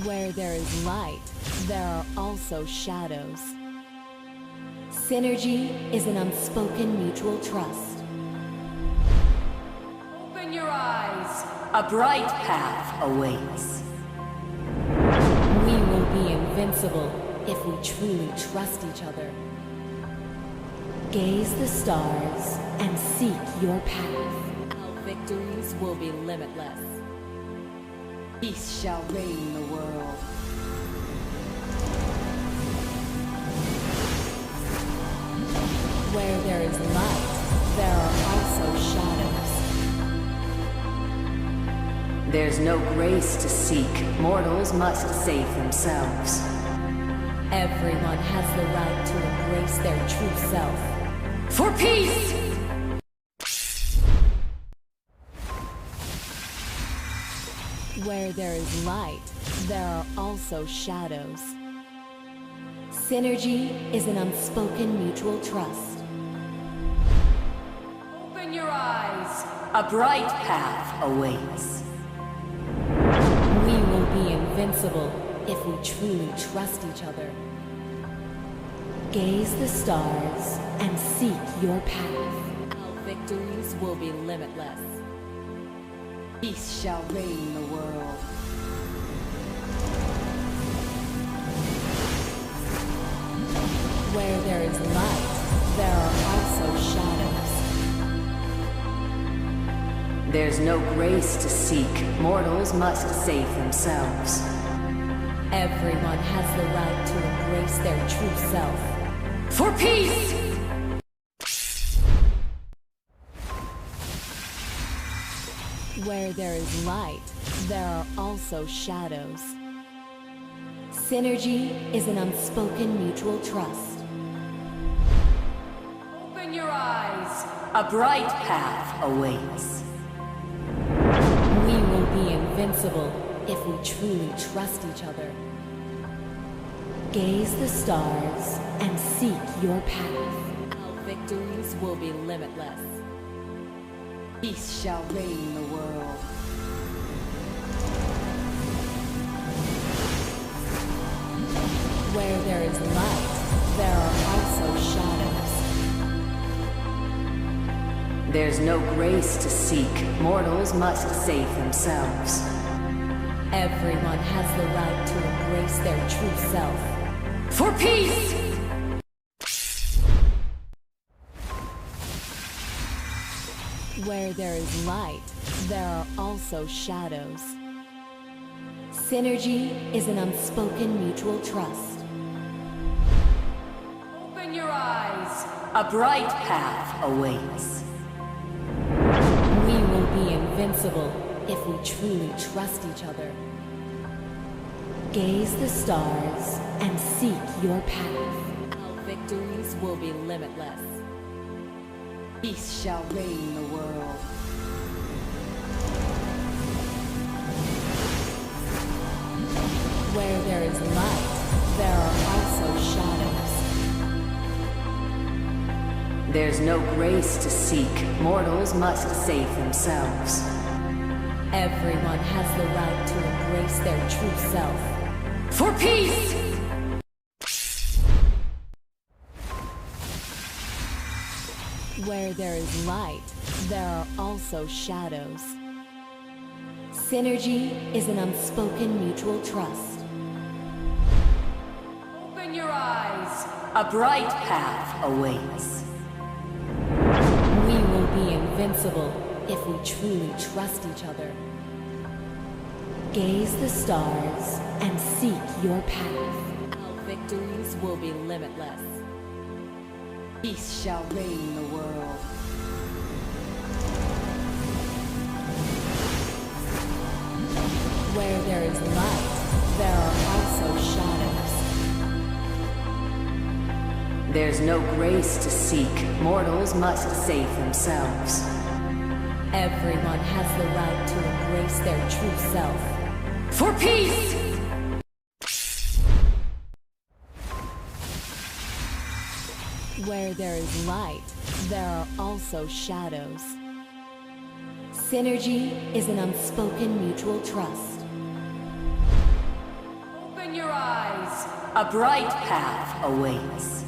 Where there is light, there are also shadows. Synergy is an unspoken mutual trust. Open your eyes. A bright path awaits. We will be invincible if we truly trust each other. Gaze the stars and seek your path. Our victories will be limitless. Peace shall reign the world. Where there is light, there are also shadows. There's no grace to seek. Mortals must save themselves. Everyone has the right to embrace their true self. For peace! Where there is light, there are also shadows. Synergy is an unspoken mutual trust. Open your eyes. A bright path awaits. We will be invincible if we truly trust each other. Gaze the stars and seek your path. Our victories will be limitless. Peace shall reign the world. Where there is light, there are also shadows. There's no grace to seek. Mortals must save themselves. Everyone has the right to embrace their true self. For peace! Where there is light, there are also shadows. Synergy is an unspoken mutual trust. Open your eyes. A bright path awaits. We will be invincible if we truly trust each other. Gaze the stars and seek your path. Our victories will be limitless. Peace shall reign the world. Where there is light, there are also shadows. There's no grace to seek. Mortals must save themselves. Everyone has the right to embrace their true self. For peace! Where there is light, there are also shadows. Synergy is an unspoken mutual trust. Open your eyes. A bright path awaits. We will be invincible if we truly trust each other. Gaze the stars and seek your path. Our victories will be limitless. Peace shall reign the world. Where there is light, there are also shadows. There's no grace to seek. Mortals must save themselves. Everyone has the right to embrace their true self. For peace! Where there is light, there are also shadows. Synergy is an unspoken mutual trust. Open your eyes. A bright path awaits. We will be invincible if we truly trust each other. Gaze the stars and seek your path. Our victories will be limitless. Peace shall reign the world. Where there is light, there are also shadows. There's no grace to seek. Mortals must save themselves. Everyone has the right to embrace their true self. For peace! Where there is light, there are also shadows. Synergy is an unspoken mutual trust. eyes. A bright path awaits.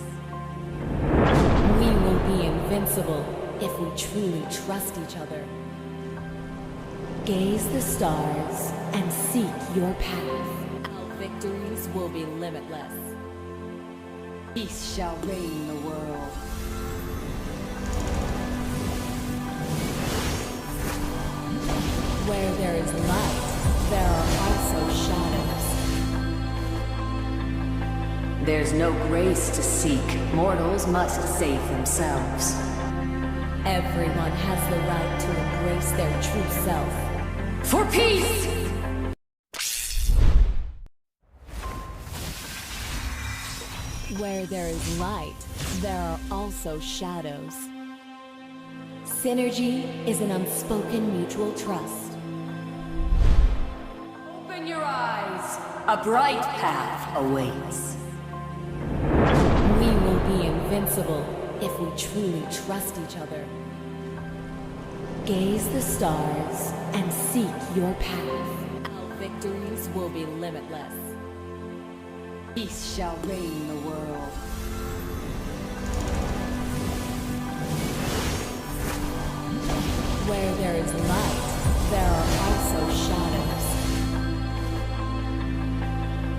We will be invincible if we truly trust each other. Gaze the stars and seek your path. Our victories will be limitless. Peace shall reign the world. Where there is light, there are also shadows. There's no grace to seek. Mortals must save themselves. Everyone has the right to embrace their true self. For peace! Where there is light, there are also shadows. Synergy is an unspoken mutual trust. Open your eyes. A bright path awaits. We will be invincible if we truly trust each other. Gaze the stars and seek your path. Our victories will be limitless. Peace shall reign the world. Where there is light, there are also shadows.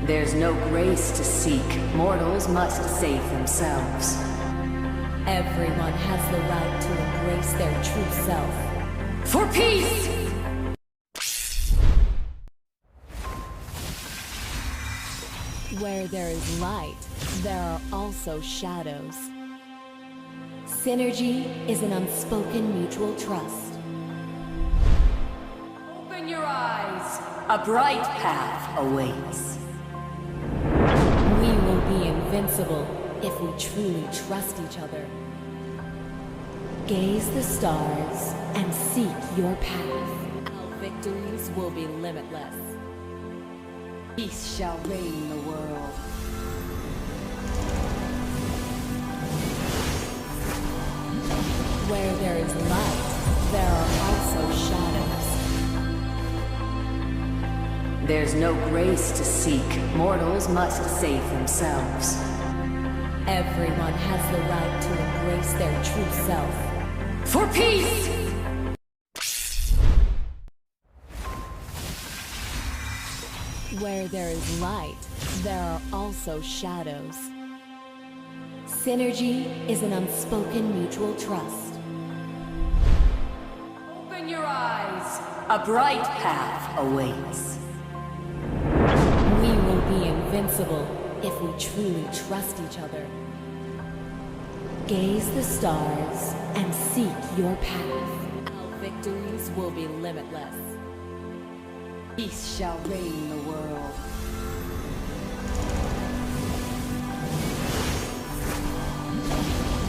There's no grace to seek. Mortals must save themselves. Everyone has the right to embrace their true self. For peace! Where there is light, there are also shadows. Synergy is an unspoken mutual trust. Open your eyes. A bright path awaits. We will be invincible if we truly trust each other. Gaze the stars and seek your path. Our victories will be limitless. Peace shall reign the world. Where there is light, there are also shadows. There's no grace to seek. Mortals must save themselves. Everyone has the right to embrace their true self. For peace! Where there is light, there are also shadows. Synergy is an unspoken mutual trust. Open your eyes. A bright path awaits. We will be invincible if we truly trust each other. Gaze the stars and seek your path. Our victories will be limitless. Peace shall reign the world.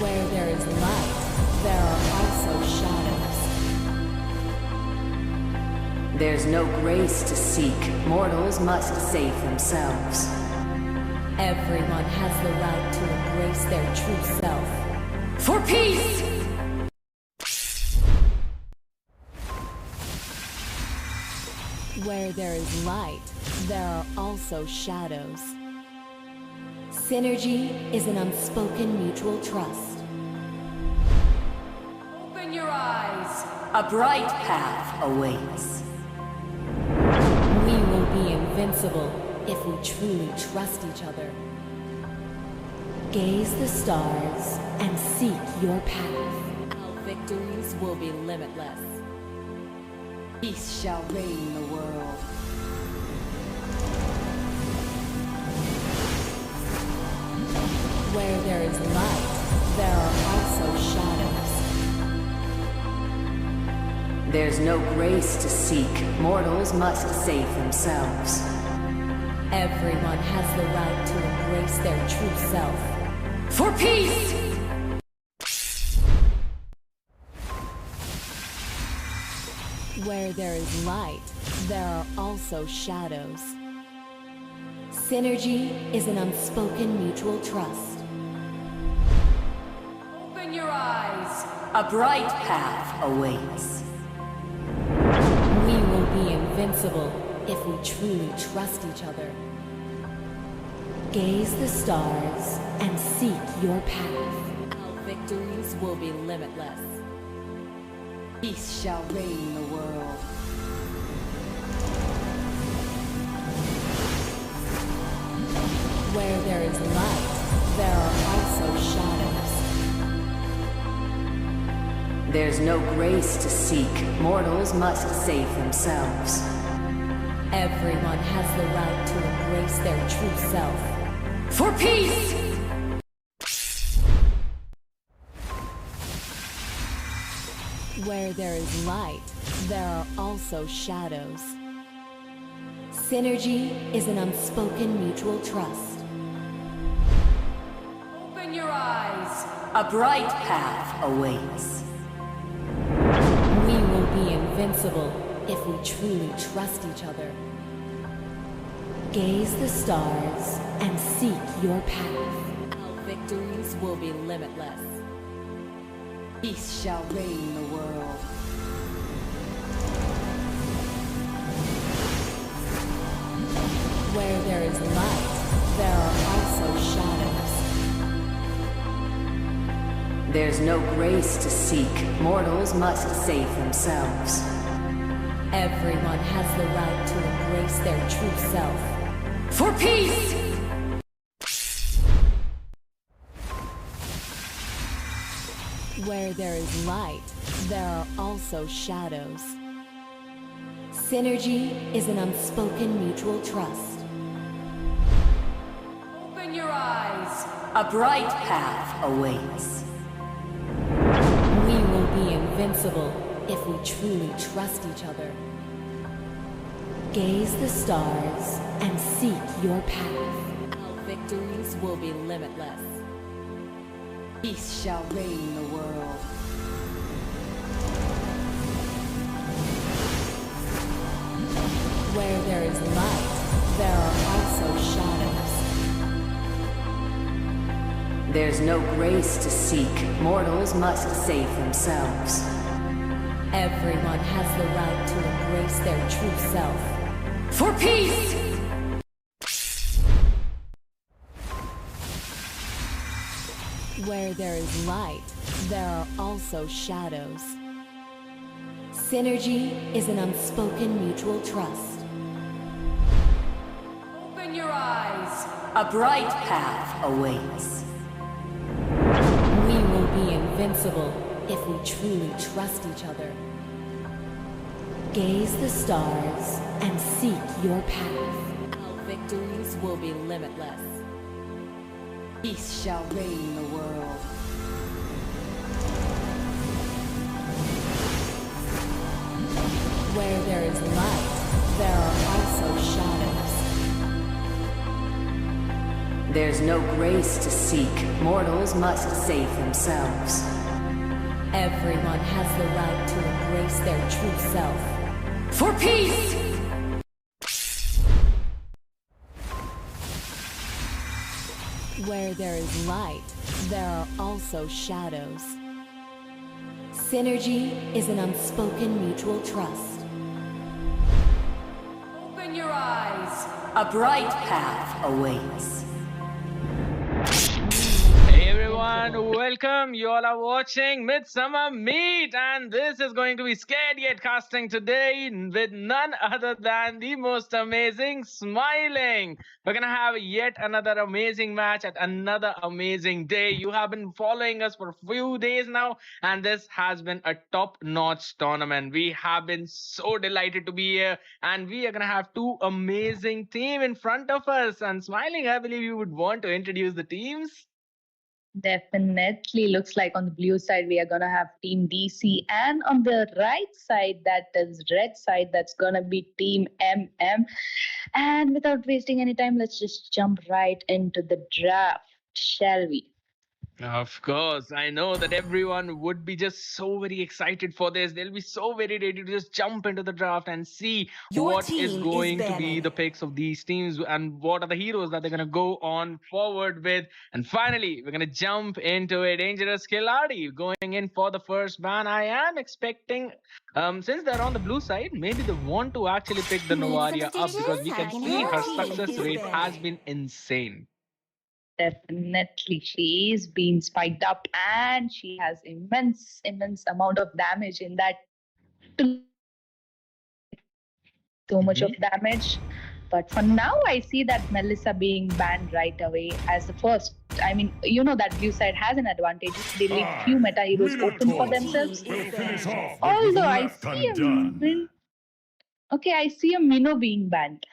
Where there is light, there are also shadows. There's no grace to seek. Mortals must save themselves. Everyone has the right to embrace their true self. For peace! Where there is light, there are also shadows. Synergy is an unspoken mutual trust. Open your eyes. A bright path awaits. We will be invincible if we truly trust each other. Gaze the stars and seek your path. Our victories will be limitless. Peace shall reign the world. Where there is light, there are also shadows. There's no grace to seek. Mortals must save themselves. Everyone has the right to embrace their true self. For peace! Where there is light, there are also shadows. Synergy is an unspoken mutual trust. Open your eyes. A bright path awaits. We will be invincible if we truly trust each other. Gaze the stars and seek your path. Our victories will be limitless. Peace shall reign the world. Where there is light, there are also shadows. There's no grace to seek. Mortals must save themselves. Everyone has the right to embrace their true self. For peace! Where there is light, there are also shadows. Synergy is an unspoken mutual trust. Open your eyes. A bright path awaits. We will be invincible if we truly trust each other. Gaze the stars and seek your path. Our victories will be limitless. Peace shall reign the world. Where there is light, there are also shadows. There's no grace to seek. Mortals must save themselves. Everyone has the right to embrace their true self. For peace! Where there is light, there are also shadows. Synergy is an unspoken mutual trust. Open your eyes. A bright path awaits. We will be invincible if we truly trust each other. Gaze the stars and seek your path. Our victories will be limitless. Peace shall reign the world. Where there is light, there are also shadows. There's no grace to seek. Mortals must save themselves. Everyone has the right to embrace their true self. For peace! Where there is light, there are also shadows. Synergy is an unspoken mutual trust. Open your eyes. A bright path awaits. We will be invincible if we truly trust each other. Gaze the stars and seek your path. Our victories will be limitless. Peace shall reign the world. Where there is light, there are also shadows. There's no grace to seek. Mortals must save themselves. Everyone has the right to embrace their true self. For peace! Where there is light, there are also shadows. Synergy is an unspoken mutual trust. Open your eyes. A bright path awaits. Hey everyone, welcome. You all are watching Midsummer Meet, and this is going to be Scared Yet Casting today with none other than the most amazing Smiling. We're gonna have yet another amazing match at another amazing day. You have been following us for a few days now, and this has been a top-notch tournament. We have been so delighted to be here, and we are gonna have two amazing teams in front of us. And Smiling, I believe you would want to introduce the teams. Definitely looks like on the blue side we are gonna have Team DC, and on the right side, that is red side, that's gonna be Team MM. And without wasting any time, let's just jump right into the draft, shall we? Of course, I know that everyone would be just so very excited for this. They'll be so very ready to just jump into the draft and see what is going to be the picks of these teams and what are the heroes that they're going to go on forward with. And finally, we're going to jump into a dangerous Khiladi going in for the first ban. I am expecting, since they're on the blue side, maybe they want to actually pick the Novaria up because we can see her success rate has been insane. Definitely, she is being spiked up, and she has immense amount of damage in that. So much of Mhm. damage. But for now, I see that Melissa being banned right away as the first. I mean, you know that blue side has an advantage. They leave few meta heroes open for themselves. Will finish off what was Although I left see a undone. okay, I see a Minnow being banned.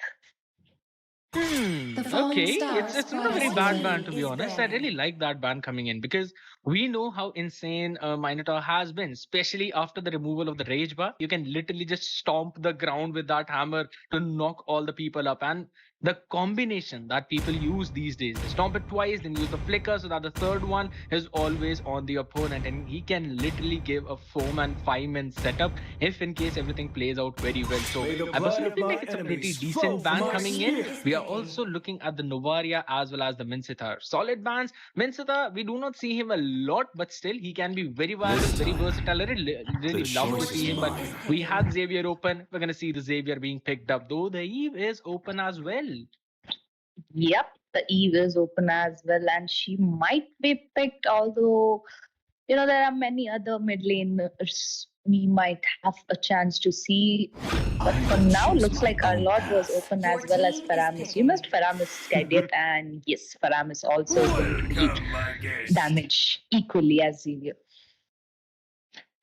The fallen Okay. stars It's not a very goddess bad Khiladi band to be is honest. I there. really like that band coming in because we know how insane Minotaur has been, especially after the removal of the rage bar. You can literally just stomp the ground with that hammer to knock all the people up. And the combination that people use these days, they stomp it twice, then use the flicker so that the third one is always on the opponent. And he can literally give a 4-man, 5-man setup if in case everything plays out very well. So May the I blood personally of feel my like it's a pretty enemies flow decent from band my coming in. skin. We are also looking at the Novaria as well as the Minsita. Solid bands. Minsita, we do not see him a lot, but still he can be very viable, This very time, versatile. I the really love to choice see is him. But mine. we had Xavier open. We're gonna see the Xavier being picked up, though the Eve is open as well. Yep, the Eve is open as well, and she might be picked. Although there are many other mid laners we might have a chance to see. But I for will now, choose looks my like a own lot was path. open Your as well as team is Faramis. You picking. must Faramis get it, and yes, Faramis also is going to deal Welcome, my guest. damage equally as Xavier.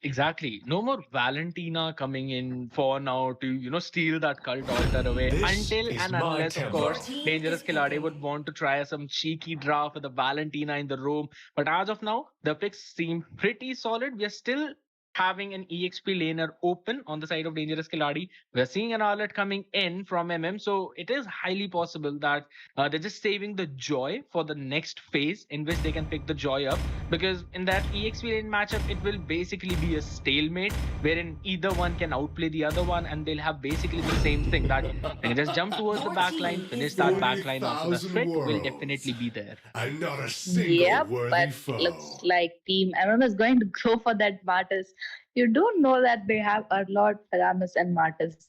Exactly. No more Valentina coming in for now to, steal that cult altar away. This Until is and my unless, of Your course, tempo. team Dangerous is Khiladi picking. would want to try some cheeky draft with the Valentina in the room. But as of now, the picks seem pretty solid. We are still having an EXP laner open on the side of Dangerous Khiladi. We're seeing an Arlet coming in from MM. So it is highly possible that they're just saving the joy for the next phase in which they can pick the joy up, because in that EXP lane matchup, it will basically be a stalemate wherein either one can outplay the other one, and they'll have basically the same thing that they can just jump towards the Your backline, team finish is that there. backline off. So the 40,000 fit will definitely worlds, be there. and not a single Yep, worthy but looks foe. like Team MM is going to go for that Martis. You don't know that they have a lot Faramis and Martis.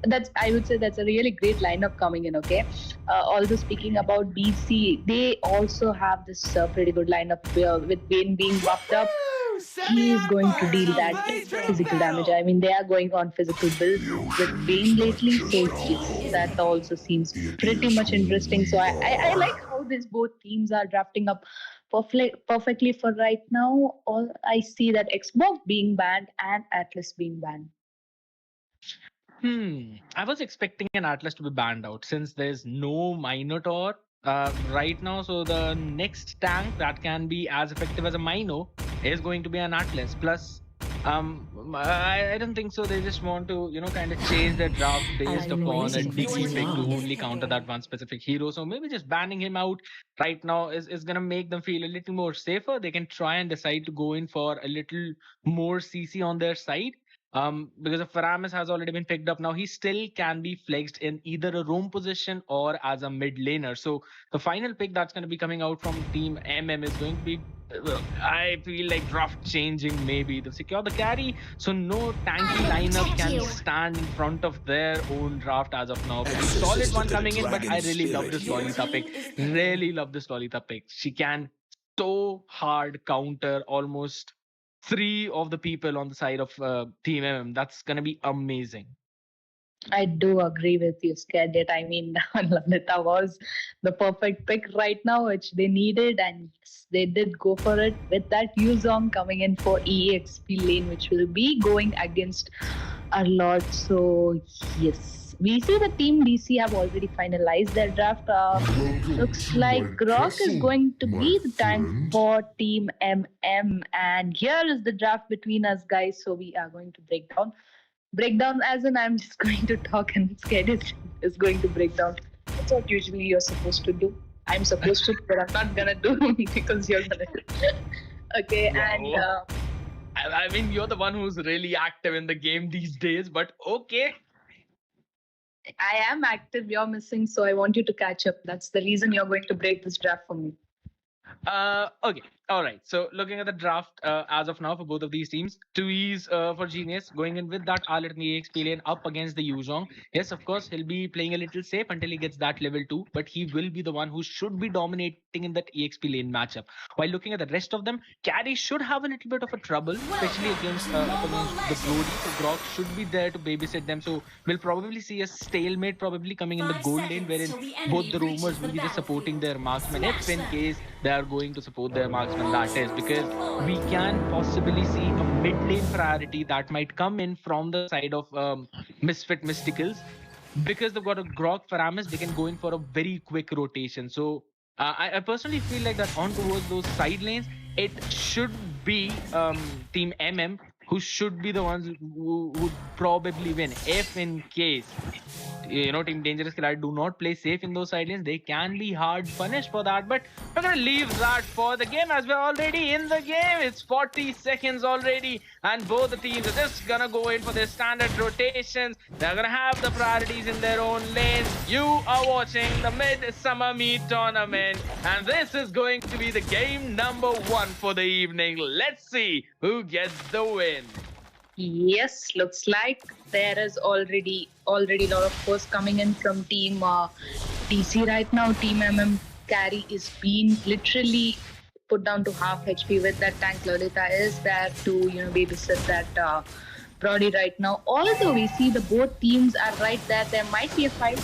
That's I would say that's a really great lineup coming in. Okay, although speaking about BC, they also have this pretty good lineup with Benn being buffed up. Woo! Set me He is on going to Your fire! deal team that is Let's do there. physical damage. battle! I mean, they are going on physical build You with should Bane use my lately, just so Your yes, team is that cause. there. also seems It pretty is much who interesting. So we I like are. how these both teams are drafting up perfectly for right now. All I see that Xbox being banned and Atlas being banned. I was expecting an Atlas to be banned out since there's no Minotaur right now. So the next tank that can be as effective as a Mino is going to be an Atlas. Plus, I don't think so. They just want to, kind of change their draft based upon a Elimination dicky your pick to team is only counter that picking. one specific hero. So maybe just banning him out right now is going to make them feel a little more safer. They can try and decide to go in for a little more CC on their side, because if Faramis has already been picked up, now he still can be flexed in either a roam position or as a mid laner. So the final pick that's going to be coming out from Team MM is going to be, I feel like draft changing maybe. They've secured the carry, so no I tanky will lineup protect can you. stand in front of their own draft as of now. Pretty solid Accesses to one the coming in, but I dragon really love spirit this Your Lolita here. pick. team is picking. Really love this Lolita pick. She can so hard counter almost three of the people on the side of Team MM. That's gonna be amazing. I do agree with you, Scadet. I mean, Lalita was the perfect pick right now, which they needed, and yes, they did go for it with that Yuzong coming in for EXP lane, which will be going against a lot. So yes, we see the team DC have already finalized their draft. Welcome Looks to my like Grok is castle, going to my be the tank friend. for Team MM, and here is the draft between us guys. So we are going to breakdown as in I'm just going to talk and Sked is going to break down. That's what usually you're supposed to do. I'm supposed to, but I'm not gonna do because you're gonna do. Okay, and Wow. I mean, you're the one who's really active in the game these days, but okay. I am active. You're missing, so I want you to catch up. That's the reason you're going to break this draft for me. Okay. All right. So looking at the draft as of now for both of these teams, Tui's for Genius going in with that Arlet in the EXP lane up against the Yuzhong. Yes, of course, he'll be playing a little safe until he gets that level 2, but he will be the one who should be dominating in that EXP lane matchup. While looking at the rest of them, Carry should have a little bit of a trouble, especially against up against the Brody. So Grok should be there to babysit them. So we'll probably see a stalemate probably coming in the gold lane, wherein both the roamers will be just supporting their marksman if in case they are going to support their marksman, that is, because we can possibly see a mid lane priority that might come in from the side of Misfit Mysticals, because they've got a Grog Paramus. They can go in for a very quick rotation. So I personally feel like that on towards those side lanes, it should be Team who should be the ones who would probably win if in case Team Dangerous Khiladi do not play safe in those side lanes. They can be hard punished for that, but we're gonna leave that for the game as we're already in the game. It's 40 seconds already, and both the teams are just gonna go in for their standard rotations. They're gonna have the priorities in their own lanes. You are watching the Midsummer Meet Tournament, and this is going to be the game number 1 for the evening. Let's see who gets the win. Yes, looks like there is already a lot of force coming in from Team DC right now. Team carry is being literally put down to half HP with that tank. Lolita is there to babysit that Brody right now. Although we see the both teams are right there, there might be a fight.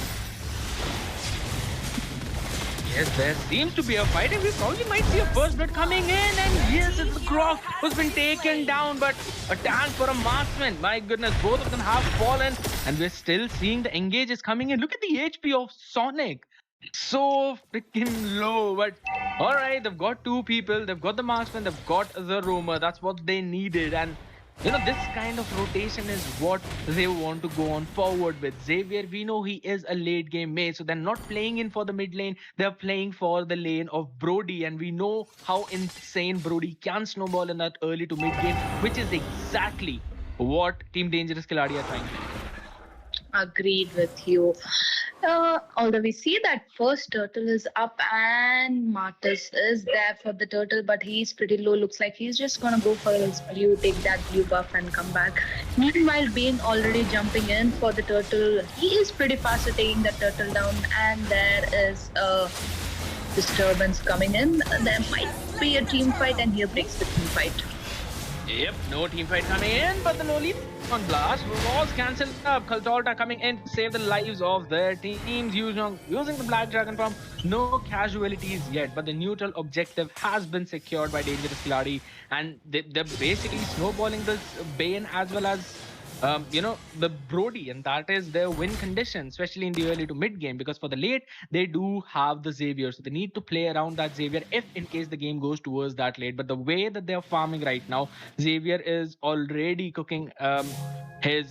Yes, there seems to be a fight, and we probably might see a first blood coming in. And yes, it's the Grok who's been taken down, but a tank for a marksman. My goodness, both of them have fallen, and we're still seeing the engages coming in. Look at the HP of Sonic. So freaking low, but all right, they've got 2 people. They've got the marksman, they've got the roamer. That's what they needed, and this kind of rotation is what they want to go on forward with. Xavier, we know he is a late game mage, so they're not playing in for the mid lane, they're playing for the lane of Brody, and we know how insane Brody can snowball in that early to mid game, which is exactly what Team Dangerous Khiladi are trying to do. Agreed with you. Although we see that first turtle is up and Martis is there for the turtle, but he's pretty low. Looks like he's just gonna go for his blue, take that blue buff and come back. Meanwhile, Benn already jumping in for the turtle. He is pretty fast at taking that turtle down, and there is a disturbance coming in. There might be a team fight, and here breaks the team fight. Yep, no team fight coming in, but the Noli on blast was cancelled up. Kaltolta coming in to save the lives of their teams using the Black Dragon Pump. No casualties yet, but the neutral objective has been secured by Dangerous Khiladi, and they're basically snowballing this Benn as well as the Brody, and that is their win condition, especially in the early to mid game, because for the late, they do have the Xavier. So they need to play around that Xavier if in case the game goes towards that late. But the way that they're farming right now, Xavier is already cooking his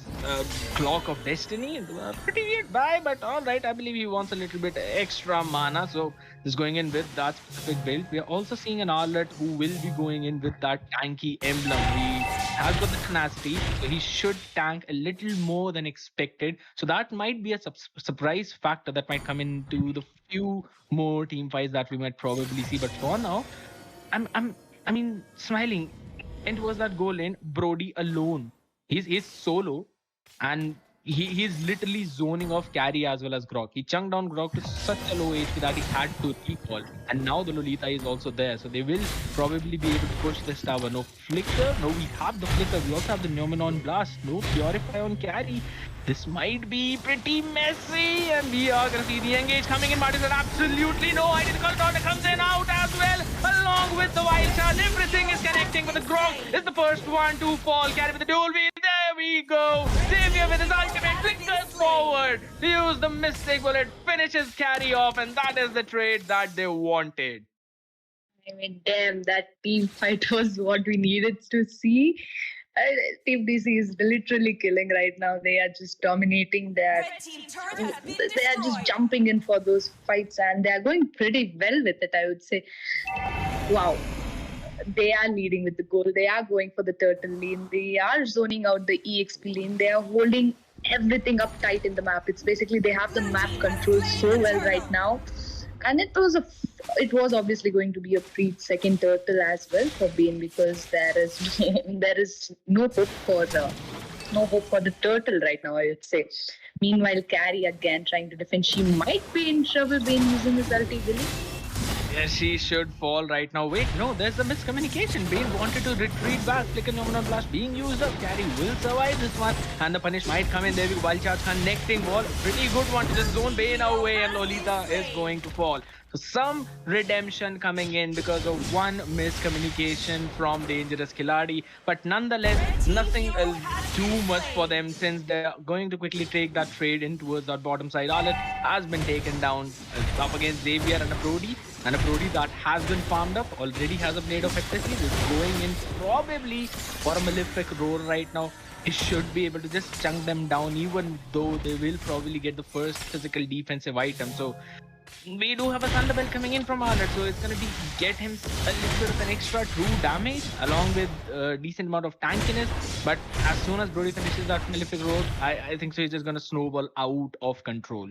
Clock of Destiny. Pretty weird buy, but all right, I believe he wants a little bit extra mana. So just going in with that specific build. We are also seeing an Arlet who will be going in with that tanky emblem. He has got the tenacity, so he should tank a little more than expected. So that might be a surprise factor that might come into the few more team fights that we might probably see. But for now, I mean, smiling. And towards that goal lane, Brody alone. He's solo, and he's literally zoning off carry as well as Grok. He chunked down Grok to such a low HP that he had to recall. And now the Lolita is also there. So they will probably be able to push this tower. No flicker. No, we have the flicker. We also have the Nomenon Blast. No purify on carry. This might be pretty messy, and we are going to see the engage coming in. Martin said absolutely no idea. The Colton comes in out as well, along with the wild charge. Everything is connecting, but the Grok is the first one to fall. Carry with the dual wheel. There we go. Xavier with his ultimate flickers forward. Use the Mystic Bullet, finishes carry off, and that is the trade that they wanted. I mean, damn, that team fight was what we needed to see. Team DC is literally killing right now. They are just dominating. They are just jumping in for those fights, and they are going pretty well with it, I would say. Wow. They are leading with the goal. They are going for the turtle lane. They are zoning out the EXP lane. They are holding everything up tight in the map. It's basically they have the map controlled so well right now. And it was obviously going to be a free second turtle as well for Bane, because there is there is no hope for the turtle right now, I would say. Meanwhile, Carrie again trying to defend. She might be in trouble. Bane using his ulti, will he? Yeah, she should fall right now. Wait, no, there's a miscommunication. Bane wanted to retreat back. Flicker Nominal Blast being used up. Carry will survive this one. And the punish might come in. There we go. Wild charge connecting wall. Pretty good one to just zone Bane away. And Lolita is going to fall. So some redemption coming in because of one miscommunication from Dangerous Khiladi. But nonetheless, nothing too much for them, since they're going to quickly take that trade in towards that bottom side. Alet has been taken down up against Xavier and a Brody. And a Brody that has been farmed up, already has a Blade of Ecstasy, is going in probably for a Malefic Roar right now. He should be able to just chunk them down, even though they will probably get the first physical defensive item. So we do have a Thunderbolt coming in from Arnold, so it's going to be get him a little bit of an extra true damage along with a decent amount of tankiness. But as soon as Brody finishes that Malefic Roar, I think so he's just going to snowball out of control.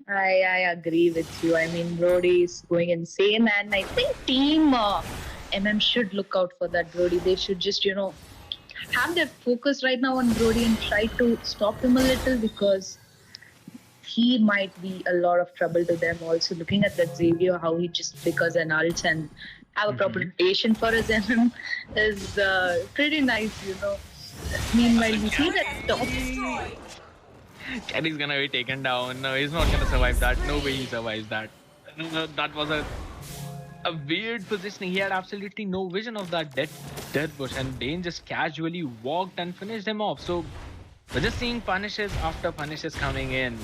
I agree with you. I mean, Brody is going insane, and I think Team MM should look out for that Brody. They should just, have their focus right now on Brody and try to stop him a little, because he might be a lot of trouble to them. Also, looking at that Xavier, how he just flickers and ults and have a proper rotation for his MM is pretty nice, Meanwhile, we see that top. Carry's gonna be taken down. No, he's not gonna survive that. No way he survives that. No, that was a weird positioning. He had absolutely no vision of that dead bush, and Dane just casually walked and finished him off. So we're just seeing punishes after punishes coming in.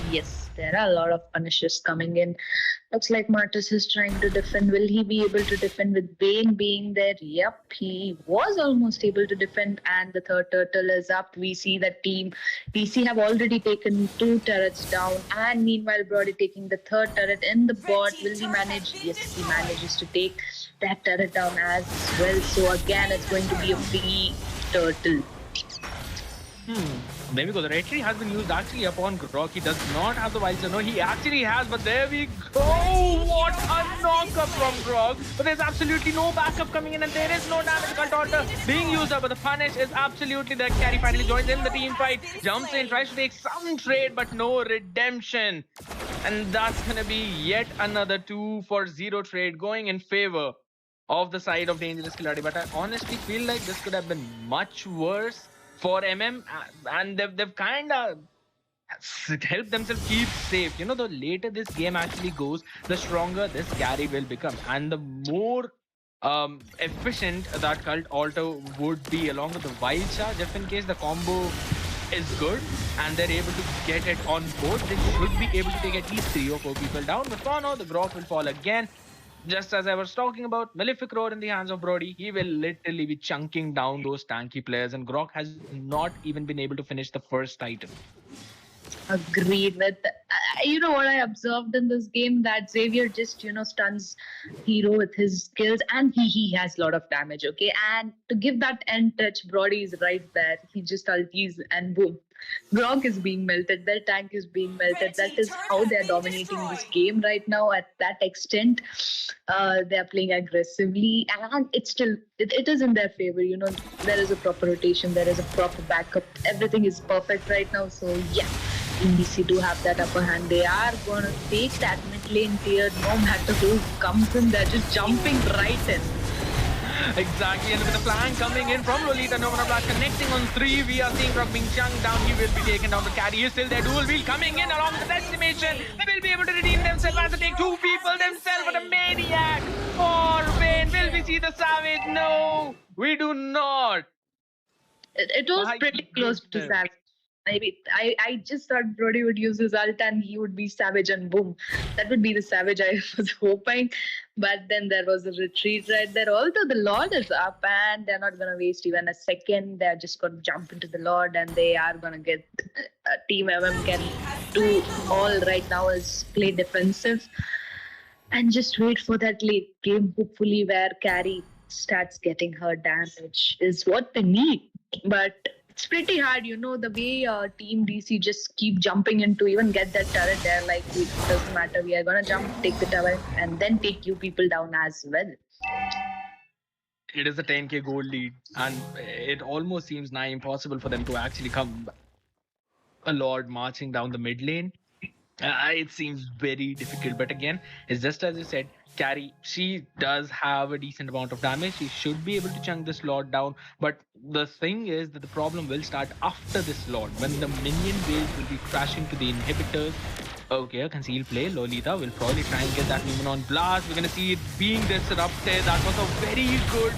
Yes, there are a lot of punishes coming in. Looks like Martis is trying to defend. Will he be able to defend with Bane being there? Yep, he was almost able to defend, and the third turtle is up. We see that Team DC have already taken 2 turrets down, and meanwhile Brody taking the third turret in the bot. Will he manage? Yes, he manages to take that turret down as well. So again, it's going to be a free turtle. There we go. The retreat has been used actually upon Grok. He does not have the wild shot. No, he actually has, but there we go. What a knock-up from Grok. But there's absolutely no backup coming in, and there is no damage. Cult Altar being used up, but the punish is absolutely there. Carry finally joins in the team fight. Jumps in, tries to take some trade, but no redemption. And that's going to be yet another 2-for-0 trade going in favor of the side of Dangerous Khiladi. But I honestly feel like this could have been much worse for MM, and they've kind of helped themselves keep safe. The later this game actually goes, the stronger this carry will become, and the more efficient that Cult Altar would be, along with the Wild Charge, if in case the combo is good and they're able to get it on board, they should be able to take at least 3 or 4 people down. But for now, the Grok will fall again. Just as I was talking about, Malefic Roar in the hands of Brody, he will literally be chunking down those tanky players, and Grok has not even been able to finish the first item. Agreed with. What I observed in this game, that Xavier just stuns hero with his skills, and he has a lot of damage. Okay, and to give that end touch, Brody is right there. He just ultis and boom, Grok is being melted. Their tank is being melted. That is how they are dominating this game right now. At that extent, they are playing aggressively, and it is in their favor. There is a proper rotation. There is a proper backup. Everything is perfect right now. So yeah. DC do have that upper hand. They are going to take that mid lane tier no matter who comes in. They're just jumping right in. Exactly, and with the flank coming in from Lolita, Nominal Blast connecting on 3. We are seeing Grok being chunked down. He will be taken down. The carry is still there. Dual wheel coming in along with the decimation. They will be able to redeem themselves as they take 2 people themselves. But a maniac for Benn. Will we see the savage? No, we do not. It was pretty close to savage. Maybe I just thought Brody would use his ult and he would be savage, and boom, that would be the savage I was hoping. But then there was a retreat right there. Although the Lord is up, and they're not going to waste even a second. They're just going to jump into the Lord, and they are going to get Team MM can do all right now is play defensive and just wait for that late game, hopefully, where carry starts getting her damage is what they need. But It's pretty hard, the way Team DC just keep jumping into even get that turret there. Like, it doesn't matter. We are gonna jump, take the tower, and then take you people down as well. It is a 10k gold lead, and it almost seems nigh impossible for them to actually come a lord marching down the mid lane. It seems very difficult, but again, it's just as you said, Carrie. She does have a decent amount of damage. She should be able to chunk this lord down. But the thing is that the problem will start after this lord when the minion wave will be crashing to the inhibitors. Okay, a concealed play. Lolita will probably try and get that Lumen on blast. We're gonna see it being disrupted. That was a very good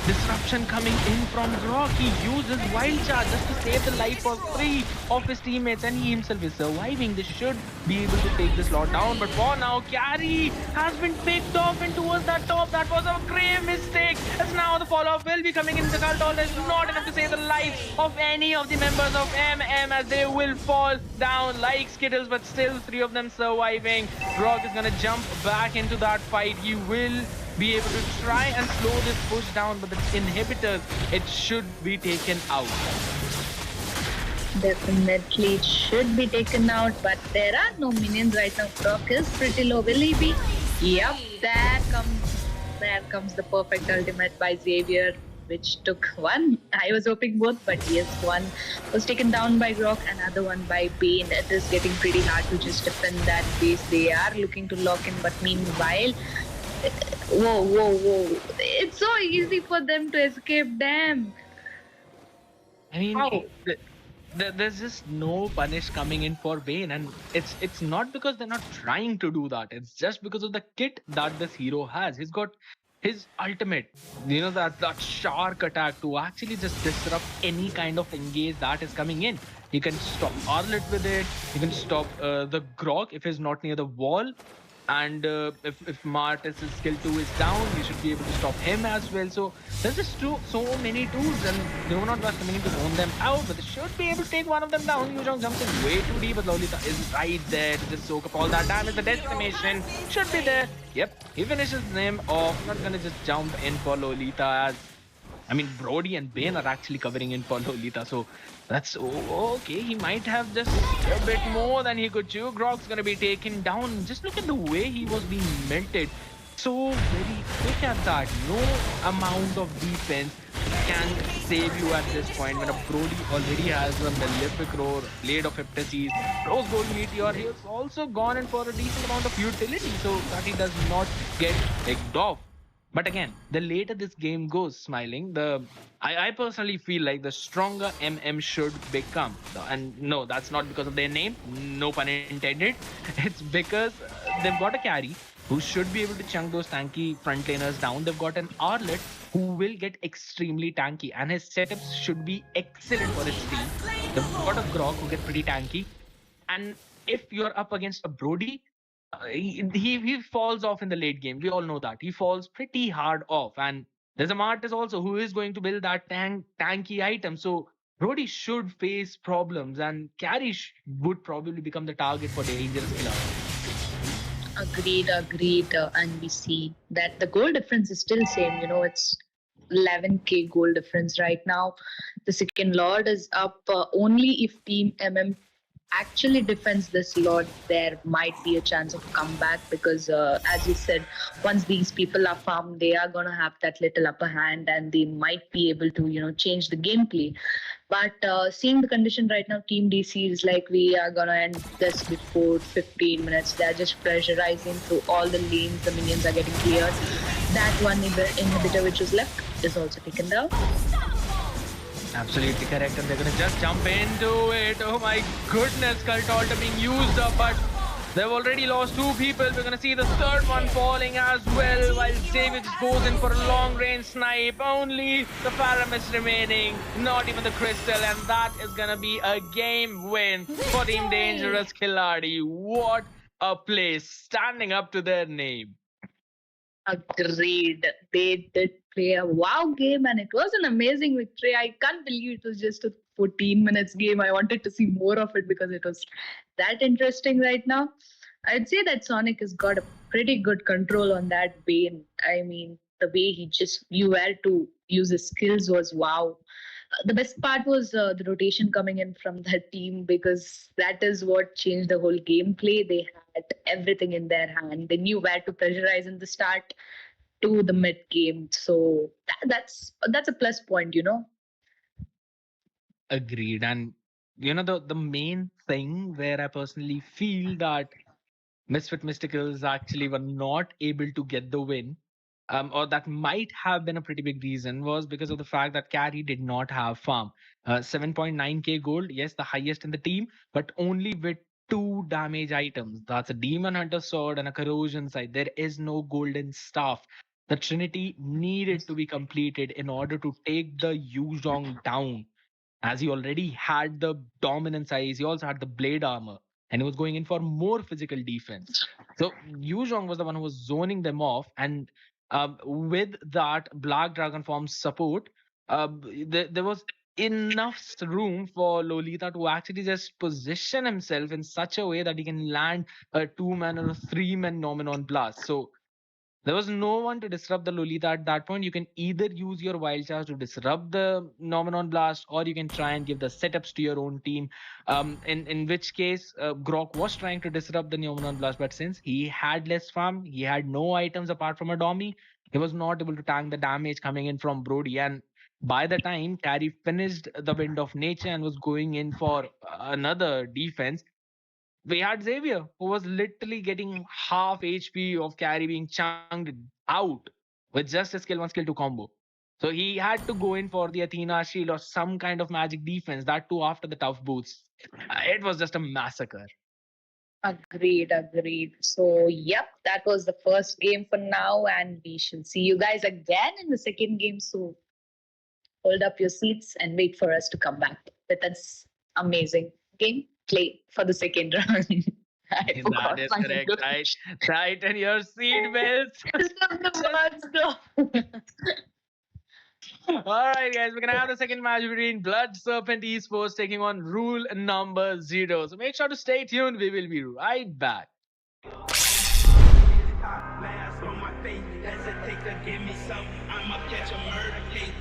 disruption coming in from Grok. He uses wild charge just to save the life of 3 of his teammates, and he himself is surviving. They should be able to take this lot down, but for now, Carry has been picked off and towards that top. That was a grave mistake, as now the follow-up will be coming in. The cult all is not enough to save the life of any of the members of MM, as they will fall down like Skittles, but still 3 of them surviving. Grok is gonna jump back into that fight. He will be able to try and slow this push down, but the inhibitors, it should be taken out. Definitely it should be taken out, but there are no minions right now. Grok is pretty low. Will he be? Yep, there comes the perfect ultimate by Xavier, which took one. I was hoping both, but yes, one was taken down by Grok, another one by Benn. It is getting pretty hard to just defend that base. They are looking to lock in, but meanwhile, whoa. It's so easy for them to escape them. I mean, How? there's just no punish coming in for Vayne, and it's not because they're not trying to do that. It's just because of the kit that this hero has. He's got his ultimate, that shark attack to actually just disrupt any kind of engage that is coming in. You can stop Arlet with it. You can stop the Grok if he's not near the wall. And if Martis' skill 2 is down, you should be able to stop him as well. So there's just so many tools, and Donut was coming in to zone them out, but they should be able to take one of them down. Yuzhong jumps in way too deep, but Lolita is right there to just soak up all that damage. The decimation should be there. Yep, he finishes him off. Not gonna just jump in for Lolita, as I mean, Brody and Benn are actually covering in for Lolita, so that's okay. He might have just a bit more than he could chew. Grok's gonna be taken down. Just look at the way he was being melted. So very quick at that. No amount of defense can save you at this point when a Brody already has a Malefic Roar, Blade of Hypnosis, Rose Gold Meteor. He has also gone in for a decent amount of utility so that he does not get picked off. But again, the later this game goes, Smiling, I personally feel like the stronger MM should become. And no, that's not because of their name, no pun intended. It's because they've got a carry who should be able to chunk those tanky front laners down. They've got an Arlet who will get extremely tanky, and his setups should be excellent for his team. They've got a Grok who get pretty tanky. And if you're up against a Brody, he falls off in the late game. We all know that he falls pretty hard off, and there's a Martis also who is going to build that tanky item. So Brody should face problems, and Carry would probably become the target for dangerous killer. Agreed. And we see that the goal difference is still same. It's 11k goal difference right now. The second Lord is up. Only if Team MM actually defends this Lord, there might be a chance of comeback, because as you said, once these people are farmed, they are going to have that little upper hand, and they might be able to change the gameplay. But seeing the condition right now, Team DC is like, we are going to end this before 15 minutes. They're just pressurizing through all the lanes. The minions are getting cleared. That one inhibitor which was left is also taken down. Absolutely correct, and they're gonna just jump into it. Oh my goodness, Cult Altar being used up, but they've already lost 2 people. We're gonna see the third one falling as well, while Xavier just goes in for a long range snipe. Only the Paramis remaining, not even the Crystal, and that is gonna be a game win for Team Dangerous Khiladi. What a play, standing up to their name. Agreed. They did play a wow game, and it was an amazing victory. I can't believe it was just a 14 minutes game. I wanted to see more of it because it was that interesting right now. I'd say that Sonic has got a pretty good control on that Bane. I mean, the way you were to use his skills was wow. The best part was the rotation coming in from that team, because that is what changed the whole gameplay. They had everything in their hand. They knew where to pressurize in the start to the mid game. So that's a plus point. Agreed. And the main thing where I personally feel that Misfit Mysticals actually were not able to get the win, or that might have been a pretty big reason, was because of the fact that Carry did not have farm. 7.9k gold, yes, the highest in the team, but only with two damage items. That's a Demon Hunter sword and a Corrosion side. There is no golden staff. The Trinity needed to be completed in order to take the Yuzhong down, as he already had the dominant size, he also had the blade armor, and he was going in for more physical defense. So Yu Zhong was the one who was zoning them off, and with that Black Dragon form support, there was enough room for Lolita to actually just position himself in such a way that he can land a 2-man or a 3-man Nomenon blast. So there was no one to disrupt the Lolita at that point. You can either use your wild charge to disrupt the Nomenon blast, or you can try and give the setups to your own team. In which case, Grok was trying to disrupt the Nomenon blast, but since he had less farm, he had no items apart from a Domi, he was not able to tank the damage coming in from Brody. And by the time Carry finished the Wind of Nature and was going in for another defense, we had Xavier, who was literally getting half HP of Carry being chunked out with just a skill 1, skill 2 combo. So he had to go in for the Athena shield or some kind of magic defense, that too after the tough boots. It was just a massacre. Agreed. So, yep, that was the first game for now, and we shall see you guys again in the second game. So, hold up your seats and wait for us to come back with this amazing gameplay for the second round. That is correct, right? Tighten your seatbelts. All right, guys, we're gonna have the second match between Blood Serpent eSports taking on Rule number 0. So make sure to stay tuned. We will be right back. Last on my face, hesitate to give me some. I'ma catch a murder case.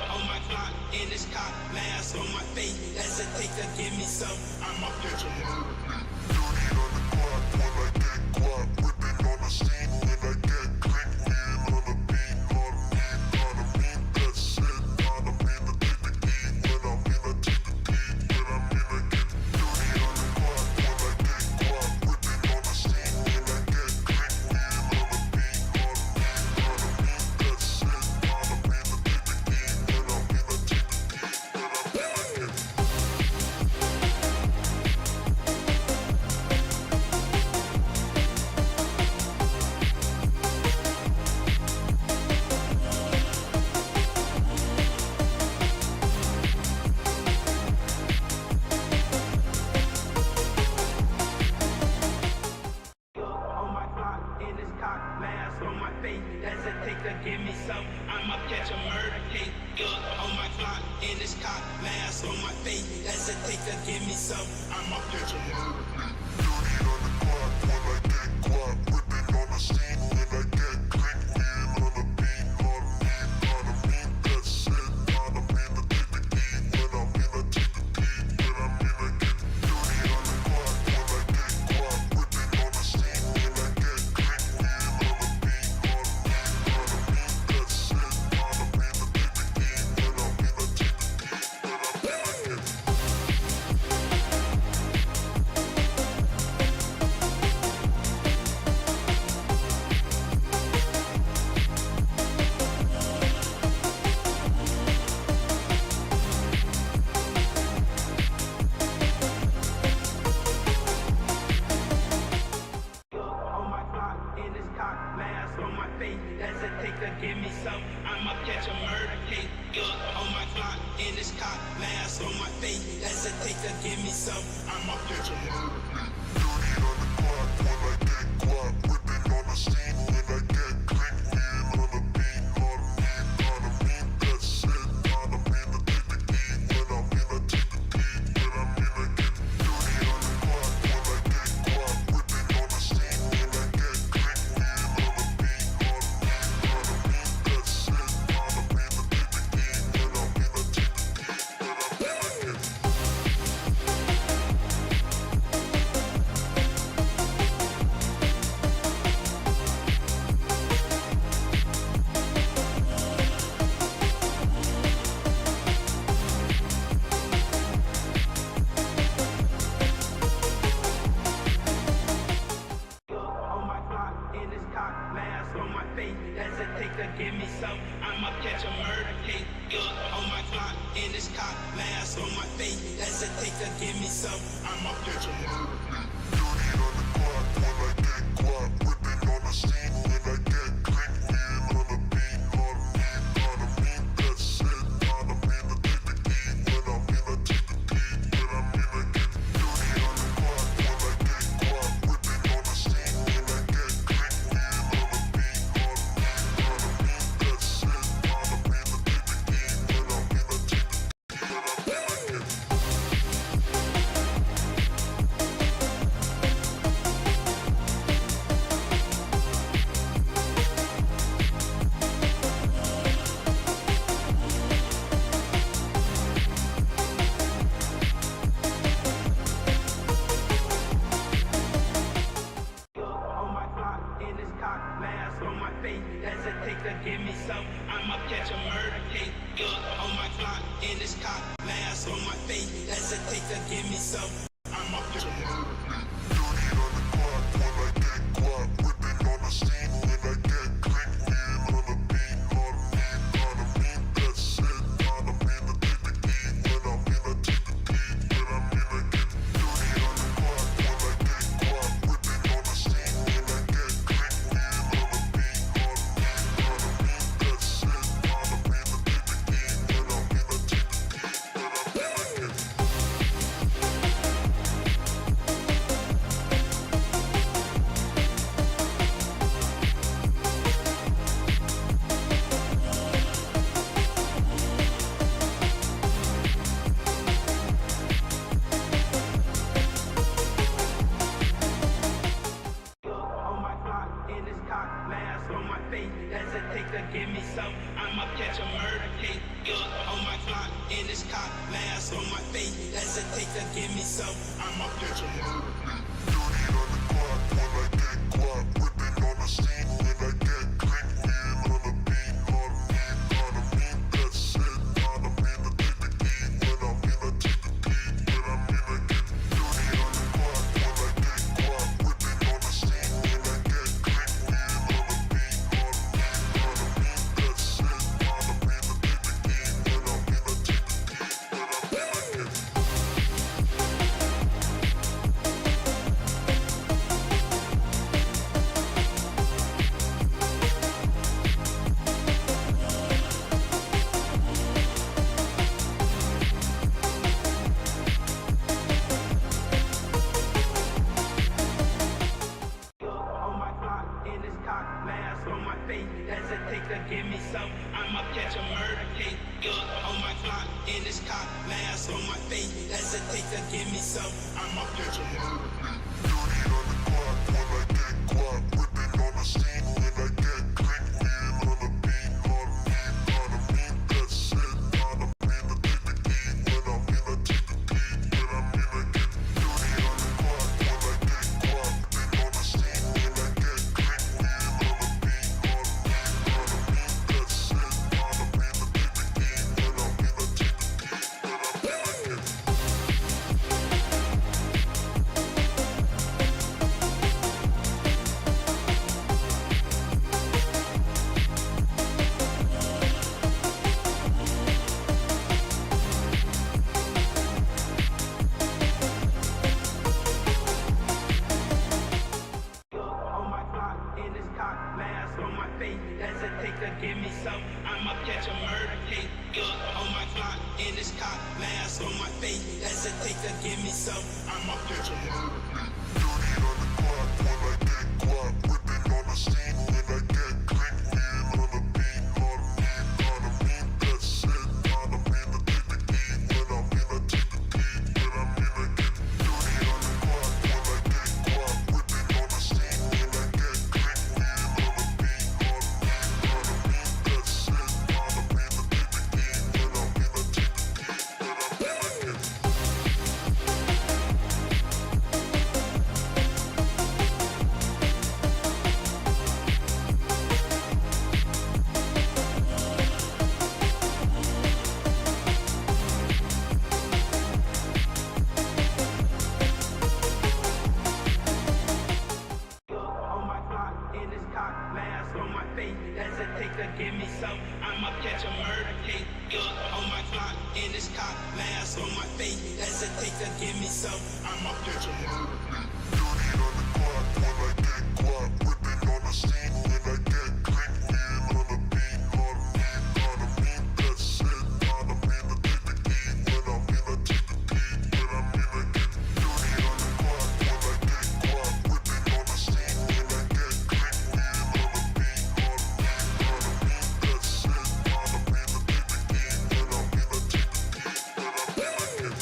On my clock in this cop, last on my face, hesitate to give me some. I'ma catch a murder case. Whipping on the scene when I get clean, on the beat, on me, that's it. I don't mean to take the key when I mean to take the key, when I mean to get dirty on the clock when I get guap. Whipping on the scene when I get clean, on the beat, on me, that's it. I don't mean to take the key when I mean to take the key, when I mean to get on my clock in this cock, last on my face, hesitate to give me some. I'ma catch a murder case. On my clock in this cock, last on my face, hesitate to give me some. I'ma catch a murder case. Dirty on the clock when I get guap. Whipping on the scene when I get clean, on the beat, on me, that's it. I don't mean to take the key when I mean to take the key, when I mean to get dirty on the clock when I get guap. Whipping on the scene when I get clean, on the beat, on me, that's it. I don't mean to take the key when I mean to take the key, when I mean to get on my clock in this cock, last on my face, hesitate to give me some. I'ma catch a murder case. On my clock in this cock, last on my face, hesitate to give me some. I'ma catch a murder case. Dirty on the clock when I get guap. Whipping on the scene when I get clean, on the beat, on me, that's it. I don't mean to take the key when I mean to take the key, when I mean to get dirty on the clock when I get guap. Whipping on the scene when I get clean, on the beat, on me, that's it. I don't mean to take the key when I mean to take the key, when I mean to get in his cock, mask on my face, hesitate to give me some, I'ma catch a murder case. Gun on my Glock, in his cock, mask on my face, hesitate to give me some, I'ma catch a murder case. Dirty on the clock when I get guap, whipping on the scene when I get click, wheel on the beat, on me, that's it, on me, to take the key, when I'm in, I take the key, when I'm in, I get dirty on the clock when I get guap, whipping on the scene when I get click, wheel on the beat, on me, that's it, on me, to take the key, when I'm in, I take the key, when I'm in, I get on my Glock, in his cock, mask on my face, hesitate to give me some, I'ma catch a murder case. Gun on my Glock, in his cock, mask on my face, hesitate to give me some, I'ma catch a murder case. dirty on the clock when I get guap, whipping on the scene when I get click, wheel on the beat, on me, that's it, on me, to take the key, when I'm in, I take the key, when I'm in, I get dirty on the clock when I get guap, whipping on the scene when I get click, wheel on the beat, on me, that's it, on me, to take the key, when I'm in, I take the key, when I'm in, I get on my Glock, in his cock, mask on my face, hesitate to give me some, I'ma catch a murder case. Gun on my Glock, in his cock, mask on my face, hesitate to give me some, I'ma catch a murder case. dirty on the clock when I get guap, whipping on the scene when I get click, wheel on the beat, on me, that's it, on me, to take the key, when I'm in, I take the key, when I'm in, I get dirty on the clock when I get guap, whipping on the scene when I get click, wheel on the beat, on me, that's it, on me, to take the key, when I'm in, I take the key, when I'm in, I get on my Glock, in his cock, mask on my face, hesitate to give me some, I'ma catch a murder case. Gun on my Glock, in his cock, mask on my face, hesitate to give me some, I'ma catch a murder case. dirty on the clock when I get guap, whipping on the scene when I get click, wheel on the beat, on me, that's it, on me, to take the key, when I'm in, I take the key, when I'm in, I get dirty on the clock when I get guap, whipping on the scene when I get click, wheel on the beat, on me, that's it, on me, to take the key, when I'm in, I take the key, when I'm in, I get on my Glock, in his cock, mask on my face, hesitate to give me some, I'ma catch a murder case. Gun on my Glock, in his cock, mask on my face, hesitate to give me some, I'ma catch a murder case. dirty on the clock when I get guap, whipping on the scene when I get click, wheel on the beat, on me, that's it, on me, to take the key, when I'm in, I take the key, when I'm in, I get dirty on the clock when I get guap, whipping on the scene when I get click, wheel on the beat, on me, that's it, on me, to take the key, when I'm in, I take the key, when I'm in, I get face, hesitate to give me some. I'ma catch a murder case. Good on my clock, in this cop, mask on my face, hesitate to give me some. I'ma catch a murder case. Dirty on the clock when I get guap. Whipping on the scene when I get clean. Wheel on the beat, on me, that's it. On me, the take the key. When I'm in, I take the key. When I'm in, I get dirty on the clock when I get guap. Whipping on the scene when I get clean. Wheel on the beat, on me, that's it. On me, the take the key. When I'm in, I take the key. When I'm in, I get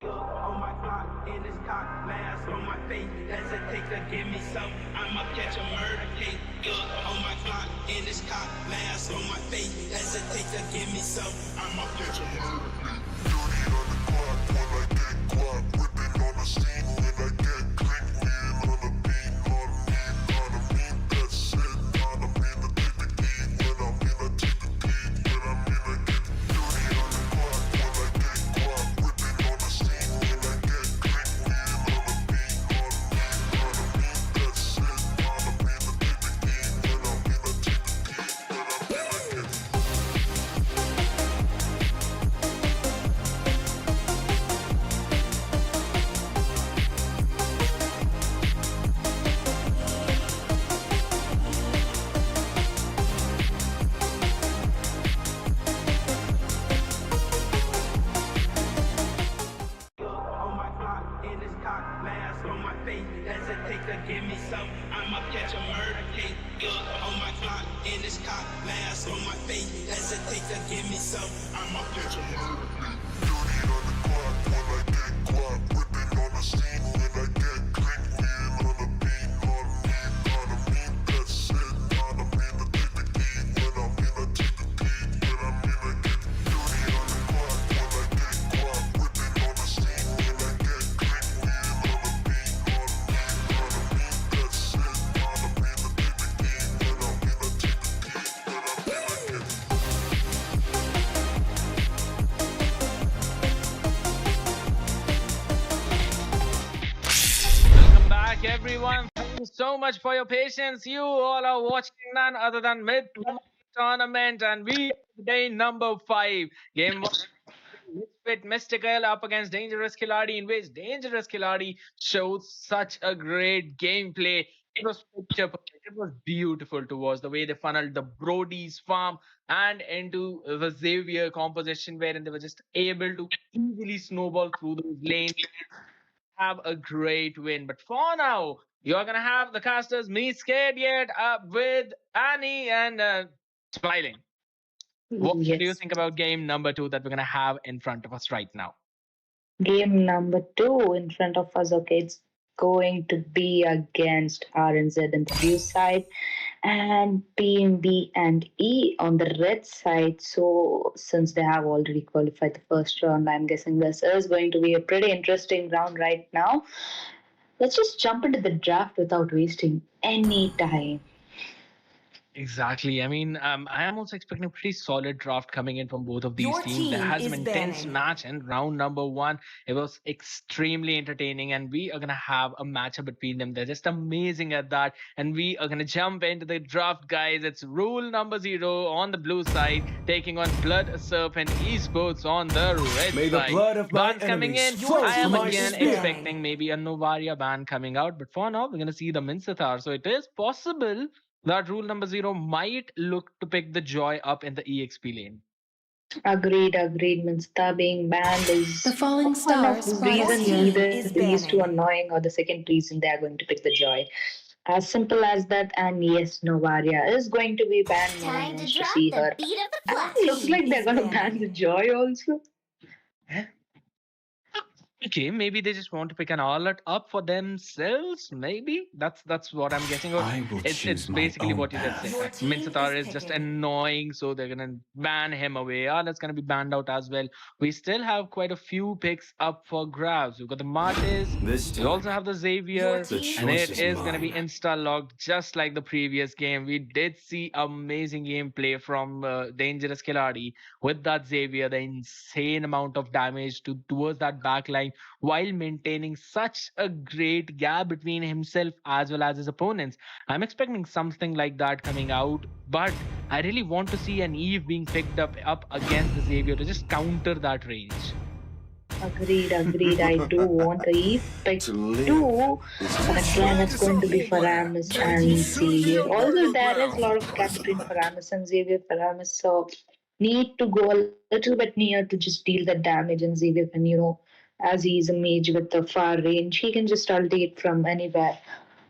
On my clock, in this cock, mask on my face, hesitate to give me some. I'ma catch a murder case. Good on my clock, in this cock, mask on my face, hesitate to give me some. I'ma catch a murder case. dirty on the clock when I get guap. Whipping on the scene when I get clean. Wheel on the beat, on me, that's it. On me, the take the key. When I'm in, I take the key. When I'm in, I get dirty on the clock when I get guap. Whipping on the scene when I get clean. Wheel on the beat, on me, that's it. On me, the take the key. When I'm in, I take the key. When I'm in, I get On my clock, in this cock, mask on my face, hesitate to give me some. I'ma catch a murder case. Good on my clock, in this cock, mask on my face, hesitate to give me some. I'ma catch a murder case. dirty on the clock when I get guap. Whipping on the scene when I get clean. Wheel on the beat, on me, that's it. On me, the take the key. When I'm in, I take the key. When I'm in, I get dirty on the clock when I get guap. Whipping on the scene when I get clean. Wheel on the beat, on me, that's it. On me, the take the key. When I'm in, I take the key. When I'm in, I get Welcome back, everyone. Thank you so much for your patience. You all are watching none other than Mid Tournament, and we day number 5. Game 1. Misfit Mystical up against Dangerous Khiladi, in which Dangerous Khiladi showed such a great gameplay. It was picture perfect. It was beautiful to watch the way they funneled the Brody's farm and into the Xavier composition, wherein they were just able to easily snowball through those lanes, have a great win. But for now, you're gonna have the casters me scared yet up with Annie and Smiling. What do you Yes. think about game number 2 that we're gonna have in front of us right now? Game number 2 in front of us. Okay, it's going to be against RNZ in the blue side and Team B and E on the red side. So, since they have already qualified the first round, I'm guessing this is going to be a pretty interesting round right now. Let's just jump into the draft without wasting any time. Exactly. I mean, I am also expecting a pretty solid draft coming in from both of these Your teams. There team has is an intense banning. match in round number 1. It was extremely entertaining, and we are gonna have a matchup between them. They're just amazing at that, and we are gonna jump into the draft, guys. It's rule number 0 on the blue side, taking on Blood Serpent eSports on the red May the side. blood of my Bans coming in. enemies flow I am through my again skin. expecting maybe a Novaria ban coming out, but for now, we're gonna see the Minsathar. So it is possible that rule number 0 might look to pick the Joy up in the EXP lane. Agreed. Minsta being banned is The falling one of stars the brought us reasons here. either Is these two banning. annoying or the second reason they are going to pick the Joy. As simple as that. And yes, Novaria is going to be banned. No one Time to wants to drop see the her. beat of the And clock. it looks like they're is going to ban banning. the Joy also. Okay, maybe they just want to pick an alert up for themselves. Maybe that's what I'm guessing. Or I will it's choose my basically own what you just said. path. That Minsatar is just annoying, so they're gonna ban him away. That's gonna be banned out as well. We still have quite a few picks up for grabs. We've got the Martis. This We also time, have the Xavier, the and choice it is is gonna be mine. insta locked just like the previous game. We did see amazing gameplay from Dangerous Khiladi with that Xavier, the insane amount of damage towards that backline while maintaining such a great gap between himself as well as his opponents. I'm expecting something like that coming out, but I really want to see an Eve being picked up against the Xavier to just counter that range. Agreed, agreed. I do want a Eve pick To live too. is But to again, it's choose. going to be Faramis and Xavier. Although there is a lot of gap between Faramis and Xavier, Faramis need to go a little bit near to just deal the damage, and Xavier can, as he's a mage with the far range, he can just ulti it from anywhere.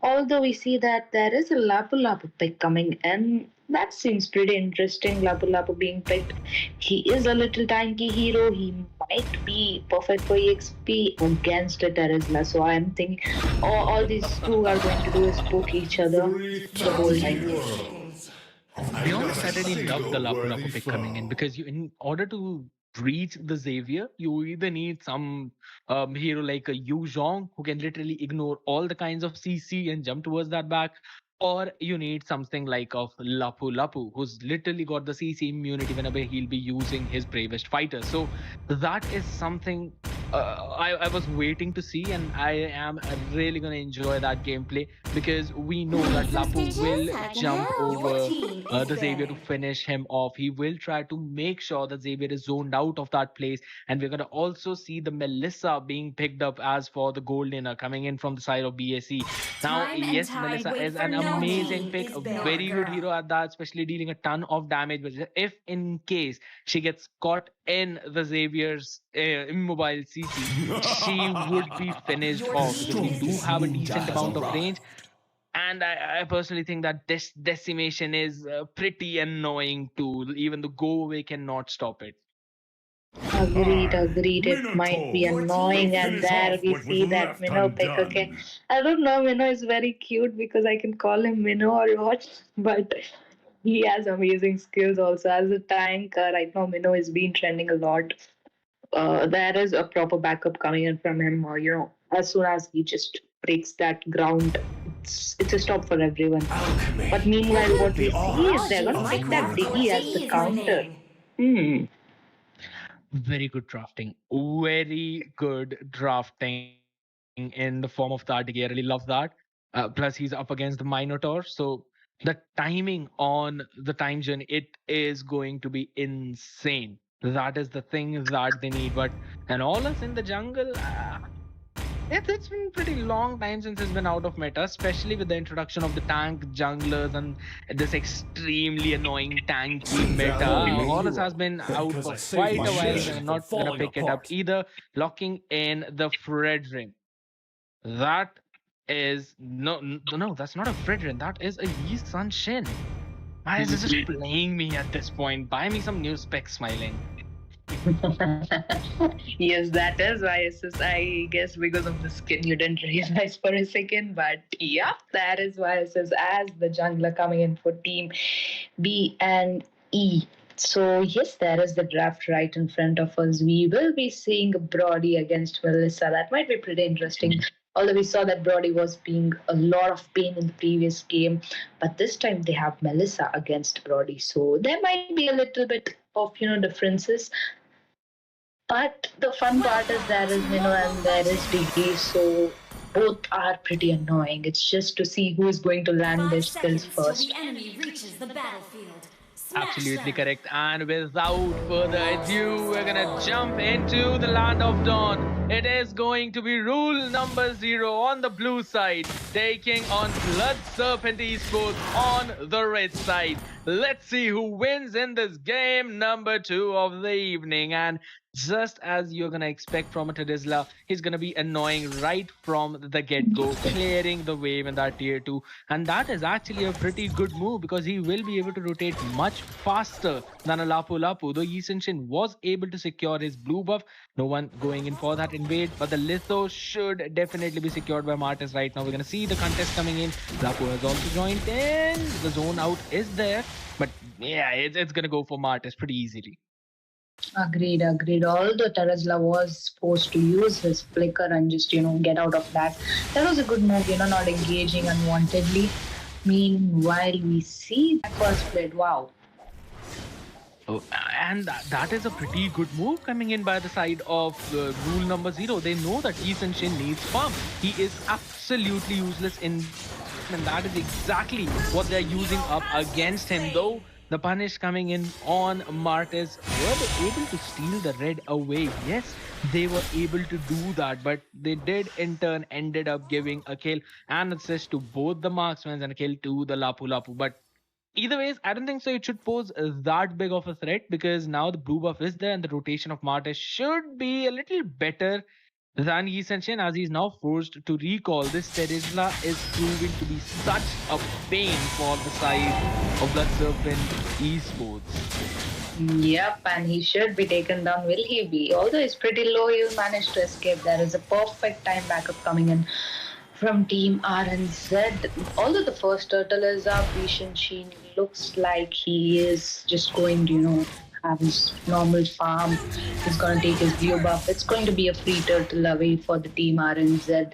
Although we see that there is a Lapu Lapu pick coming in. That seems pretty interesting, Lapu Lapu being picked. He is a little tanky hero. He might be perfect for EXP against a Terizla. So I'm thinking all these two are going to do is poke each other the whole time. To be honest, I really love the Lapu Lapu pick coming in because in order to reach the Xavier, you either need some hero like a Yu Zhong who can literally ignore all the kinds of CC and jump towards that back, or you need something like of Lapu Lapu who's literally got the CC immunity whenever he'll be using his bravest fighter. So that is something I was waiting to see, and I am really gonna enjoy that gameplay because we know that Lapu will jump over the Xavier to finish him off. He will try to make sure that Xavier is zoned out of that place. And we're going to also see the Melissa being picked up as for the gold winner coming in from the side of BAC. Now, yes, Melissa is an amazing pick, a very good hero at that, especially dealing a ton of damage. But if in case she gets caught in the Xavier's immobile CC, she would be finished off because we do have a decent amount of range, and I personally think that this decimation is pretty annoying too. Even the go away cannot stop it. Agreed, agreed. It might be annoying, and there we see that Minnow pick. Okay, I don't know. Minnow is very cute because I can call him Minnow or what, but he has amazing skills also as a tanker. Right now, Minnow is been trending a lot. There is a proper backup coming in from him. As soon as he just breaks that ground, it's a stop for everyone. But meanwhile, what we see is they're gonna pick that Diggy as the counter. Hmm. Very good drafting. Very good drafting in the form of that. I really love that. Plus, he's up against the Minotaur. So the timing on the time zone, it is going to be insane. That is the thing that they need. But and all us in the jungle, it's been pretty long time since it's been out of meta, especially with the introduction of the tank junglers and this extremely annoying tanky meta. Horus has been out for quite a while. We're not gonna pick it up either. Locking in the Fredrin. That is no, that's not a Fredrin. That is a Yi Sun Shin. Why is this just playing me at this point? Buy me some new specs, smiling. Yes, that is why it's just, I guess because of the skin you didn't realize for a second, but yeah, that is why it says as the jungler coming in for team B and E. So yes, there is the draft right in front of us. We will be seeing Brody against Melissa. That might be pretty interesting. Although we saw that Brody was being a lot of pain in the previous game, but this time they have Melissa against Brody. So there might be a little bit of differences. But the fun part is there is and there is Diggy, so both are pretty annoying. It's just to see who is going to land their skills first. Absolutely correct. And without further ado, we're gonna jump into the land of dawn. It is going to be rule number 0 on the blue side, taking on Blood Serpent eSports on the red side. Let's see who wins in this game number 2 of the evening. And just as you're gonna expect from a Tadizla, he's gonna be annoying right from the get-go, clearing the wave in that tier 2. And that is actually a pretty good move because he will be able to rotate much faster than a Lapu Lapu. Though Yi Shin was able to secure his blue buff, no one going in for that invade, but the litho should definitely be secured by Martis right now. We're gonna see the contest coming in. Lapu has also joined in. The zone out is there, but yeah, it's gonna go for Martis pretty easily. Agreed, agreed. Although Terazla was forced to use his flicker and just, get out of that. That was a good move, not engaging unwantedly. Meanwhile, we see that first plate. Wow. Oh, and that is a pretty good move coming in by the side of rule number 0. They know that Yi Shin needs farm. He is absolutely useless in, and that is exactly what they're using up against him. Though the punish coming in on Martis, were they able to steal the red away? Yes, they were able to do that, but they did in turn ended up giving a kill and assist to both the marksmen and a kill to the Lapu Lapu. But either ways, I don't think so. It should pose that big of a threat because now the blue buff is there and the rotation of Martis should be a little better than Yi Shen as he's now forced to recall. This Terizla is proving to be such a pain for the side of that Serpent eSports. Yep, and he should be taken down. Will he be? Although he's pretty low, he'll manage to escape. There is a perfect time backup coming in from Team RNZ. Although the first turtle is up, Vishan Sheen looks like he is just going to, have his normal farm. He's going to take his blue buff. It's going to be a free turtle away for the Team RNZ,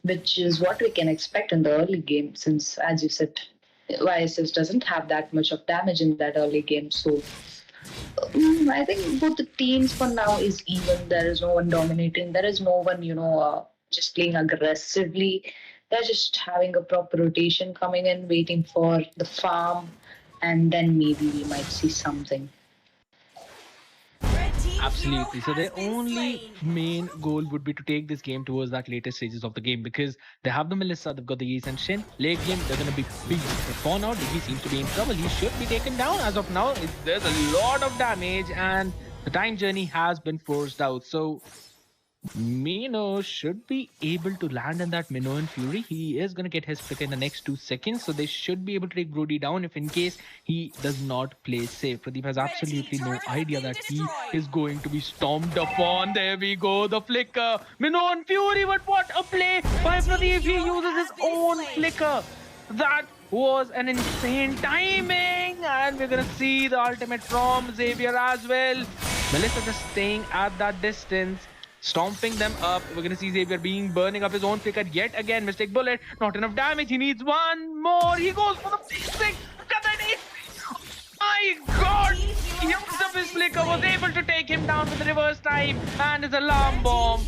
which is what we can expect in the early game since, as you said, YSS doesn't have that much of damage in that early game. So I think both the teams for now is even. There is no one dominating. There is no one, just playing aggressively. They're just having a proper rotation coming in, waiting for the farm, and then maybe we might see something. Absolutely. So their only main goal would be to take this game towards that later stages of the game because they have the Melissa, they've got the Yi and Shin. Late game, they're going to be big. But for now, Diggy seems to be in trouble. He should be taken down as of now. There's a lot of damage and the time journey has been forced out. So Mino should be able to land in that Minoan Fury. He is going to get his pick in the next 2 seconds. So they should be able to take Brody down if in case he does not play safe. Pradeep has absolutely no idea that he is going to be stomped upon. There we go. The flicker. Minoan Fury. But what a play by Pradeep. He uses his own flicker. That was an insane timing. And we're going to see the ultimate from Xavier as well. Melissa just staying at that distance, stomping them up. We're going to see Xavier burning up his own flicker yet again. Mistake bullet. Not enough damage. He needs one more. He goes for the basic. Look at that. My God. He used up his flicker. Was able to take him down with the reverse time and his alarm bomb.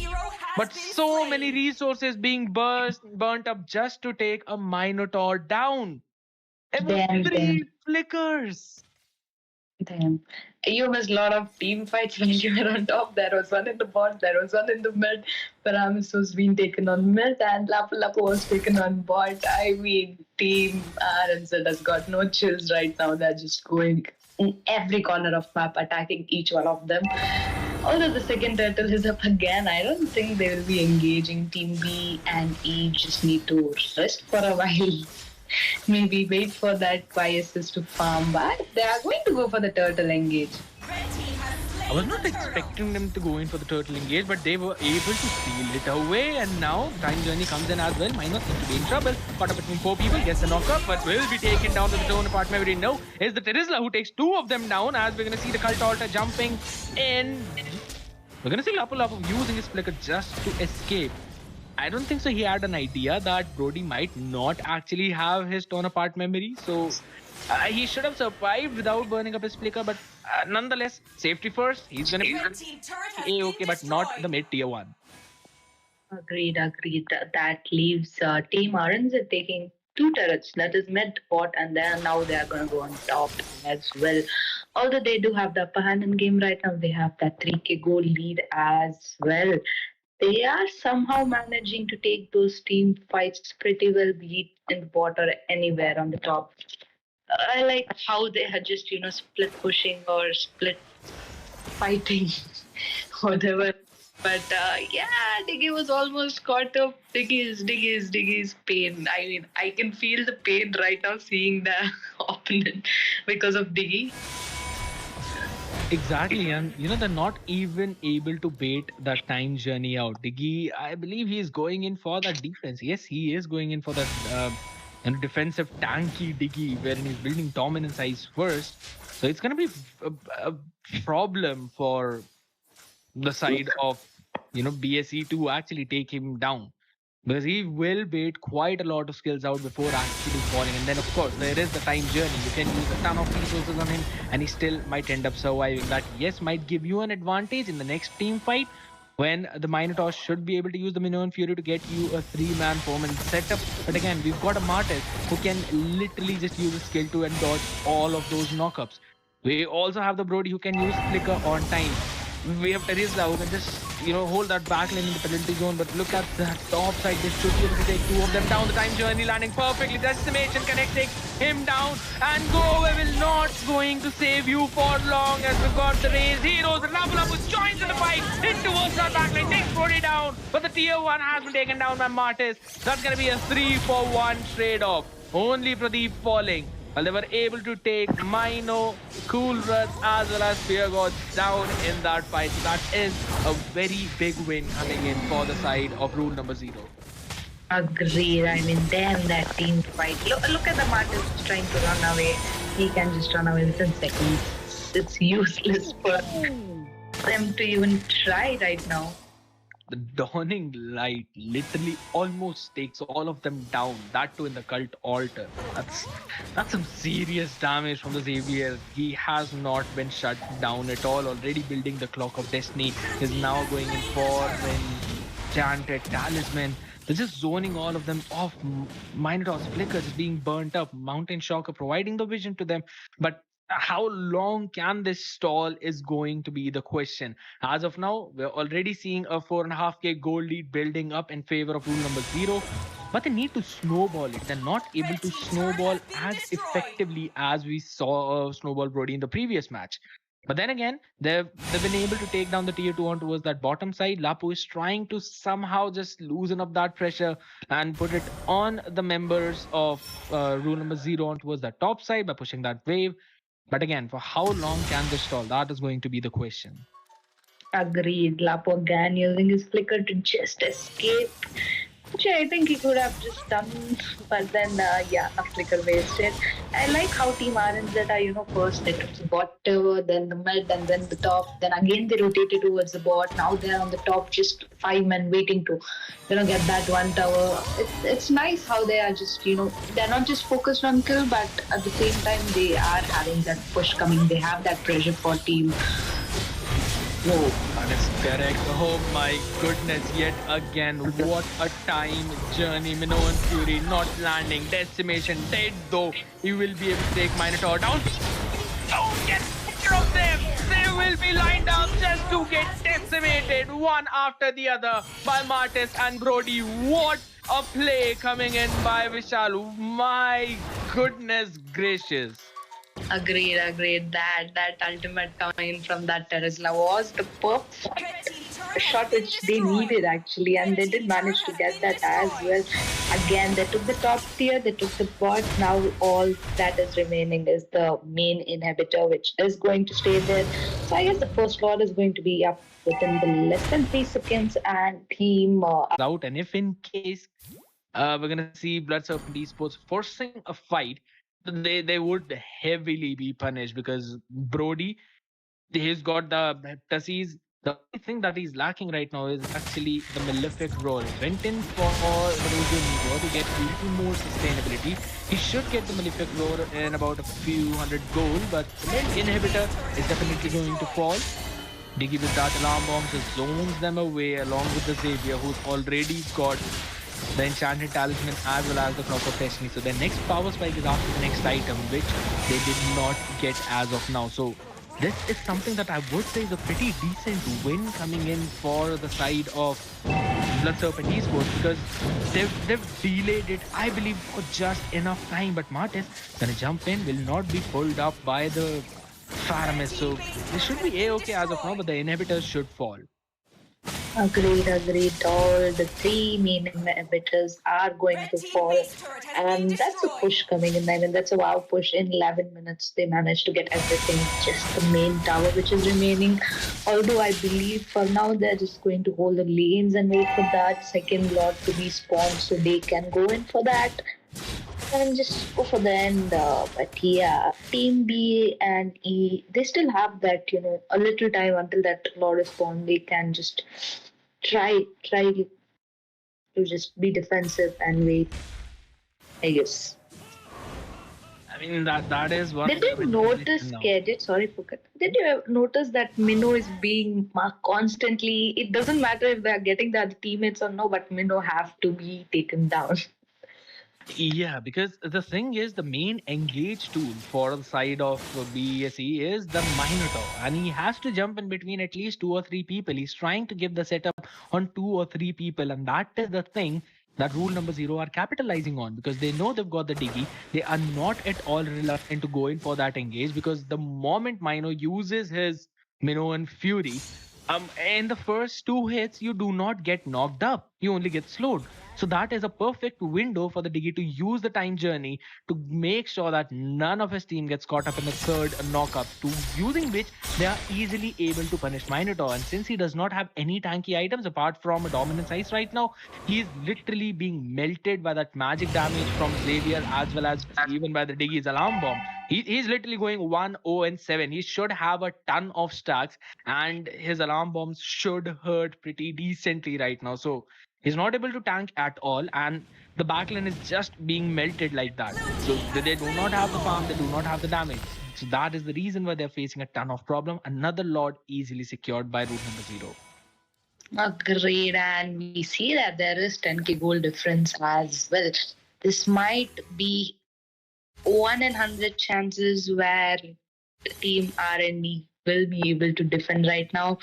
But so many resources being burnt up just to take a Minotaur down. Every flickers. Damn. You missed a lot of team fights when you were on top. There was one in the bot, there was one in the mid. Paramis was being taken on mid and Lapu Lapu was taken on bot. I mean, Team RNZ has got no chills right now. They're just going in every corner of map, attacking each one of them. Although the second turtle is up again, I don't think they will be engaging. Team B and E just need to rest for a while. Maybe wait for that YSS to farm, but they are going to go for the turtle engage. I was not expecting them to go in for the turtle engage, but they were able to steal it away. And now time journey comes in as well. Minus seems to be in trouble. Caught up between 4 people, gets the knockup, but will be taken down to the zone apartment. We know is the Terizla who takes 2 of them down. As we're gonna see the cult altar jumping in. We're gonna see Lapu Lapu using his flicker just to escape. I don't think so. He had an idea that Brody might not actually have his torn apart memory. So he should have survived without burning up his flicker. But nonetheless, safety first. He's going to be A-okay, but not the mid tier 1. Agreed. That leaves Team RNZ taking 2 turrets. That is mid, bot, and then now they are going to go on top as well. Although they do have the upper hand in game right now, they have that 3k goal lead as well. They are somehow managing to take those team fights pretty well, be it in the bot or anywhere on the top. I like how they had just, split pushing or split fighting, whatever. But yeah, Diggy was almost caught up. Diggy's pain. I mean, I can feel the pain right now seeing the opponent because of Diggy. Exactly, and they're not even able to bait that time journey out. Diggy, I believe he is going in for that defense. Yes, he is going in for that defensive tanky Diggy, wherein he's building dominance eyes first. So it's gonna be a problem for the side of BSE to actually take him down, because he will bait quite a lot of skills out before actually falling. And then, of course, there is the time journey. You can use a ton of resources on him, and he still might end up surviving. That, yes, might give you an advantage in the next team fight when the Minotaur should be able to use the Minoan Fury to get you a 3-man 4-man setup. But again, we've got a Martis who can literally just use a skill to and dodge all of those knockups. We also have the Brody who can use Flicker on time. We have Teresa who can just, hold that back lane in the penalty zone. But look at that top side. They should be able to take two of them down. The time journey landing perfectly. Decimation connecting him down. And Go Away will not going to save you for long, as we've got the raised heroes. The Lapu joins in the fight in towards that back lane. Takes Brody down. But the tier 1 has been taken down by Martis. That's going to be a 3-for-1 trade-off. Only Pradeep falling. Well, they were able to take Mino, Cool Ruts, as well as Fear Gods down in that fight. So that is a very big win coming in for the side of rule number 0. Agreed. I mean, damn that team fight. Look at the Martis trying to run away. He can just run away within seconds. It's useless for them to even try right now. The Dawning Light literally almost takes all of them down. That too in the Cult Altar. That's some serious damage from the Xavier. He has not been shut down at all. Already building the Clock of Destiny. Is now going in for the Enchanted Talisman. They're just zoning all of them off. Minotaur's Flicker is being burnt up. Mountain Shocker providing the vision to them. But how long can this stall is going to be the question. As of now, we're already seeing a 4.5k gold lead building up in favor of rule number 0. But they need to snowball it. They're not able to snowball as effectively as we saw Snowball Brody in the previous match. But then again, they've been able to take down the tier 2 on towards that bottom side. Lapu is trying to somehow just loosen up that pressure and put it on the members of rule number 0 on towards that top side by pushing that wave. But again, for how long can this stall? That is going to be the question. Agreed. Lapo again using his Flicker to just escape, which I think he could have just done, but then a Flicker wasted. I like how Team RNZ are, first they took the bot tower, then the mid, and then the top. Then again they rotated towards the bot. Now they're on the top, just 5 men waiting to, get that one tower. It's nice how they are just, they're not just focused on kill, but at the same time they are having that push coming. They have that pressure for team. Oh, that is correct. Oh my goodness, yet again, what a time journey. Minoan Fury not landing. Decimation dead though. He will be able to take Minotaur down. Don't get rid of them. They will be lined up just to get decimated one after the other by Martis and Brody. What a play coming in by Vishal. My goodness gracious. Agreed. That ultimate coming in from that Tesla was the perfect shot which they needed actually, and they did manage to get that as well. Again, they took the top tier, they took the bot. Now all that is remaining is the main inhibitor, which is going to stay there. So I guess the first lot is going to be up within the less than 3 seconds, and team out. And if in case we're gonna see Blood Serpent eSports forcing a fight, they would heavily be punished, because Brody, he's got the Heptases. The only thing that he's lacking right now is actually the Malefic role. Went in for the Rosian Meteor to get a little more sustainability. He should get the Malefic role in about a few hundred gold, but the inhibitor is definitely going to fall. Diggy with that alarm bomb just zones them away, along with the Xavier, who's already got the Enchanted Talisman as well as the Clock of Destiny. So their next power spike is after the next item, which they did not get as of now. So this is something that I would say is a pretty decent win coming in for the side of Blood Serpent eSports, because they've delayed it, I believe, for just enough time. But Martis gonna jump in, will not be pulled up by the Faramis. So they should be A-okay as of now, but the inhibitors should fall. Agreed, agreed. All the three main inhibitors are going to fall. And that's a push coming in. I mean, that's a wow push. In 11 minutes, they managed to get everything, just the main tower which is remaining. Although I believe for now they're just going to hold the lanes and wait for that second lot to be spawned so they can go in for that and just go for the end. But yeah, Team B and E, they still have that, a little time until that Lord is spawned. They can just try to just be defensive and wait, I guess. I mean that is one Did of the you big position notice, now. Gadget? Sorry for cut. Did you ever notice that Minnow is being marked constantly? It doesn't matter if they're getting the other teammates or no, but Minnow have to be taken down. Yeah, because the thing is, the main engage tool for the side of BSE is the Minotaur, and he has to jump in between at least two or three people. He's trying to give the setup on two or three people, and that is the thing that rule number zero are capitalizing on because they know they've got the diggy. They are not at all reluctant to go in for that engage because the moment Mino uses his Minoan Fury, in the first two hits, you do not get knocked up, you only get slowed. So that is a perfect window for the Diggy to use the time journey to make sure that none of his team gets caught up in the third knockup, to using which they are easily able to punish Minotaur. And since he does not have any tanky items apart from a dominance ice right now, he is literally being melted by that magic damage from Xavier as well as even by the Diggy's alarm bomb. He's literally going 1-0-7. He should have a ton of stacks, and his alarm bombs should hurt pretty decently right now. So he's not able to tank at all, and the backline is just being melted like that. So they do not have the farm, they do not have the damage. So that is the reason why they're facing a ton of problem. Another lord easily secured by route number zero. Agreed, and we see that there is 10k goal difference as well. This might be 1 in 100 chances where team RNE will be able to defend right now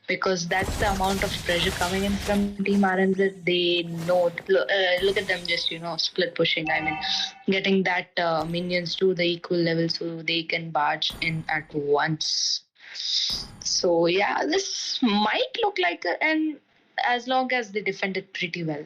because that's the amount of pressure coming in from team RNZ. They know, look at them just, split pushing. I mean, getting that minions to the equal level so they can barge in at once. So yeah, this might look like an as long as they defend it pretty well.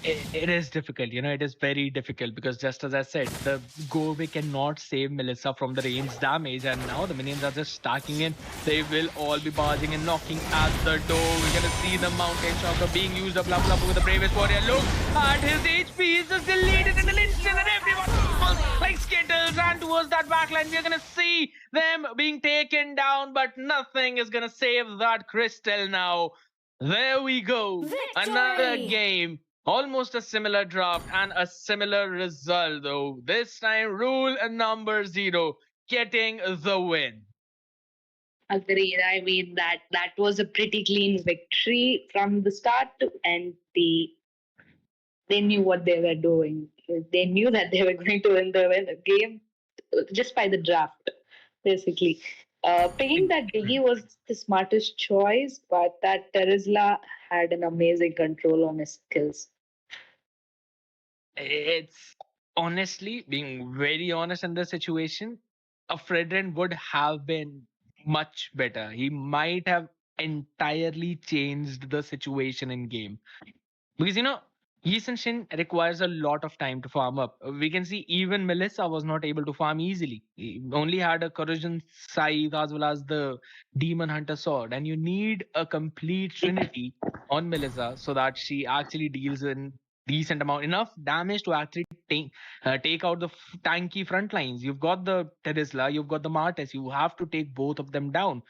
It is difficult, it is very difficult because just as I said, the Gove cannot save Melissa from the range damage, and now the minions are just stacking in. They will all be barging and knocking at the door. We're gonna see the mountain shocker being used up, blah with the bravest warrior. Look at his HP, he's just deleted in an instant, and everyone falls like skittles and towards that backline. We're gonna see them being taken down, but nothing is gonna save that crystal now. There we go. Another Victory! game. Almost a similar draft and a similar result, though. This time, rule number zero getting the win. Agreed. I mean that was a pretty clean victory from the start to end. They knew what they were doing. They knew that they were going to win the game just by the draft, basically. Picking that Diggy was the smartest choice, but that Terizla had an amazing control on his skills. It's honestly, being very honest in this situation, a Fredrin would have been much better. He might have entirely changed the situation in game. Because Yi Shin requires a lot of time to farm up. We can see even Melissa was not able to farm easily. He only had a corrosion scythe as well as the demon hunter sword, and you need a complete trinity on Melissa so that she actually deals in decent amount enough damage to actually take out the tanky front lines. You've got the Terisla, you've got the Martes. You have to take both of them down.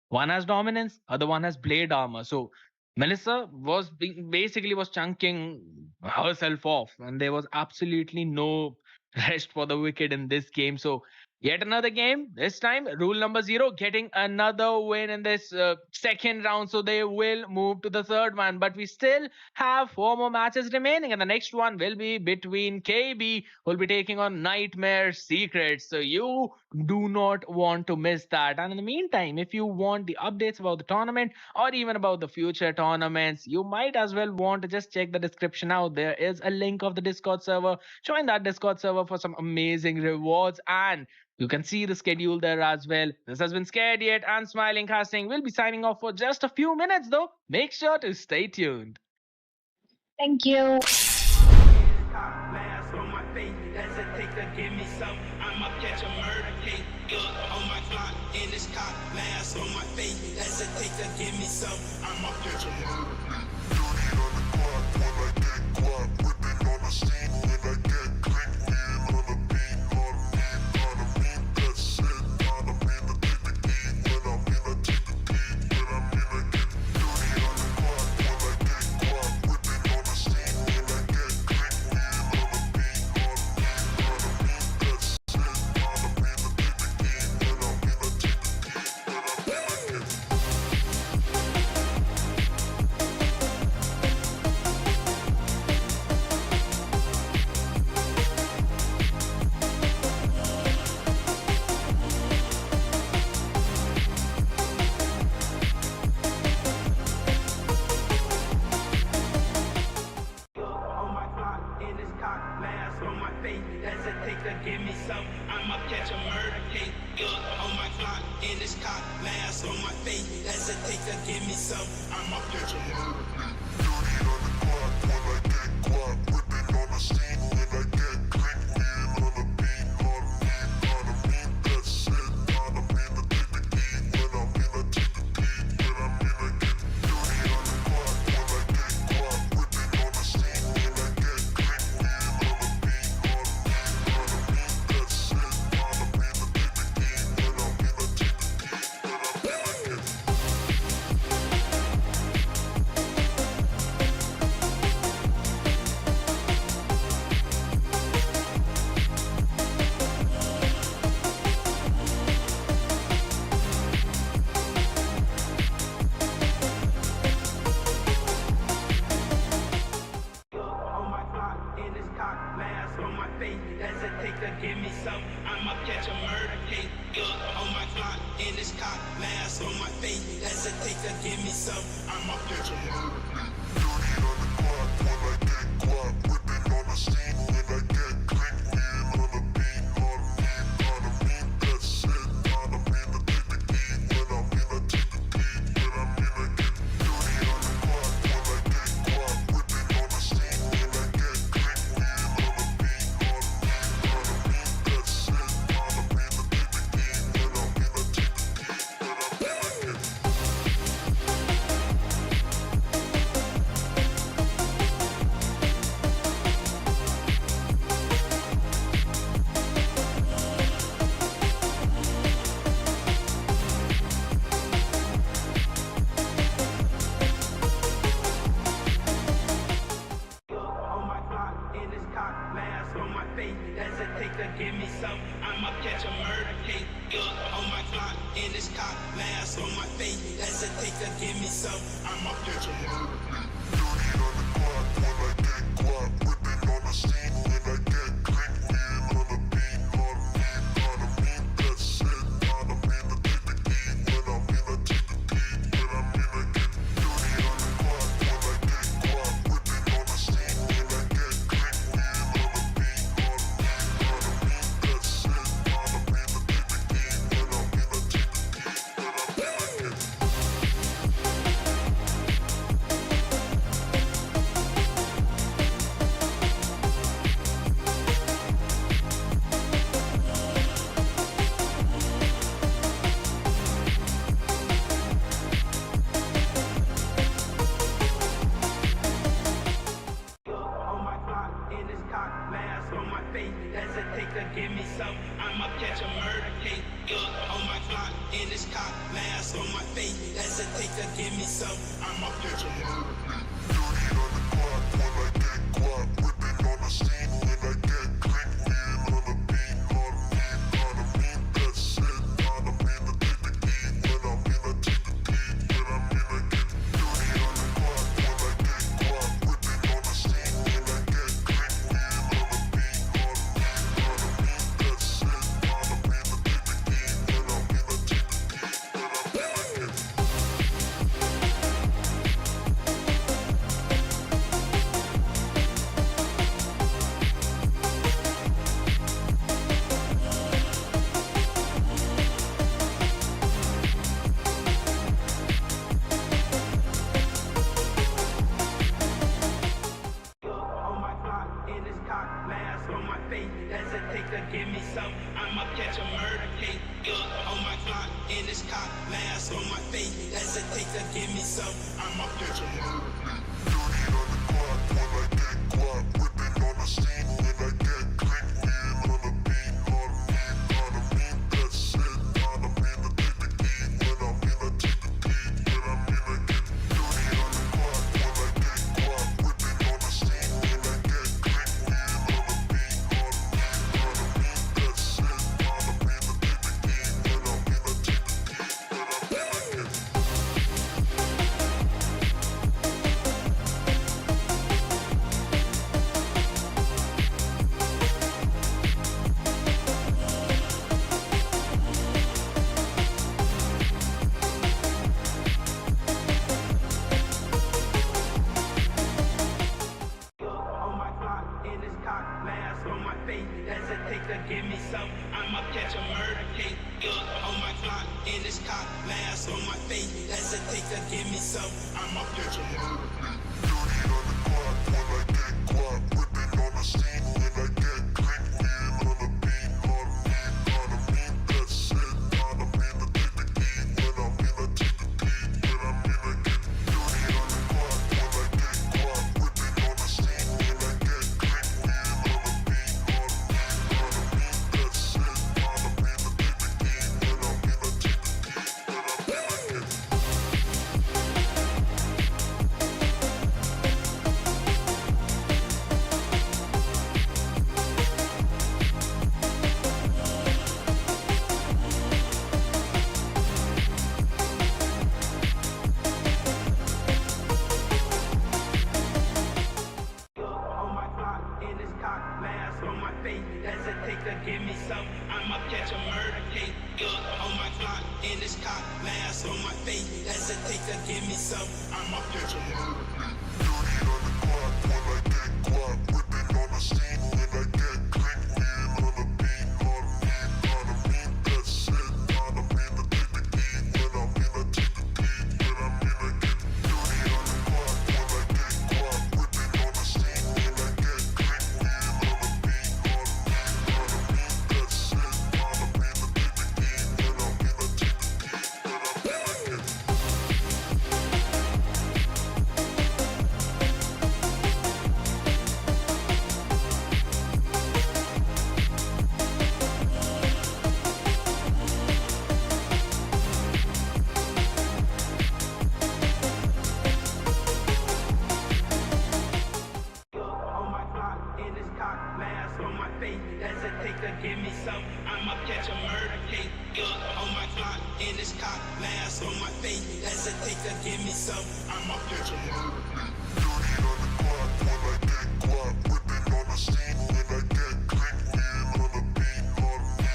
One has dominance, other one has blade armor. So Melissa was basically was chunking herself off, and there was absolutely no rest for the wicked in this game. So yet another game. This time, rule number zero getting another win in this second round. So they will move to the third one, but we still have four more matches remaining, and the next one will be between KB, who will be taking on Nightmare Secrets. So you do not want to miss that. And in the meantime, if you want the updates about the tournament or even about the future tournaments, you might as well want to just check the description out. There is a link of the Discord server. Join that Discord server for some amazing rewards. And You can see the schedule there as well. This has been Scared Yet and Smiling Casting. We'll be signing off for just a few minutes though. Make sure to stay tuned. Thank you. Mask on my face, hesitate to give me some. I'ma catch a murder case. Look on my clock in this cop. Mask on my face, hesitate to give me some. I'ma catch a murder case. Whipping on the scene when I get clean, wheel on the beat, on me, that's it. I don't mean to take the key when I mean to take the beat, when I mean to get dirty on the clock when I get caught. Whipping on the scene when I get clean, wheel on the beat, on me, that's it. I don't mean to take the key when I mean to take the beat, when I mean to get On my clock in this cock. Mask on my face, hesitate to give me some. I'ma catch a murder case. On my clock in this cock. Mask on my face, hesitate to give me some. I'ma catch a murder case. dirty on the clock when I get caught. Whipping on the scene when I get clean, wheel on the beat, on me, that's it. I don't mean to take the key when I mean to take the beat, when I mean to get dirty on the clock when I get caught. Whipping on the scene when I get clean, wheel on the beat, on me, that's it. I don't mean to take the key when I mean to take the beat, when I mean to get On my clock in this cock. Mask on my face, hesitate to give me some. I'ma catch a murder case. On my clock in this cock. Mask on my face, hesitate to give me some. I'ma catch a murder case. dirty on the clock when I get caught. Whipping on the scene when I get clean, wheel on the beat, on me, that's it. I don't mean to take the key when I mean to take the beat, when I mean to get dirty on the clock when I get caught. Whipping on the scene when I get clean, wheel on the beat, on me, that's it. I don't mean to take the key when I mean to take the beat, when I mean to get On my clock in this cock. Mask on my face, hesitate to give me some. I'ma catch a murder case. On my clock in this cock. Mask on my face, hesitate to give me some. I'ma catch a murder case. dirty on the clock when I get caught. Whipping on the scene when I get clean, wheel on the beat, on me, that's it. I don't mean to take the key when I mean to take the beat, when I mean to get dirty on the clock when I get caught. Whipping on the scene when I get clean, wheel on the beat, on me, that's it. I don't mean to take the key when I mean to take the beat, when I mean to get On my clock in this cock. Mask on my face, hesitate to give me some. I'ma catch a murder case. On my clock in this cock. Mask on my face, hesitate to give me some. I'ma catch a murder case. dirty on the clock when I get caught. Whipping on the scene when I get clean, wheel on the beat, on me, that's it. I don't mean to take the key when I mean to take the beat, when I mean to get dirty on the clock when I get caught. Whipping on the scene when I get clean, wheel on the beat, on me, that's it. I don't mean to take the key when I mean to take the beat, when I mean to get take the give me some. I'ma catch a murder case. On my clock, in this cock, mask on my face. Hesitate to give me some. I'ma catch a murder case. Dirty on the clock when I get guap. Whipping on the scene when I get crank. Lean on the beat, not me. That's it, not me. To take the key when I'm in a take the key. When I'm in a get dirty on the clock when I get guap. Whipping on the scene when I get crank. Lean on the beat, not me. That's it, not me. To take the key when I'm in a take the key. When I'm in a get On my clock, in this cock, mask on my face. Hesitate to give me some. I'ma catch a murder case. On my clock, in this cock, mask on my face. Hesitate to give me some. I'ma catch a murder case. dirty on the clock when I get guap. Whipping on the scene when I get crank. Lean on the beat, not me. That's it, not me. To take the key when I'm in a take the key. When I'm in a get dirty on the clock when I get guap. Whipping on the scene when I get crank. Lean on the beat, not me. That's it, not me. To take the key when I'm in a take the key. When I'm in a get On my clock, in this cock, mask on my face. Hesitate to give me some. I'ma catch a murder case. On my clock, in this cock, mask on my face. Hesitate to give me some. I'ma catch a murder case. dirty on the clock when I get guap. Whipping on the scene when I get crank. Lean on the beat, not me. That's it, not me. To take the key when I'm in a take the key. When I'm in a get dirty on the clock when I get guap. Whipping on the scene when I get crank. Lean on the beat, not me. That's it, not me. To take the key when I'm in a take the key. When I'm in a get On my clock, in this cock, mask on my face. Hesitate to give me some. I'ma catch a murder case. On my clock, in this cock, mask on my face. Hesitate to give me some. I'ma catch a murder case. dirty on the clock when I get guap. Whipping on the scene when I get crank. Lean on the beat, not me.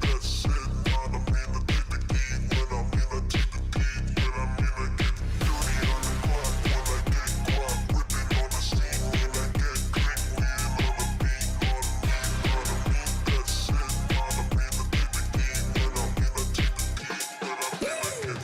That's it, not me. To take the key when I'm in a take the key. When I'm in a get dirty on the clock when I get guap. Whipping on the scene when I get crank. Lean on the beat, not me. That's it, not me. To take the key when I'm in a take the key. When I'm in a get.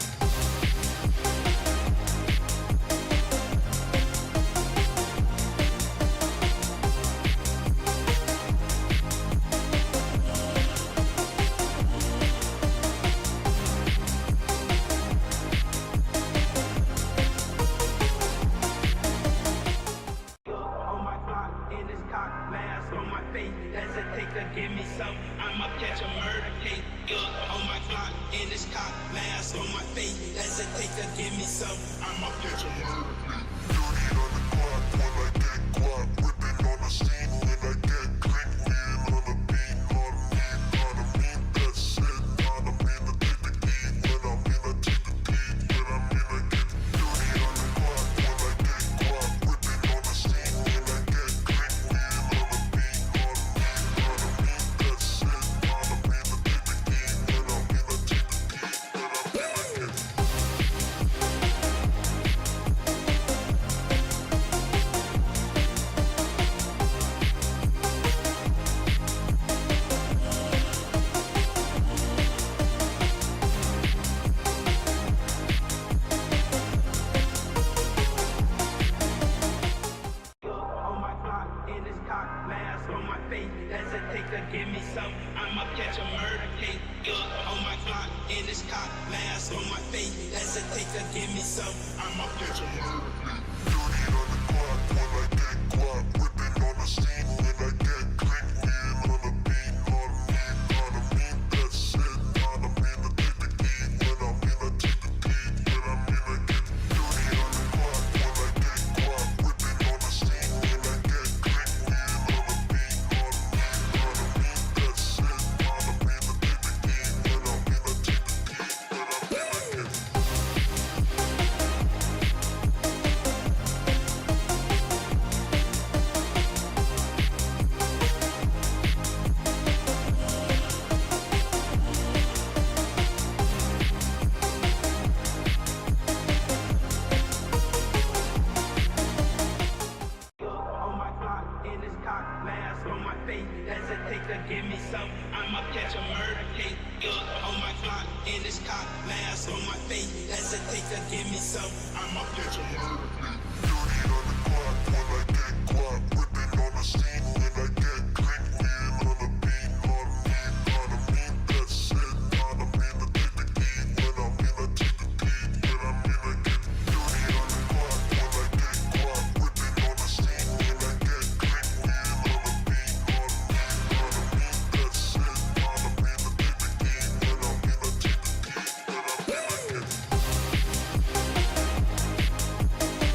On my clock, in this cock, mask on my face. Hesitate to give me some. I'ma catch a murder case. On my clock, in this cock, mask on my face. Hesitate to give me some. I'ma catch a murder case. Dirty on the clock when I get guap. Whipping on the scene when I get crank. Lean on the beat, not me. That's it, not me. To take the key when I'm in a take the key. When I'm in a get dirty on the clock when I get guap. Whipping on the scene when I get crank. Lean on the beat, not me. That's it, not me. To take the key when I'm in a take the key. When I'm in a get face. Hesitate to give me some. I'ma catch a murder case. Look on my Glock in this cop mask on my face. Hesitate to give me some. I'ma catch a murder case. Dirty on the clock when I get guap. Whipping on the scene when I get click. Wheeling on the beat. Gotta mean that shit. Gotta mean to take the key. When I mean to take the key. When I mean to get dirty on the clock when I get guap. Whipping on the scene when I get click. Wheeling on the beat. Gotta mean that shit. Gotta mean to take the key. When I mean to take the key. When I mean to get On my Glock in this cop mask on my face. Hesitate to give me some. I'ma catch a murder case. On my Glock in this cop mask on my face. Hesitate to give me some. I'ma catch a murder case. dirty on the clock when I get guap. Whipping on the scene when I get click. Wheeling on the beat. Gotta mean that shit. Gotta mean to take the key. When I mean to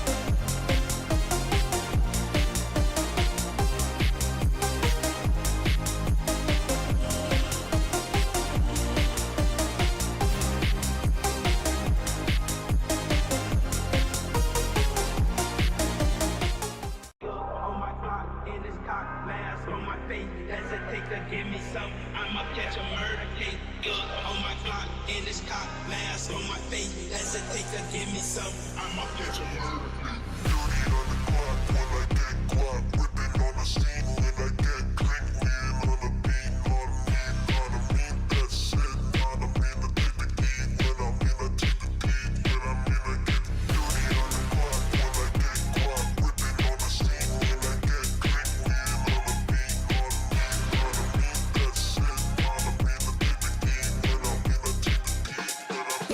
take the key. When I mean to get dirty on the clock when I get guap. Whipping on the scene when I get click. Wheeling on the beat. Gotta mean that shit. Gotta mean to take the key. When I mean to take the key. When I mean to get On my Glock in this cop mask on my face. Hesitate to give me some. I'ma catch a murder case. On my Glock in this cop mask on my face. Hesitate to give me some. I'ma catch a murder case. dirty on the clock when I get guap. Whipping on the scene when I get click. Wheeling on the beat.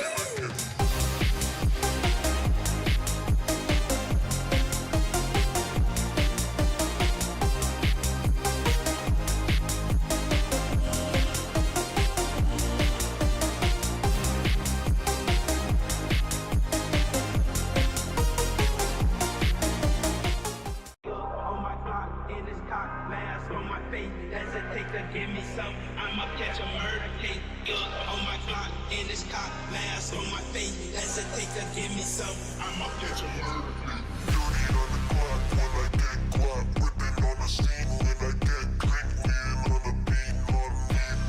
Gotta mean that shit. Gotta mean to take the key. When I mean to take the key. When I mean to get dirty on the clock when I get guap. Whipping on the scene when I get click. Wheeling on the beat. Gotta mean that shit. Gotta mean to take the key. When I mean to take the key. When I mean to get On my Glock in this cop mask on my face. Hesitate to give me some. I'ma catch a murder case. On my Glock in this cop mask on my face. Hesitate to give me some. I'ma catch a murder case. dirty on the clock when I get guap. Whipping on the scene when I get click. Wheeling on the beat.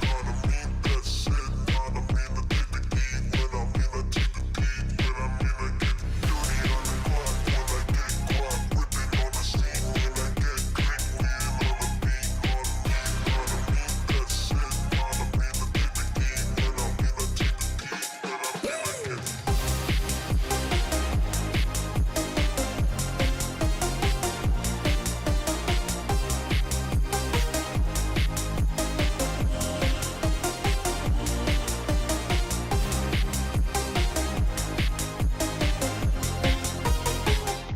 Gotta mean that shit. Gotta mean to take the key. When I mean to take the key. When I mean to get dirty on the clock when I get guap. Whipping on the scene when I get click. Wheeling on the beat. Gotta mean that shit. Gotta mean to take the key. When I mean to take the key. When I mean to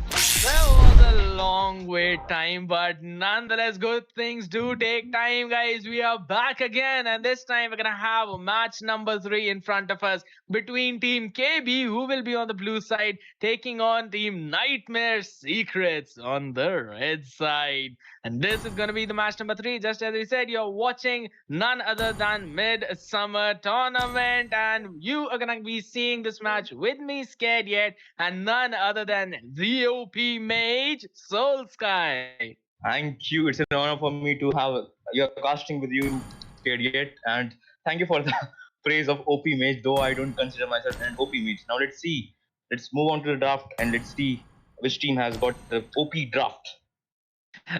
get That was a long wait time, but nonetheless, good things do take time, guys. We are back again, and this time we're gonna have match number 3 in front of us between Team KB, who will be on the blue side, taking on Team Nightmare Secrets on the red side. And this is gonna be the match number 3. Just as we said, you're watching none other than Midsummer Tournament, and you are gonna be seeing this match with me, Scared Yet, and none other than the OP Mage, Soul Sky. Thank you. It's an honor for me to have your casting with you, Scared Yet, and thank you for the praise of OP Mage, though I don't consider myself an OP Mage. Now let's see. Let's move on to the draft and let's see which team has got the OP draft.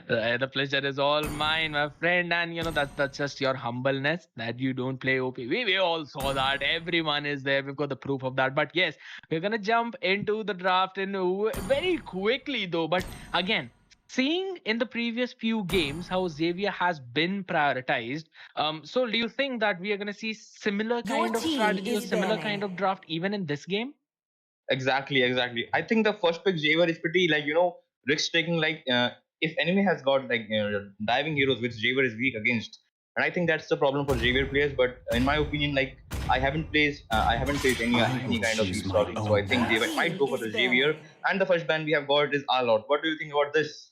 The pleasure is all mine, my friend, and that's just your humbleness that you don't play OP. We all saw that. Everyone is there. We've got the proof of that. But yes, we're gonna jump into the draft in very quickly though. But again, seeing in the previous few games how Xavier has been prioritized, so do you think that we are going to see similar kind of strategy or similar kind of draft even in this game? Exactly, exactly. I think the first pick Javer is pretty like risk taking. Like if enemy has got like diving heroes, which Javer is weak against, and I think that's the problem for Javier players. But in my opinion, like I haven't faced any kind of these stories, so I think Javier might go for the Javier. And the first ban we have got is Alot. What do you think about this?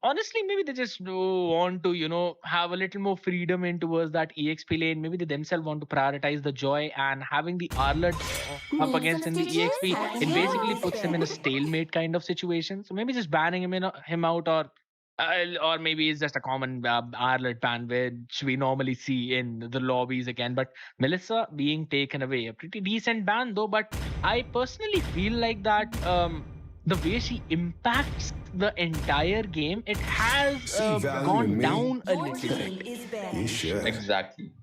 Honestly, maybe they just want to, have a little more freedom in towards that EXP lane. Maybe they themselves want to prioritize the joy, and having the Arlet up against in the EXP, it basically puts him in a stalemate kind of situation. So maybe just banning him out, or maybe it's just a common Arlet ban which we normally see in the lobbies again. But Melissa being taken away, a pretty decent ban though. But I personally feel like that. The way she impacts the entire game, it has gone down a little bit. Exactly.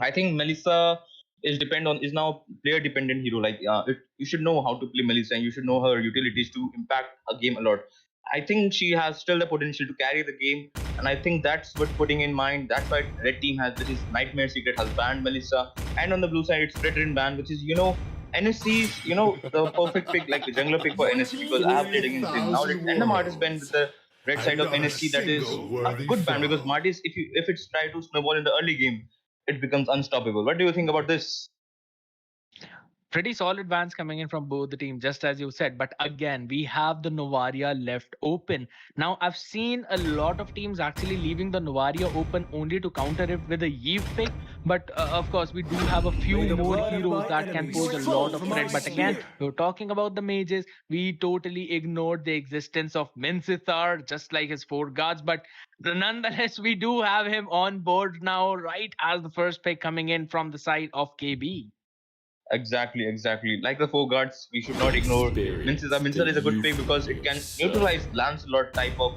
I think Melissa is now player dependent hero. Like you should know how to play Melissa, and you should know her utilities to impact a game a lot. I think she has still the potential to carry the game, and I think that's what putting in mind. That's why Red Team has this is Nightmare Secret has banned Melissa, and on the blue side it's Predator ban, which is NSC's the perfect pick, like the jungler pick for NSC because I have played against him. Now let the Martis ban with the red side of NSC, that is a good ban because Martis, if it's try to snowball in the early game, it becomes unstoppable. What do you think about this? Pretty solid bans coming in from both the teams, just as you said. But again, we have the Novaria left open. Now, I've seen a lot of teams actually leaving the Novaria open only to counter it with a Eve pick. But of course, we do have a few more heroes that can pose a lot of threat. But again, we're talking about the mages. We totally ignored the existence of Mincithar, just like his four guards. But nonetheless, we do have him on board now, right as the first pick coming in from the side of KB. Exactly, exactly. Like the four guards, we should not ignore Mincer. Mincer is a good pick because it can neutralize Lancelot type of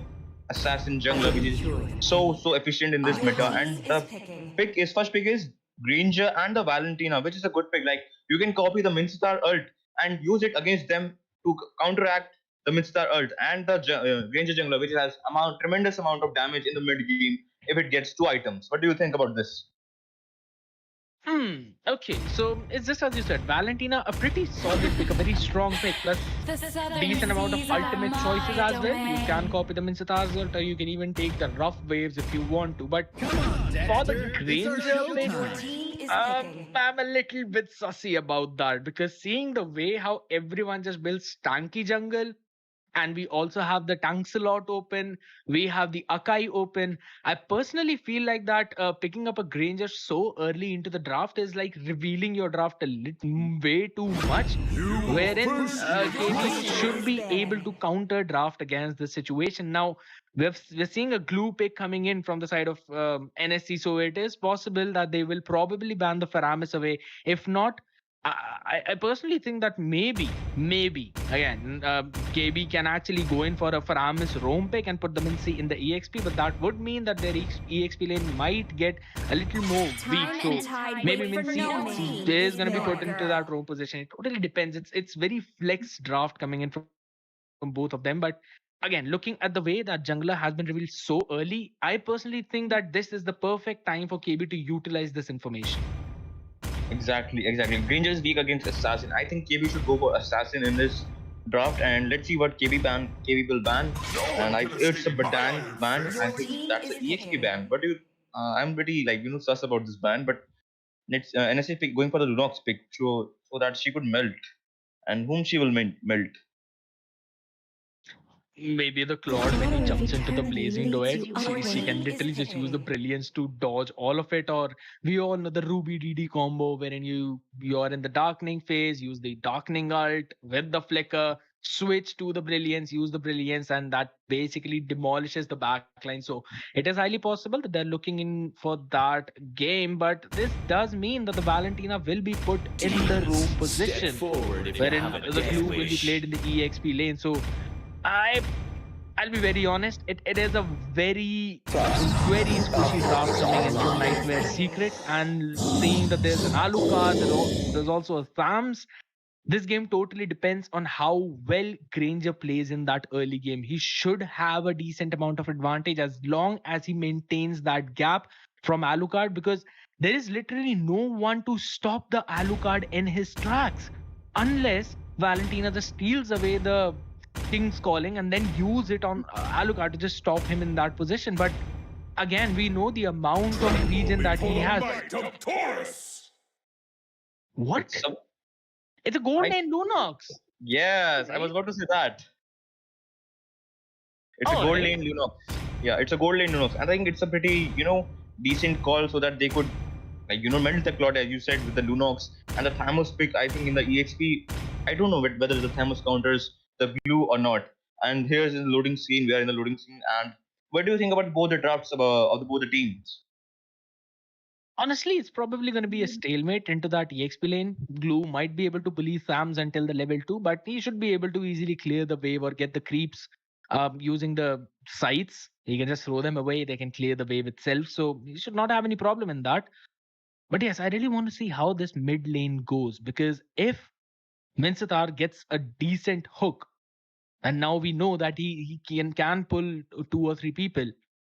assassin jungler, which is so efficient in this meta. And the first pick is Granger and the Valentina, which is a good pick. Like you can copy the Mincer ult and use it against them to counteract the Mincer ult and the Granger jungler, which has tremendous amount of damage in the mid game if it gets two items. What do you think about this? Okay, so it's just as you said, Valentina, a pretty solid pick, a very strong pick, plus decent amount of ultimate choices as well. You can copy the Mincitars ult, or you can even take the rough waves if you want to. But for the Granger pick, I'm a little bit sussy about that because seeing the way how everyone just builds tanky jungle, and we also have the Tanksalot open, we have the Akai open. I personally feel like that picking up a Granger so early into the draft is like revealing your draft a little way too much, wherein KB should be able to counter draft against this situation. Now, we're seeing a glue pick coming in from the side of NSC, so it is possible that they will probably ban the Faramis away. If not, I personally think that maybe again KB can actually go in for a Faramis roam pick and put them in the EXP, but that would mean that their EXP lane might get a little more weak. So maybe Mincy is going to be put into that roam position. It totally depends. It's very flex draft coming in from both of them, but again, looking at the way that jungler has been revealed so early, I personally think that this is the perfect time for KB to utilize this information. Exactly, exactly. Granger is weak against Assassin. I think KB should go for Assassin in this draft, and let's see what KB will ban. And it's a Badang ban. I think that's an EXP ban. But I'm pretty sus about this ban. But let's NSA pick going for the Lunox pick so that she could melt, and whom she will melt. Maybe the Claude when he jumps into the blazing duet, she can literally just use the brilliance to dodge all of it. Or we all know the Ruby DD combo wherein you're in the darkening phase, use the darkening ult with the flicker, switch to the brilliance, use the brilliance, and that basically demolishes the backline. So it is highly possible that they're looking in for that game, but this does mean that the Valentina will be put in the room position wherein the glue will be played in the EXP lane. So I'll be very honest. It is a very squishy draft coming in from Nightmare Secret, and seeing that there's an Alucard, there's also a Thams. This game totally depends on how well Granger plays in that early game. He should have a decent amount of advantage as long as he maintains that gap from Alucard, because there is literally no one to stop the Alucard in his tracks unless Valentina just steals away the King's Calling and then use it on Alucard to just stop him in that position. But again, we know the amount of regen that he has. What? It's a gold lane Lunox. Yes, I was about to say that. It's a Oh, gold right. lane Lunox. Yeah, it's a gold lane Lunox. I think it's a pretty, decent call so that they could, melt the Claude, as you said, with the Lunox and the Thamos pick. I think in the EXP, I don't know whether the Thamos counters the blue or not. And here's in the loading screen. We are in the loading screen. And what do you think about both the drafts of both the teams? Honestly, it's probably going to be a stalemate into that EXP lane. Glue might be able to bully Sams until the level 2, but he should be able to easily clear the wave or get the creeps using the sights. He can just throw them away. They can clear the wave itself. So he should not have any problem in that. But yes, I really want to see how this mid lane goes, because if Minsatar gets a decent hook, and now we know that he can pull 2 or 3 people,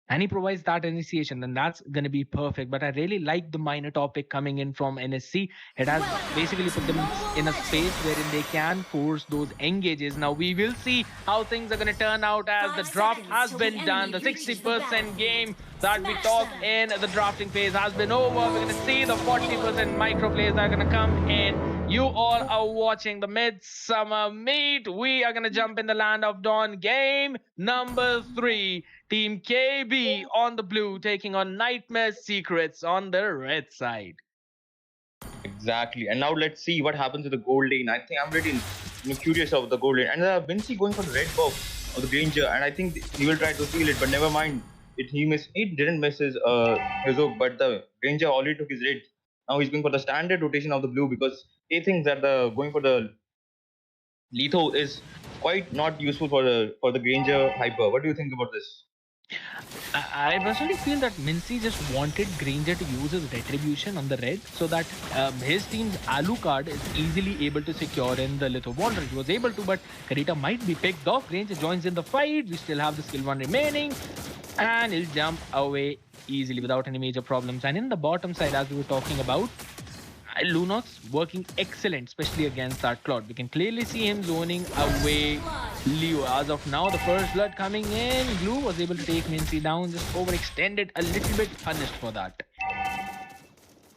and he provides that initiation, then that's going to be perfect. But I really like the minor topic coming in from NSC. It has basically put them in a space wherein they can force those engages. Now we will see how things are going to turn out as the draft has been done. The 60% game that we talked in the drafting phase has been over. We're going to see the 40% micro plays that are going to come in. You all are watching the Midsummer Meet. We are going to jump in the land of Dawn. Game number 3. Team KB on the blue taking on Nightmare Secrets on the red side. Exactly. And now let's see what happens with the gold lane. I think I'm really curious of the gold lane. And Vinci going for the red buff of the Granger. And I think he will try to steal it, but never mind. He didn't miss his hook, but the Granger already took his red. Now he's going for the standard rotation of the blue because he thinks that the going for the Letho is quite not useful for the Granger hyper. What do you think about this? I personally feel that Mincy just wanted Granger to use his retribution on the red so that his team's Alucard is easily able to secure in the Litho Wanderer. He was able to, but Karita might be picked off. Granger joins in the fight. We still have the skill 1 remaining, and he'll jump away easily without any major problems. And in the bottom side, as we were talking about, Lunox working excellent, especially against that Claude. We can clearly see him zoning away Leo. As of now, the first blood coming in. Glue was able to take Mincy down, just overextended a little bit, punished for that.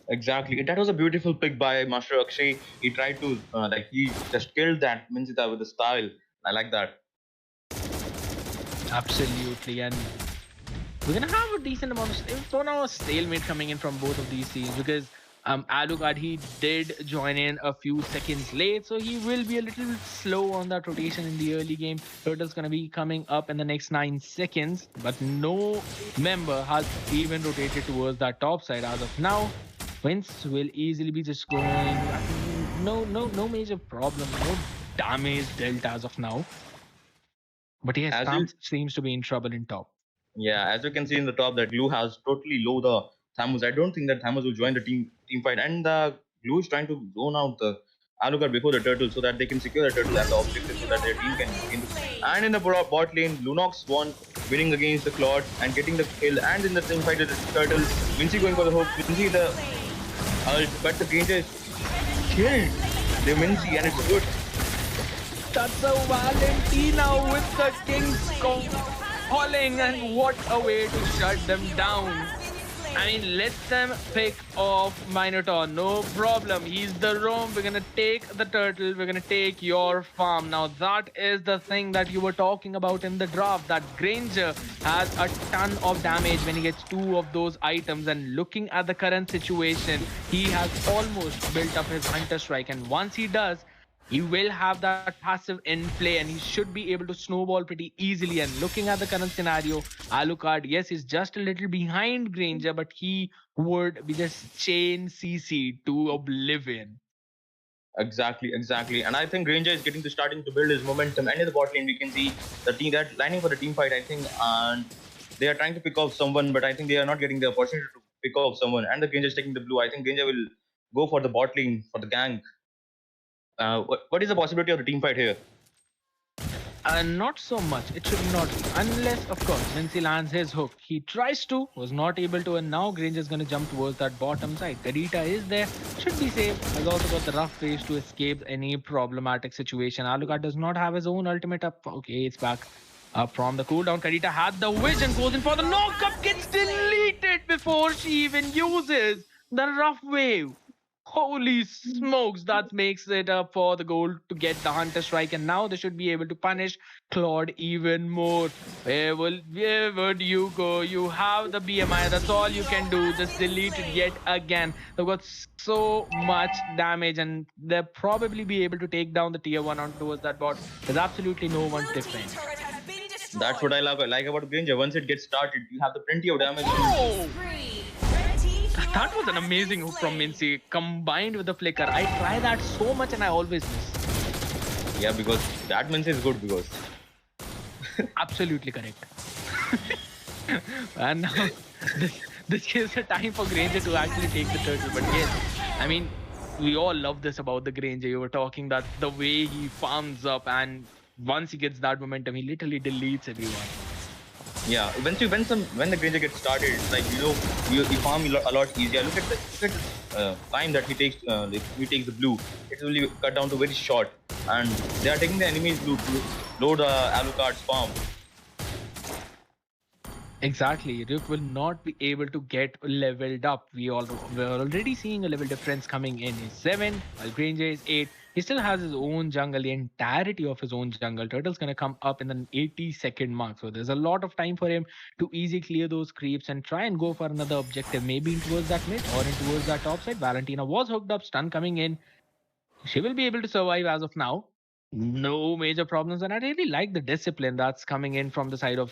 Exactly. That was a beautiful pick by Master Akshay. He tried to, he just killed that Minsita with the style. I like that. Absolutely. And we're going to have a decent amount of... It's now a stalemate coming in from both of these teams because Alucard, he did join in a few seconds late, so he will be a little bit slow on that rotation in the early game. Turtle's going to be coming up in the next 9 seconds, but no member has even rotated towards that top side as of now. Vince will easily be just going... No major problem, no damage dealt as of now. But yes, Sam seems to be in trouble in top. Yeah, as you can see in the top, that Glue has totally low the Thamus. I don't think that Thamus will join the team fight, and Glue is trying to zone out the Alucard before the turtle so that they can secure the turtle and the objective so that their team can win. And in the bot lane, Lunox won, winning against the Claude and getting the kill. And in the team fight with the turtle, Vinci going for the hook, Vinci the ult, but the Granger is killed the Vinci, and it's good. That's a Valentina with the King's Calling, and what a way to shut them down. I mean, let them pick off Minotaur, no problem. He's the roam. We're gonna take the turtle. We're gonna take your farm. Now that is the thing that you were talking about in the draft, that Granger has a ton of damage when he gets 2 of those items. And looking at the current situation, he has almost built up his Hunter Strike. And once he does, he will have that passive in play and he should be able to snowball pretty easily. And looking at the current scenario, Alucard, yes, he's just a little behind Granger, but he would be just chain CC to oblivion. Exactly. And I think Granger is starting to build his momentum. And in the bot lane, we can see the team that lining for the team fight, I think, and they are trying to pick off someone, but I think they are not getting the opportunity to pick off someone. And the Granger is taking the blue. I think Granger will go for the bot lane for the gank. What is the possibility of the team fight here? Not so much. It should not be. Unless, of course, Vinci lands his hook. He tries to, was not able to, and now Grange is going to jump towards that bottom side. Kadita is there, should be safe. Has also got the rough face to escape any problematic situation. Alucard does not have his own ultimate up. Okay, it's back up from the cooldown. Kadita had the vision, goes in for the knockup, gets deleted before she even uses the rough wave. Holy smokes, that makes it up for the goal to get the Hunter Strike, and now they should be able to punish Claude even more. Where do you go? You have the BMI, that's all you can do. Just delete it yet again. They've got so much damage, and they'll probably be able to take down the tier 1 on towards that bot. There's absolutely no one to defend. That's what I like about Granger. Once it gets started, you have the plenty of damage. Oh! That was an amazing hook from Mincy, combined with the flicker. I try that so much and I always miss. Yeah, because that Mincy is good because. Absolutely correct. And now this gives a time for Granger to actually take the turtle. But yes, I mean, we all love this about the Granger. You were talking that the way he farms up, and once he gets that momentum, he literally deletes everyone. Yeah, when the Granger gets started, it's like you farm a lot easier. Look at the time that he takes. He takes the blue. It will be cut down to very short, and they are taking the enemy's blue to load Alucard's farm. Exactly, Ryuk will not be able to get leveled up. We're already seeing a level difference coming in. He's 7, while Granger is 8. He still has his own jungle, the entirety of his own jungle. Turtle's gonna come up in the 80-second mark. So there's a lot of time for him to easily clear those creeps and try and go for another objective. Maybe in towards that mid or in towards that top side. Valentina was hooked up, stun coming in. She will be able to survive as of now. No major problems, and I really like the discipline that's coming in from the side of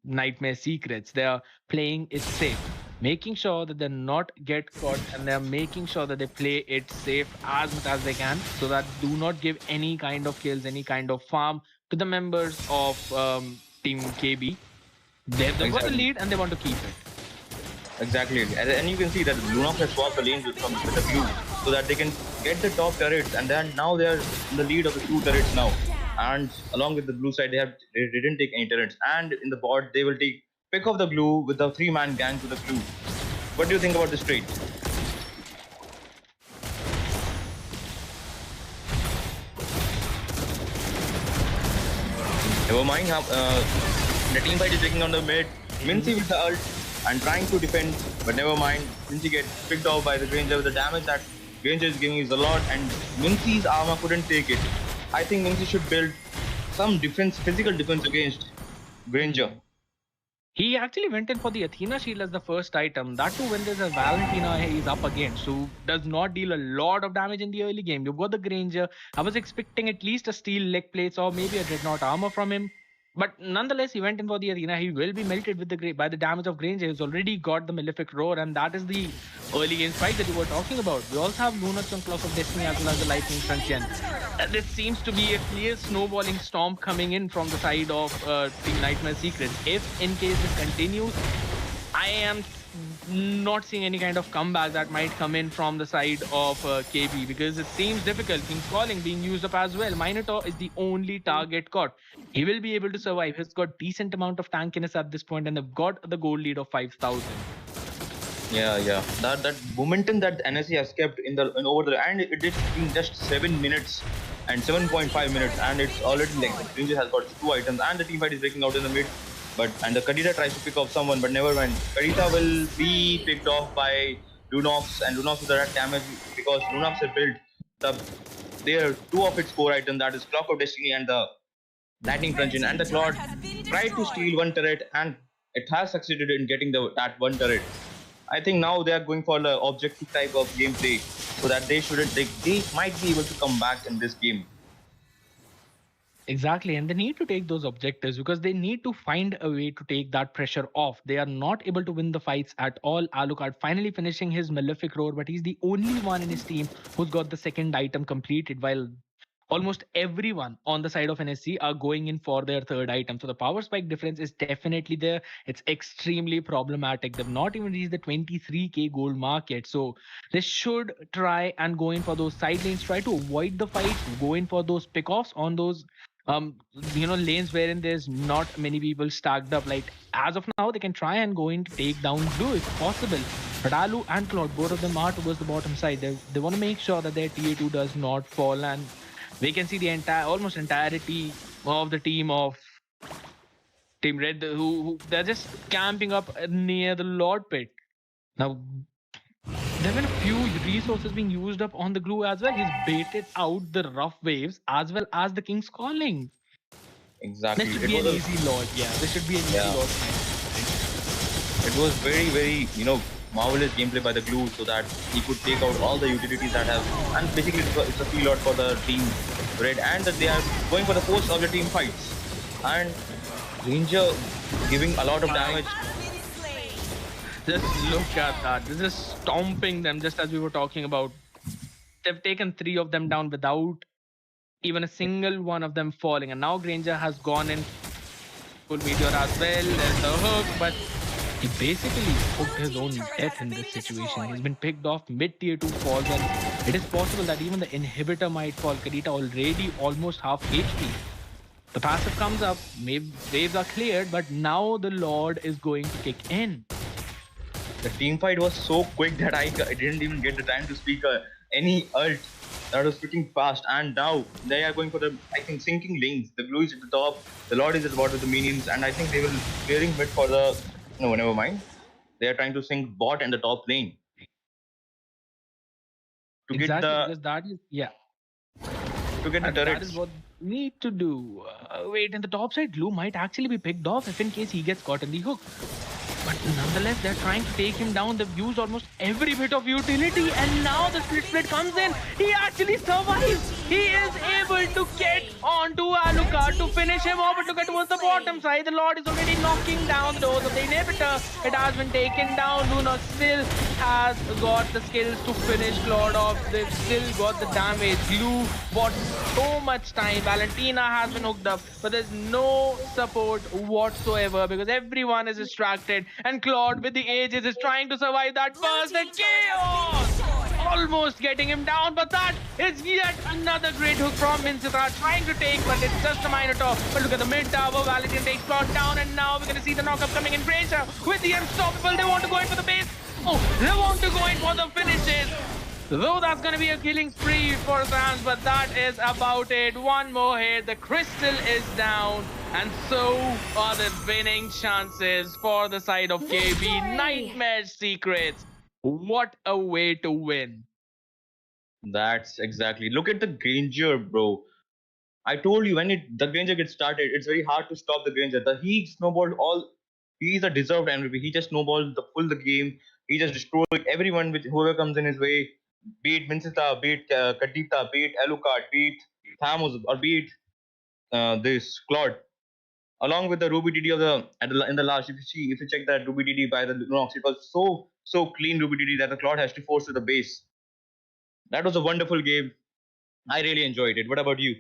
Nightmare Secrets. They are playing it safe, making sure that they not get caught, and they're making sure that they play it safe as much as they can, so that do not give any kind of kills, any kind of farm to the members of Team KB. They've got the lead and they want to keep it. Exactly, and you can see that Lunox has swapped the lanes with the blue so that they can get the top turrets, and then now they are in the lead of the 2 turrets now. And along with the blue side, they didn't take any turrets, and in the bot they will pick off the blue with the 3-man gang to the blue. What do you think about this trade? Never mind, the team fight is taking on the mid. Mincy with the ult and trying to defend, but never mind. Mincy gets picked off by the Granger. The damage that Granger is giving is a lot, and Mincy's armor couldn't take it. I think Mincy should build some physical defense against Granger. He actually went in for the Athena shield as the first item. That too when there's a Valentina he's up against, who does not deal a lot of damage in the early game. You've got the Granger. I was expecting at least a steel leg plates or maybe a dreadnought armor from him. But nonetheless, he went in for the Athena. He will be melted with by the damage of Granger. He's already got the Malefic Roar, and that is the early game fight that you were talking about. We also have Lunox on Claws of Destiny as well as the Lightning Transient. This seems to be a clear snowballing storm coming in from the side of Team Nightmare Secrets. If in case this continues, I am not seeing any kind of comeback that might come in from the side of KB, because it seems difficult. King's Calling being used up as well. Minotaur is the only target caught. He will be able to survive. He's got decent amount of tankiness at this point, and they've got the gold lead of 5,000. Yeah. That momentum that NSC has kept over the, and it is in just 7 minutes and 7.5 minutes, and it's already like Ranger has got 2 items, and the team fight is breaking out in the mid. And the Kadita tries to pick off someone, but never mind. Kadita will be picked off by Lunox, and Lunox with that damage because Lunox had built there 2 of its core items, that is Clock of Destiny and the Lightning Dungeon, and the Claude tried to steal 1 turret, and it has succeeded in getting that 1 turret. I think now they are going for the objective type of gameplay, so that they might be able to come back in this game. Exactly, and they need to take those objectives because they need to find a way to take that pressure off. They are not able to win the fights at all. Alucard finally finishing his Malefic Roar, but he's the only one in his team who's got the second item completed, while almost everyone on the side of NSC are going in for their third item. So the power spike difference is definitely there. It's extremely problematic. They've not even reached the 23k gold mark yet. So they should try and go in for those side lanes, try to avoid the fights, go in for those pickoffs on those lanes wherein there's not many people stacked up. Like as of now, they can try and go in to take down blue if possible. But Alu and Claude, both of them are towards the bottom side. They want to make sure that their TA2 does not fall, and we can see the almost entirety of the team of Team Red who they're just camping up near the Lord Pit. Now there have been a few resources being used up on the glue as well. He's baited out the rough waves as well as the King's Calling. Exactly. This should be an easy Lord. Yeah, this should be an easy Lord. It was very, very, marvelous gameplay by the glue so that he could take out all the utilities that have, and basically it's a free lot for the team Red, and that they are going for the post of the team fights. And Ranger giving a lot of damage. Just look at that. This is stomping them, just as we were talking about. They've taken 3 of them down without even a single one of them falling. And now Granger has gone in full meteor as well. There's the hook, but he basically hooked his own death in this situation. He's been picked off mid tier 2 falls, and it is possible that even the inhibitor might fall. Kadita already almost half HP. The passive comes up, waves are cleared, but now the Lord is going to kick in. The team fight was so quick that I didn't even get the time to speak any ult. That was freaking fast, and now they are going for the, I think, sinking lanes. The blue is at the top, the Lord is at the bottom with the minions, and I think they will clearing mid for the, no, never mind. They are trying to sink bot and the top lane. To Exactly, get the, because that is, yeah. To get the And turrets. that is what we need to do. Wait, in the top side, Blue might actually be picked off if in case he gets caught in the hook. But nonetheless, they're trying to take him down. They've used almost every bit of utility, and now the split comes in. He actually survives. He is able to get onto Alucard to finish him off, but to get towards the bottom side. The Lord is already knocking down the doors of the inhibitor. It has been taken down. Luna still has got the skills to finish Claude off. They've still got the damage. Glue bought so much time. Valentina has been hooked up, but there's no support whatsoever because everyone is distracted. And Claude with the ages is trying to survive that burst. The chaos! Almost getting him down, but that is yet another great hook from Mincita trying to take, but it's just a Minotaur. But look at the mid tower. Valentina takes Claude down, and now we're going to see the knockup coming in. Granger with the unstoppable. They want to go in for the base. Oh, they want to go in for the finishes. Though that's going to be a killing spree for Rams, but that is about it. One more hit, the crystal is down, and so are the winning chances for the side of KB. Nightmare Secrets. What a way to win. That's exactly. Look at the Granger, bro. I told you when the Granger gets started, it's very hard to stop the Granger. He snowballed all. He's a deserved MVP. He just snowballed the game. He just destroyed everyone with whoever comes in his way. Beat Mincita, beat Kadita, beat Alucard, beat Thamus, or beat this Claude. Along with the Ruby DD in the last, if you check that Ruby DD by the Nox, it was so clean Ruby DD that the Claude has to force to the base. That was a wonderful game. I really enjoyed it. What about you?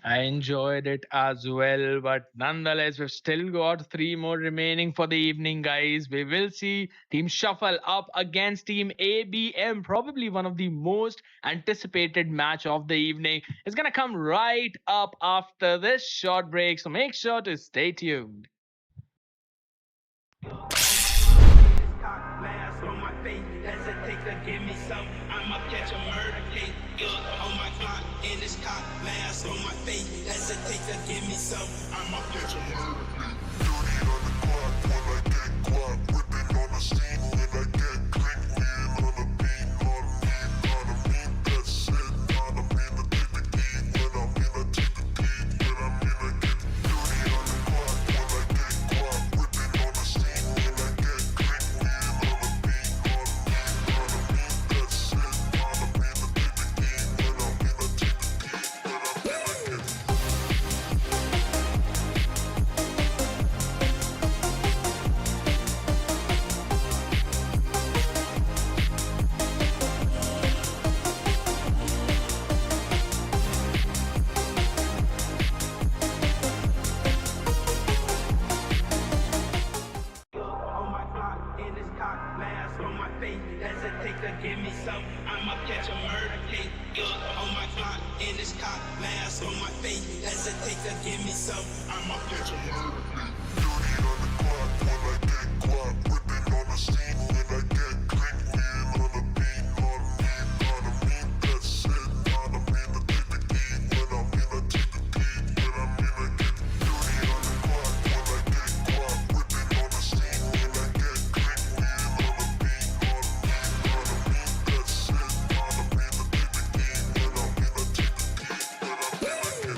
I enjoyed it as well, but nonetheless, we've still got 3 more remaining for the evening, guys. We will see Team Shuffle up against Team ABM, probably one of the most anticipated match of the evening. It's going to come right up after this short break, so make sure to stay tuned. Last on my face, hesitate to give me some. I'ma catch a murder case. On my clock in this cock, last on my face, hesitate to give me some. I'ma catch a murder case. Dirty on the clock when I get guap. Whipping on the scene when I get click. Lean on the beat, not mean that shit. Not mean to take the key when I mean to take the key. When I mean to get dirty on the clock when I get guap. Whipping on the scene when I get click. Lean on the beat, not mean that shit. Not mean to take the key when I mean to take the key. When I mean to get to give me some. I'ma catch a murder case. Gun on my clock, in this cop, mask on my face. Hesitate to give me some. I'ma catch a murder case. Dirty on the clock when I get guap. Whipping on the scene when I get green. Wheel on the beat, on me, that's it. On me, to take the key. When I'm in, I take the key. When I'm in, I get dirty on the clock when I get guap. Whipping on the scene when I get green. Wheel on the beat, on me, that's it. On me, to take the key. When I'm in, I take the key. When I'm in, I get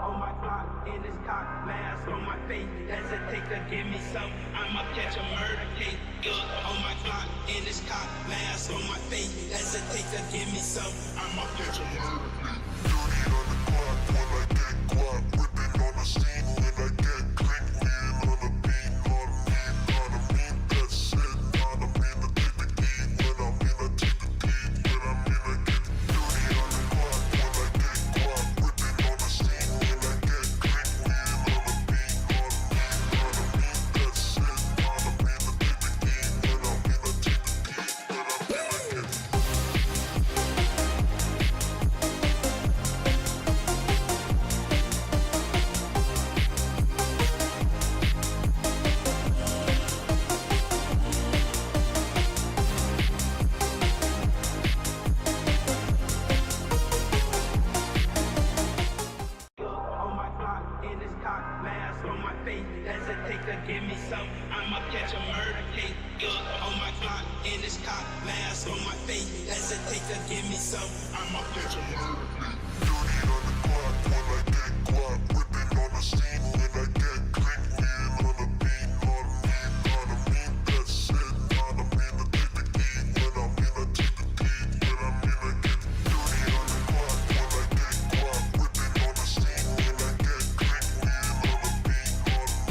On my clock, in this cock, mask on my face. Hesitate to give me some. I'ma catch a murder case. Gun on my clock, in this cock, mask on my face. Hesitate to give me some. I'ma catch a murder case. dirty on the clock when I get guap. Whipping on the scene when I get green. Wheel on the beat, on me, that's it. On me, to take the key. When I'm in, I take the key. When I'm in, I get dirty on the clock when I get guap. Whipping on the scene when I get green. Wheel on the beat, on me, that's it. On me, to take the key. When I'm in, I take the key. When I'm in, I get On my clock, in this cock, mask on my face. Hesitate to give me some. I'ma catch a murder case. Gun on my clock, in this cock, mask on my face. Hesitate to give me some. I'ma catch a murder case. dirty on the clock when I get guap. Whipping on the scene when I get green. Wheel on the beat, on me, that's it. On me, to take the key. When I'm in, I take the key. When I'm in, I get dirty on the clock when I get guap. Whipping on the scene when I get green. Wheel on the beat, on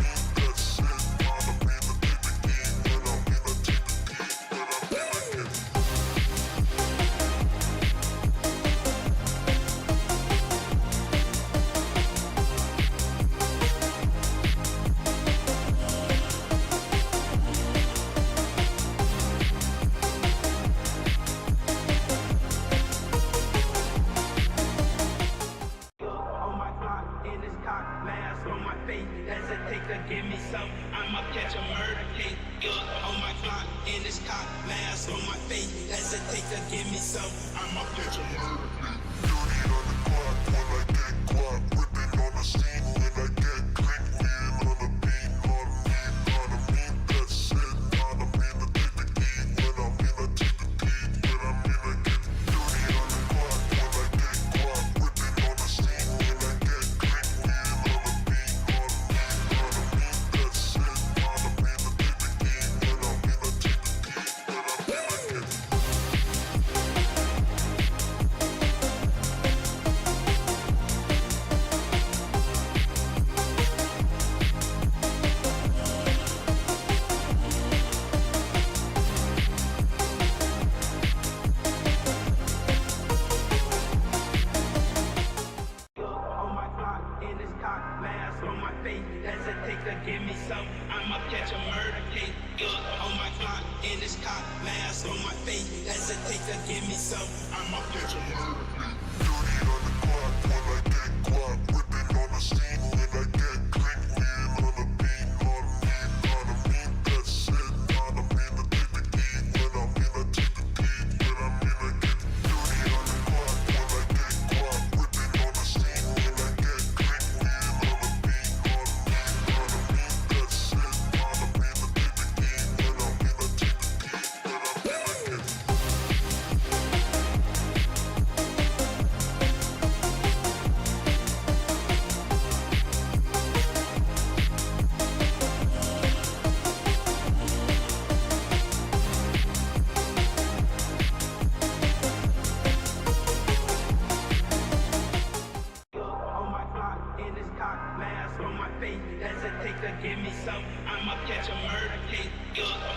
me, that's it. On me, to take the key. When I'm in, I take the key. When I'm in, I get On my clock, in this cock, mask on my face. Hesitate to give me some. I'ma catch a murder case. Gun on my clock, in this cock, mask on my face. Hesitate to give me some. I'ma catch a murder case. dirty on the clock when I get guap. Whipping on the scene when I get green. Wheel on the beat, on me, that's it. On me, to take the key. When I'm in, I take the key. When I'm in, I get dirty on the clock when I get guap. Whipping on the scene when I get green. Wheel on the beat, on me, that's it. On me, to take the key. When I'm in, I take the key. When I'm in, I get On my clock, in this cock, mask on my face. Hesitate to give me some. I'ma catch a murder case. Gun on my clock, in this cock, mask on my face. Hesitate to give me some. I'ma catch a murder case. dirty on the clock when I get guap. Whipping on the scene when I get green. Wheel on the beat, on me, that's it. On me, to take the key. When I'm in, I take the key. When I'm in, I get dirty on the clock when I get guap. Whipping on the scene when I get green. Wheel on the beat, on me, that's it. On me, to take the key. When I'm in, I take the key. When I'm in, I get give me some. I'ma catch a murder case.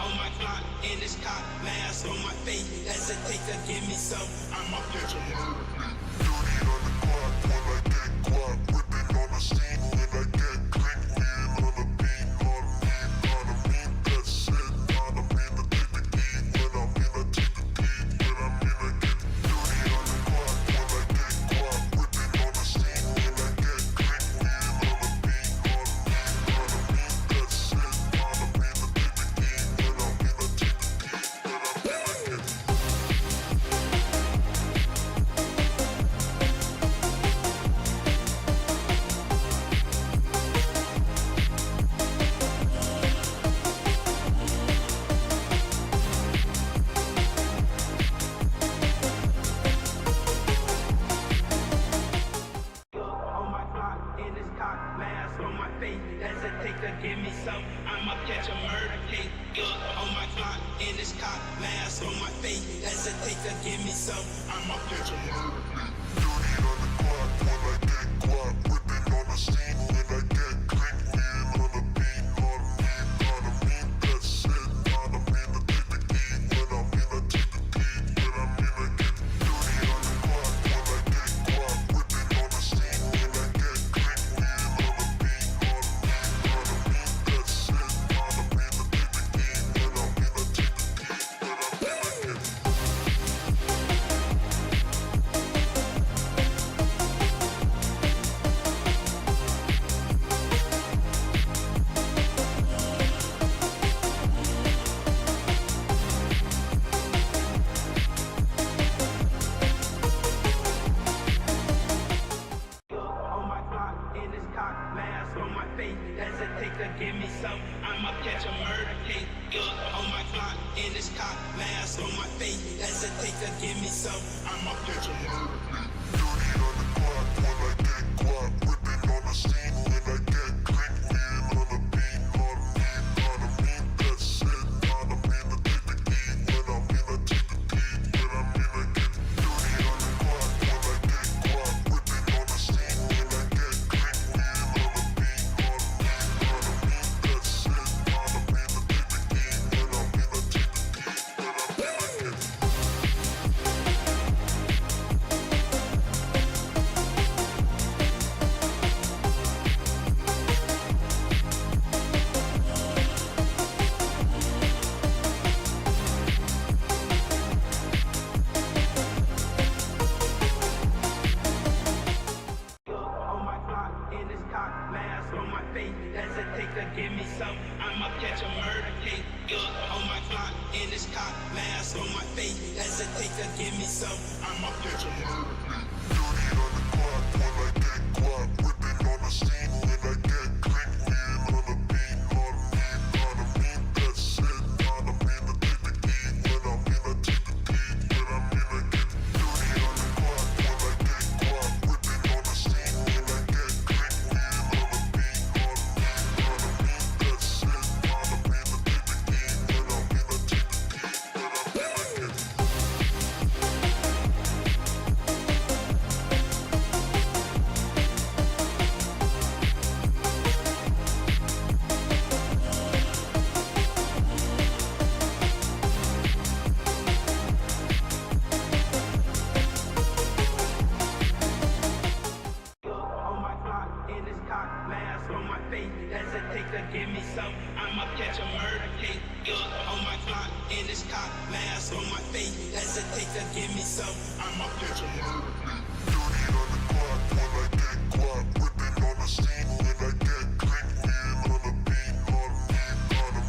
On my clock, in this cop, mask on my face. Hesitate to give me some. I'ma catch a murder case. Dirty on the clock when I get guap. Whipping on the scene when I get clean. Lean on the beat, not me. That's it, not me. To take the key when I'm in a take the key. When I'm in a get dirty on the clock when I get guap. Whipping on the scene when I get clean. Lean on the beat, not me. That's it, not me. To take the key when I'm in a take the key. When I'm in a get On my clock, in this cock, mask on my face. Hesitate to give me some. I'ma catch a murder case. On my clock, in this cock, mask on my face. Hesitate to give me some. I'ma catch a murder case. dirty on the clock when I get guap. Whipping on the scene when I get clean. Lean on the beat, not me. That's it, not me. To take the key when I'm in a take the key. When I'm in a get dirty on the clock when I get guap. Whipping on the scene when I get clean. Lean on the beat, not me. That's it, not me. To take the key when I'm in a take the key. When I'm in a get On my clock, in this cock, mask on my face. Hesitate to give me some. I'ma catch a murder case. On my clock, in this cock, mask on my face. Hesitate to give me some. I'ma catch a murder case. dirty on the clock when I get guap. Whipping on the scene when I get clean. Lean on the beat, not me. That's it, not me. To take the key when I'm in a take the key. When I'm in a get dirty on the clock when I get guap. Whipping on the scene when I get clean. Lean on the beat, not me. That's it, not me. To take the key when I'm in a take the key. When I'm in a get On my clock, in this cock, mask on my face. Hesitate to give me some. I'ma catch a murder case. On my clock, in this cock, mask on my face. Hesitate to give me some. I'ma catch a murder case. dirty on the clock when I get guap. Whipping on the scene when I get clean. Lean on the beat, not me. That's it, not me. To take the key when I'm in a take the key. When I'm in a get dirty on the clock when I get guap. Whipping on the scene when I get clean. Lean on the beat, not me. That's it, not me. To take the key when I'm in a take the key. When I'm in a get. On my clock, in this cock, mask on my face. Hesitate to give me some. I'ma catch a murder case. On my clock, in this cock, mask on my face. Hesitate to give me some. I'ma catch a murder case. Dirty on the clock when I get guap. Whipping on the scene when I get clean. Lean on the beat, not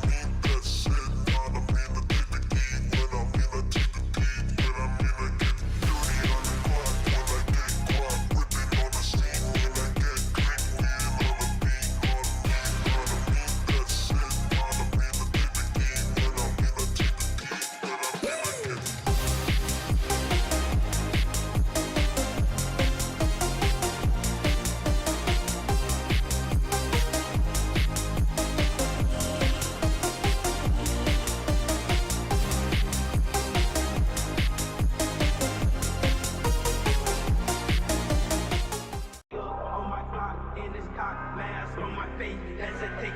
me. That's it, not me. To take the key when I'm in a take the key. When I'm in a get dirty on the clock when I get guap. Whipping on the scene when I get clean. Lean on the beat, not me. That's it, not me. To take the key when I'm in a take the key. When I'm in a get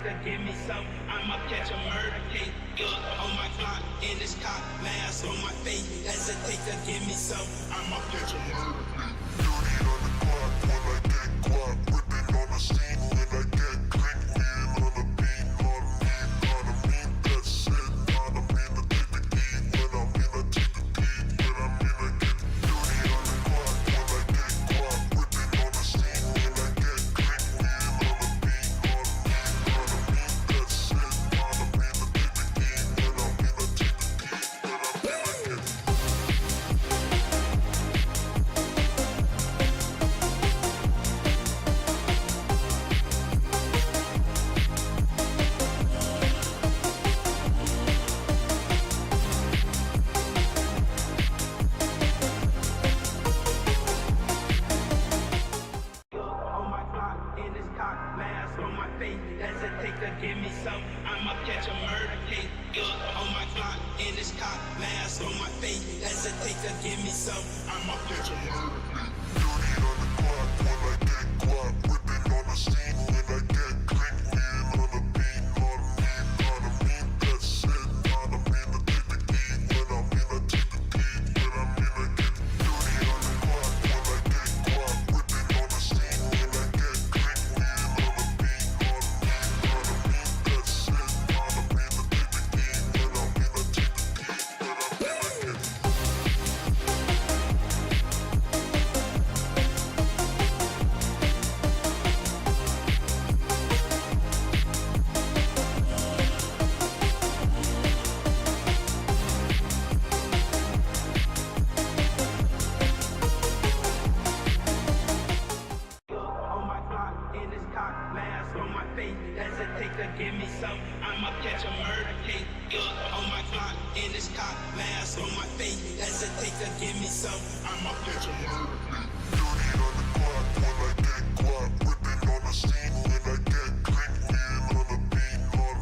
take a give me some. I'ma catch a murder case. Good on my clock, in this cop, mask on my face. Hesitate to give me some. I'ma catch a murder case. Dirty on the clock when I get guap. Whipping on the scene when I get crank. Wheeling on the beat, not a mean, that's it. Not a mean to take the key. When I'm in, I take the key. When I'm in, I get dirty on the clock when I get guap. Whipping on the scene when I get crank. Wheeling on the beat, not a mean, that's it. Not a mean to take the key. When I'm in, I take the key. When I'm in, I get On my clock, in this cock, mask on my face. Hesitate to give me some. I'ma catch a murder case. On my clock, in this cock, mask on my face. Hesitate to give me some. I'ma catch a murder case. dirty on the clock when I get guap. Whipping on the scene when I get crank. Wheeling on the beat, not a mean, that's it. Not a mean to take the key. When I'm in, I take the key. When I'm in, I get dirty on the clock when I get guap. Whipping on the scene when I get crank. Wheeling on the beat, not a mean, that's it. Not a mean to take the key. When I'm in, I take the key. When I'm in, I get On my clock, in this cock, mask on my face. Hesitate to give me some. I'ma catch a murder case. On my clock, in this cock, mask on my face. Hesitate to give me some. I'ma catch a murder case. dirty on the clock when I get guap. Whipping on the scene when I get crank. Wheeling on the beat, not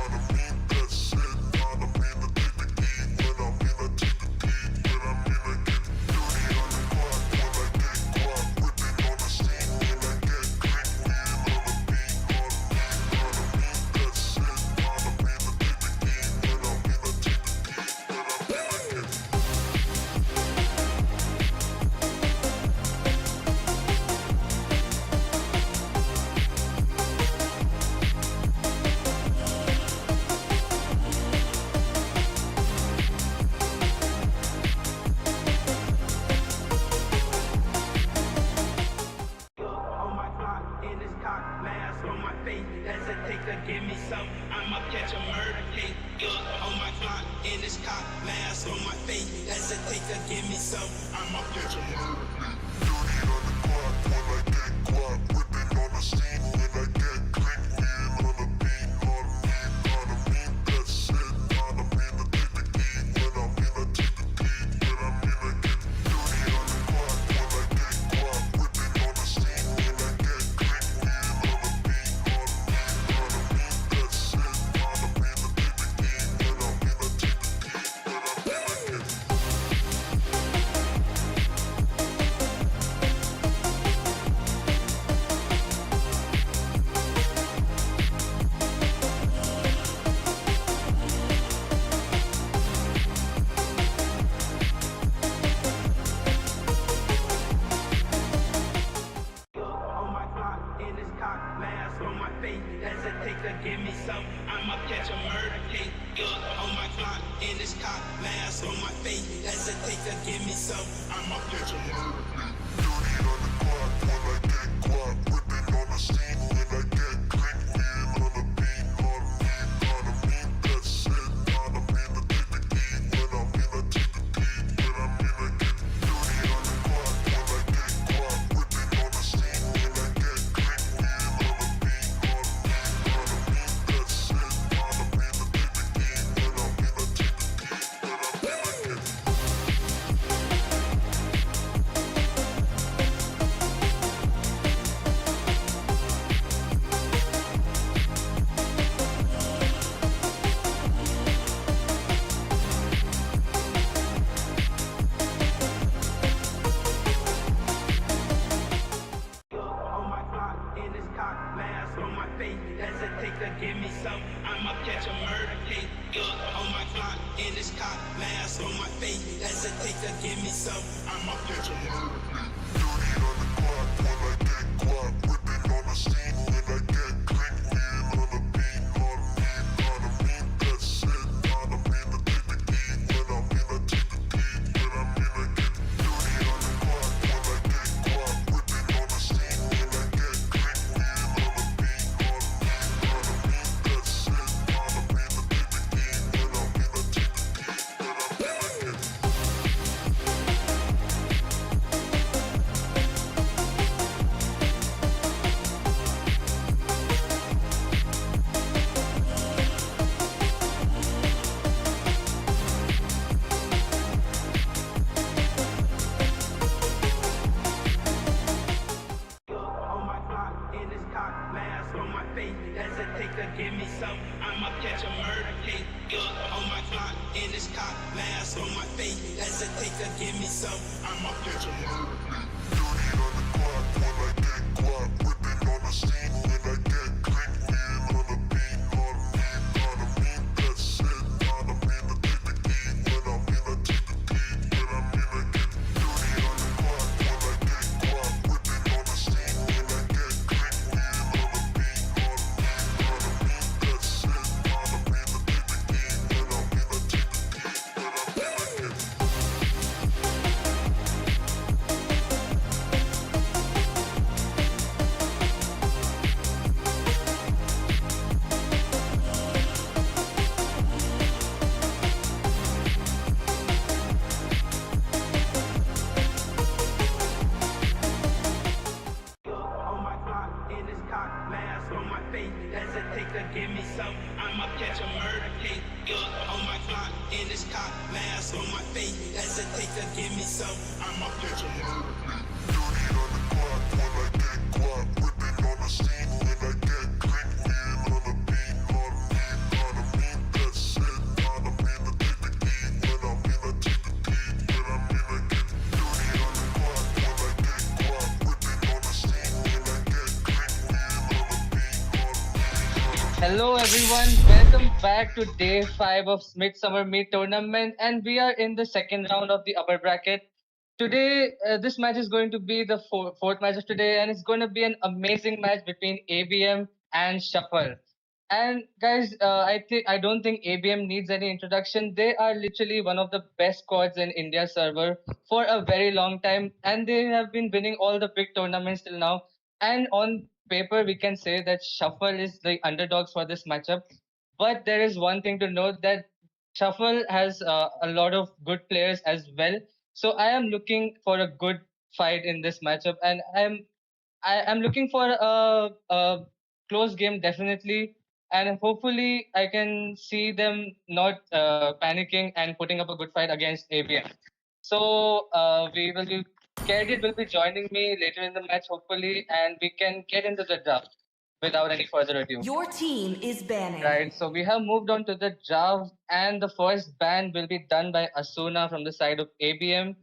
a mean, that's it. Not a mean to take the key. When I'm in, I take the key. When I'm in, I get dirty on the clock when I get guap. Whipping on the scene when I get crank. Wheeling on the beat, not a mean, that's it. Not a mean to take the key. When I'm in, I take the key. When I'm in, I get On my clock, in this cock, mask on my face. Hesitate to give me some. I'ma catch a murder case. On my clock, in this cock, mask on my face. Hesitate to give me some. I'ma catch a murder case. dirty on the clock when I get guap. Whipping on the scene when I get crank. Wheeling on the beat, not a mean, that's it. Not a mean to take the key. When I'm in, I take the key. When I'm in, I get dirty on the clock when I get guap. Whipping on the scene when I get crank. Wheeling on the beat, not a mean, that's it. Not a mean to take the key. When I'm in, I take the key. When I'm in, I get On my clock, in this cock, mask on my face. Hesitate to give me some. I'ma catch a murder case. On my clock, in this cock, mask on my face. Hesitate to give me some. I'ma catch a murder case. dirty on the clock when I get guap. Whipping on the scene when I get crank. Wheeling on the beat, not a mean, that's it. Not a mean to take the key. When I'm in, I take the key. When I'm in, I get dirty on the clock when I get guap. Whipping on the scene when I get crank. Wheeling on the beat, not a mean, that's it. Not a mean to take the key. When I'm in, I take the key. When I'm in, I get to give me some. I'ma catch a murder case. On my clock, in this cop, mask on my face. Hesitate to give me some. I'ma catch a murder case. Dirty on the clock when I get guap. Whipping on the scene when I get green. Lean on the beat, not mean that shit. Not a mean to take the key. When I mean to take the key. When I mean to get dirty on the clock when I get guap. Whipping on the scene when I get green. Lean on the beat, not mean that shit. Not a mean to take the key. When I mean to take the key. When I mean to get On my clock, in this cock, mask on my face. Hesitate to give me some. I'ma catch a murder case. On my clock, in this cock, mask on my face. Hesitate to give me some. I'ma catch a murder case. dirty on the clock when I get guap. Whipping on the scene when I get green. Lean on the beat, not mean that shit. Not a mean to take the key. When I mean to take the key. When I mean to get dirty on the clock when I get guap. Whipping on the scene when I get green. Lean on the beat, not mean that shit. Not a mean to take the key. When I mean to take the key. When I mean to get On my clock, in this cock, mask on my face. Hesitate to give me some. I'ma catch a murder case. On my clock, in this cock, mask on my face. Hesitate to give me some. I'ma catch a murder case. dirty on the clock when I get guap. Whipping on the scene when I get green. Lean on the beat, not mean that shit. Not a mean to take the key. When I mean to take the key. When I mean to get dirty on the clock when I get guap. Whipping on the scene when I get green. Lean on the beat, not Hello everyone, welcome back to day 5 of Midsummer Meet Tournament, and we are in the second round of the upper bracket. Today, this match is going to be the fourth match of today, and it's going to be an amazing match between ABM and Shuffle. And guys, I don't think ABM needs any introduction. They are literally one of the best squads in India server for a very long time, and they have been winning all the big tournaments till now. And on paper, we can say that Shuffle is the underdogs for this matchup. But there is one thing to note that Shuffle has a lot of good players as well. So I am looking for a good fight in this matchup, and I'm looking for a close game definitely, and hopefully I can see them not panicking and putting up a good fight against ABM. So we will be Cadiet will be joining me later in the match hopefully, and we can get into the draft without any further ado. Your team is banning. Right, so we have moved on to the draft, and the first ban will be done by Asuna from the side of ABM.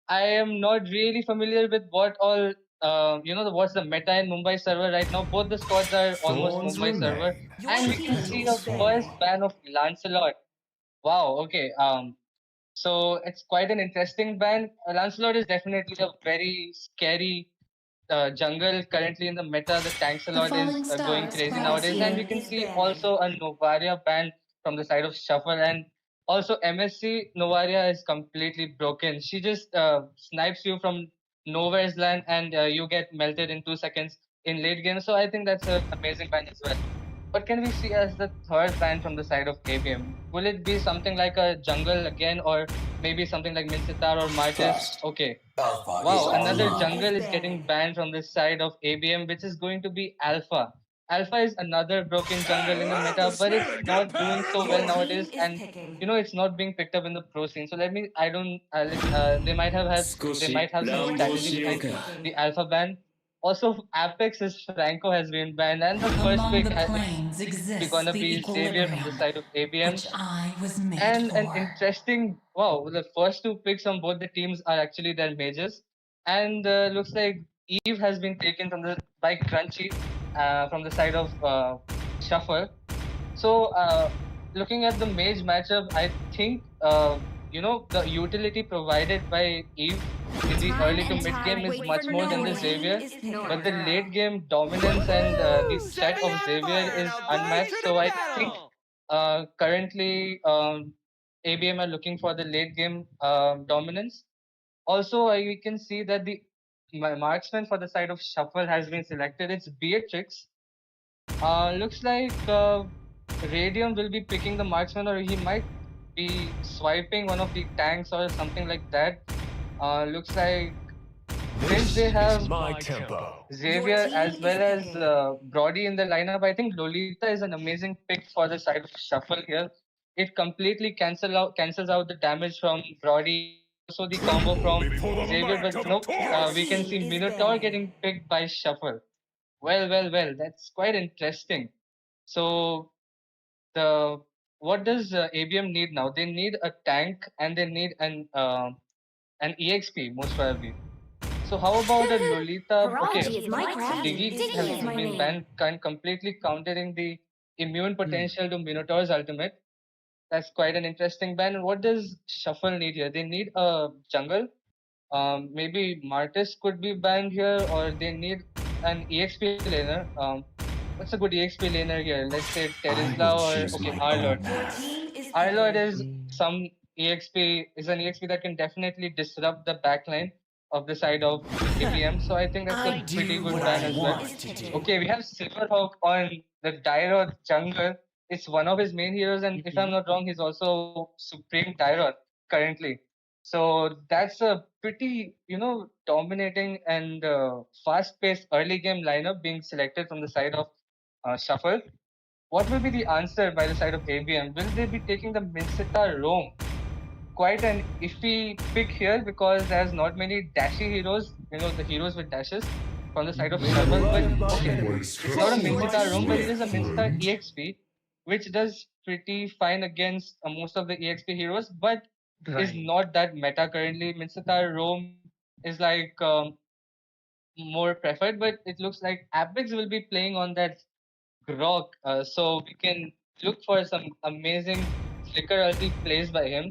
I am not really familiar with what all what's the meta in Mumbai server right now. Both the squads are almost Thorns Mumbai server, Your and we team can see is the banned. first ban of Lancelot. Wow, okay. So it's quite an interesting ban. Lancelot is definitely a very scary jungle currently in the meta. The Tanksalot is going crazy nowadays, and we can see also a Novaria ban from the side of Shuffle, and also MSC Novaria is completely broken. She just snipes you from nowhere's land, and you get melted in 2 seconds in late game. So I think that's an amazing ban as well. What can we see as the third ban from the side of ABM? Will it be something like a jungle again, or maybe something like Minsitar or Martis? Okay. Wow, another jungle is getting banned from this side of ABM, which is going to be Alpha. Alpha is another broken jungle in the meta, but it's not doing so well nowadays, and it's not being picked up in the pro scene. So I don't, they might have some strategy behind the Alpha ban. Also, Apex's Franco has been banned, and the first pick is gonna be Xavier from the side of ABM. And an interesting, wow, the first two picks on both the teams are actually their majors, and looks like Eve has been taken by Crunchy from the side of Shuffle. So, looking at the mage matchup, I think the utility provided by Eve in the early to mid game is much more than the Xavier, but the late game dominance and the threat of Xavier is unmatched. So I think currently ABM are looking for the late game dominance. Also, we can see that the marksman for the side of Shuffle has been selected. It's Beatrix. Looks like Radium will be picking the marksman, or he might be swiping one of the tanks or something like that. Looks like since they have Xavier as well as Brody in the lineup, I think Lolita is an amazing pick for the side of Shuffle here. It completely cancels out the damage from Brody and also the combo from Xavier. But nope, we can see Minotaur getting picked by Shuffle. Well. That's quite interesting. So the what does ABM need now? They need a tank and they need an EXP most probably. So how about a Lolita? Okay, Diggy has been banned, completely countering the immune potential to Minotaur's ultimate. That's quite an interesting ban. What does Shuffle need here? They need a jungle. Maybe Martis could be banned here, or they need an EXP laner. What's a good EXP laner here? Let's say Terizla or okay, Arlord. Arlord is some EXP is an EXP that can definitely disrupt the backline of the side of ABM. So I think that's a pretty good ban as well. Okay, we have Silverhawk on the Dyrod jungle. It's one of his main heroes, and if I'm not wrong, he's also Supreme Dyrod currently. So that's a pretty, dominating and fast-paced early game lineup being selected from the side of Shuffle. What will be the answer by the side of ABM? Will they be taking the Minceta Rome? Quite an iffy pick here because there's not many dashy heroes, the heroes with dashes from the side of Shuffle. But okay, it's not a Minceta Rome, but it is a Minceta EXP, which does pretty fine against most of the EXP heroes, but is not that meta currently. Minceta Rome is like more preferred, but it looks like Apex will be playing on that Grok, so we can look for some amazing flicker ulti plays by him.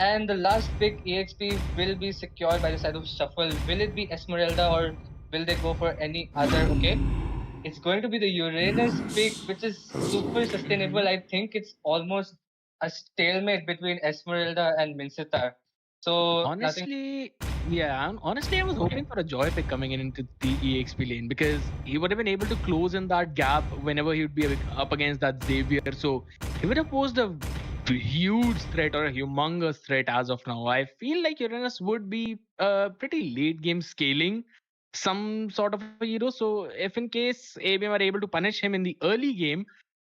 And the last pick, EXP, will be secured by the side of Shuffle. Will it be Esmeralda or will they go for any other? Okay, it's going to be the Uranus pick, which is super sustainable. I think it's almost a stalemate between Esmeralda and Mincitar. So Honestly, honestly, I was hoping for a joy pick coming in into the EXP lane because he would have been able to close in that gap whenever he would be up against that Xavier. So he would have posed a huge threat or a humongous threat as of now. I feel like Uranus would be pretty late game scaling some sort of a hero. So if in case ABM are able to punish him in the early game,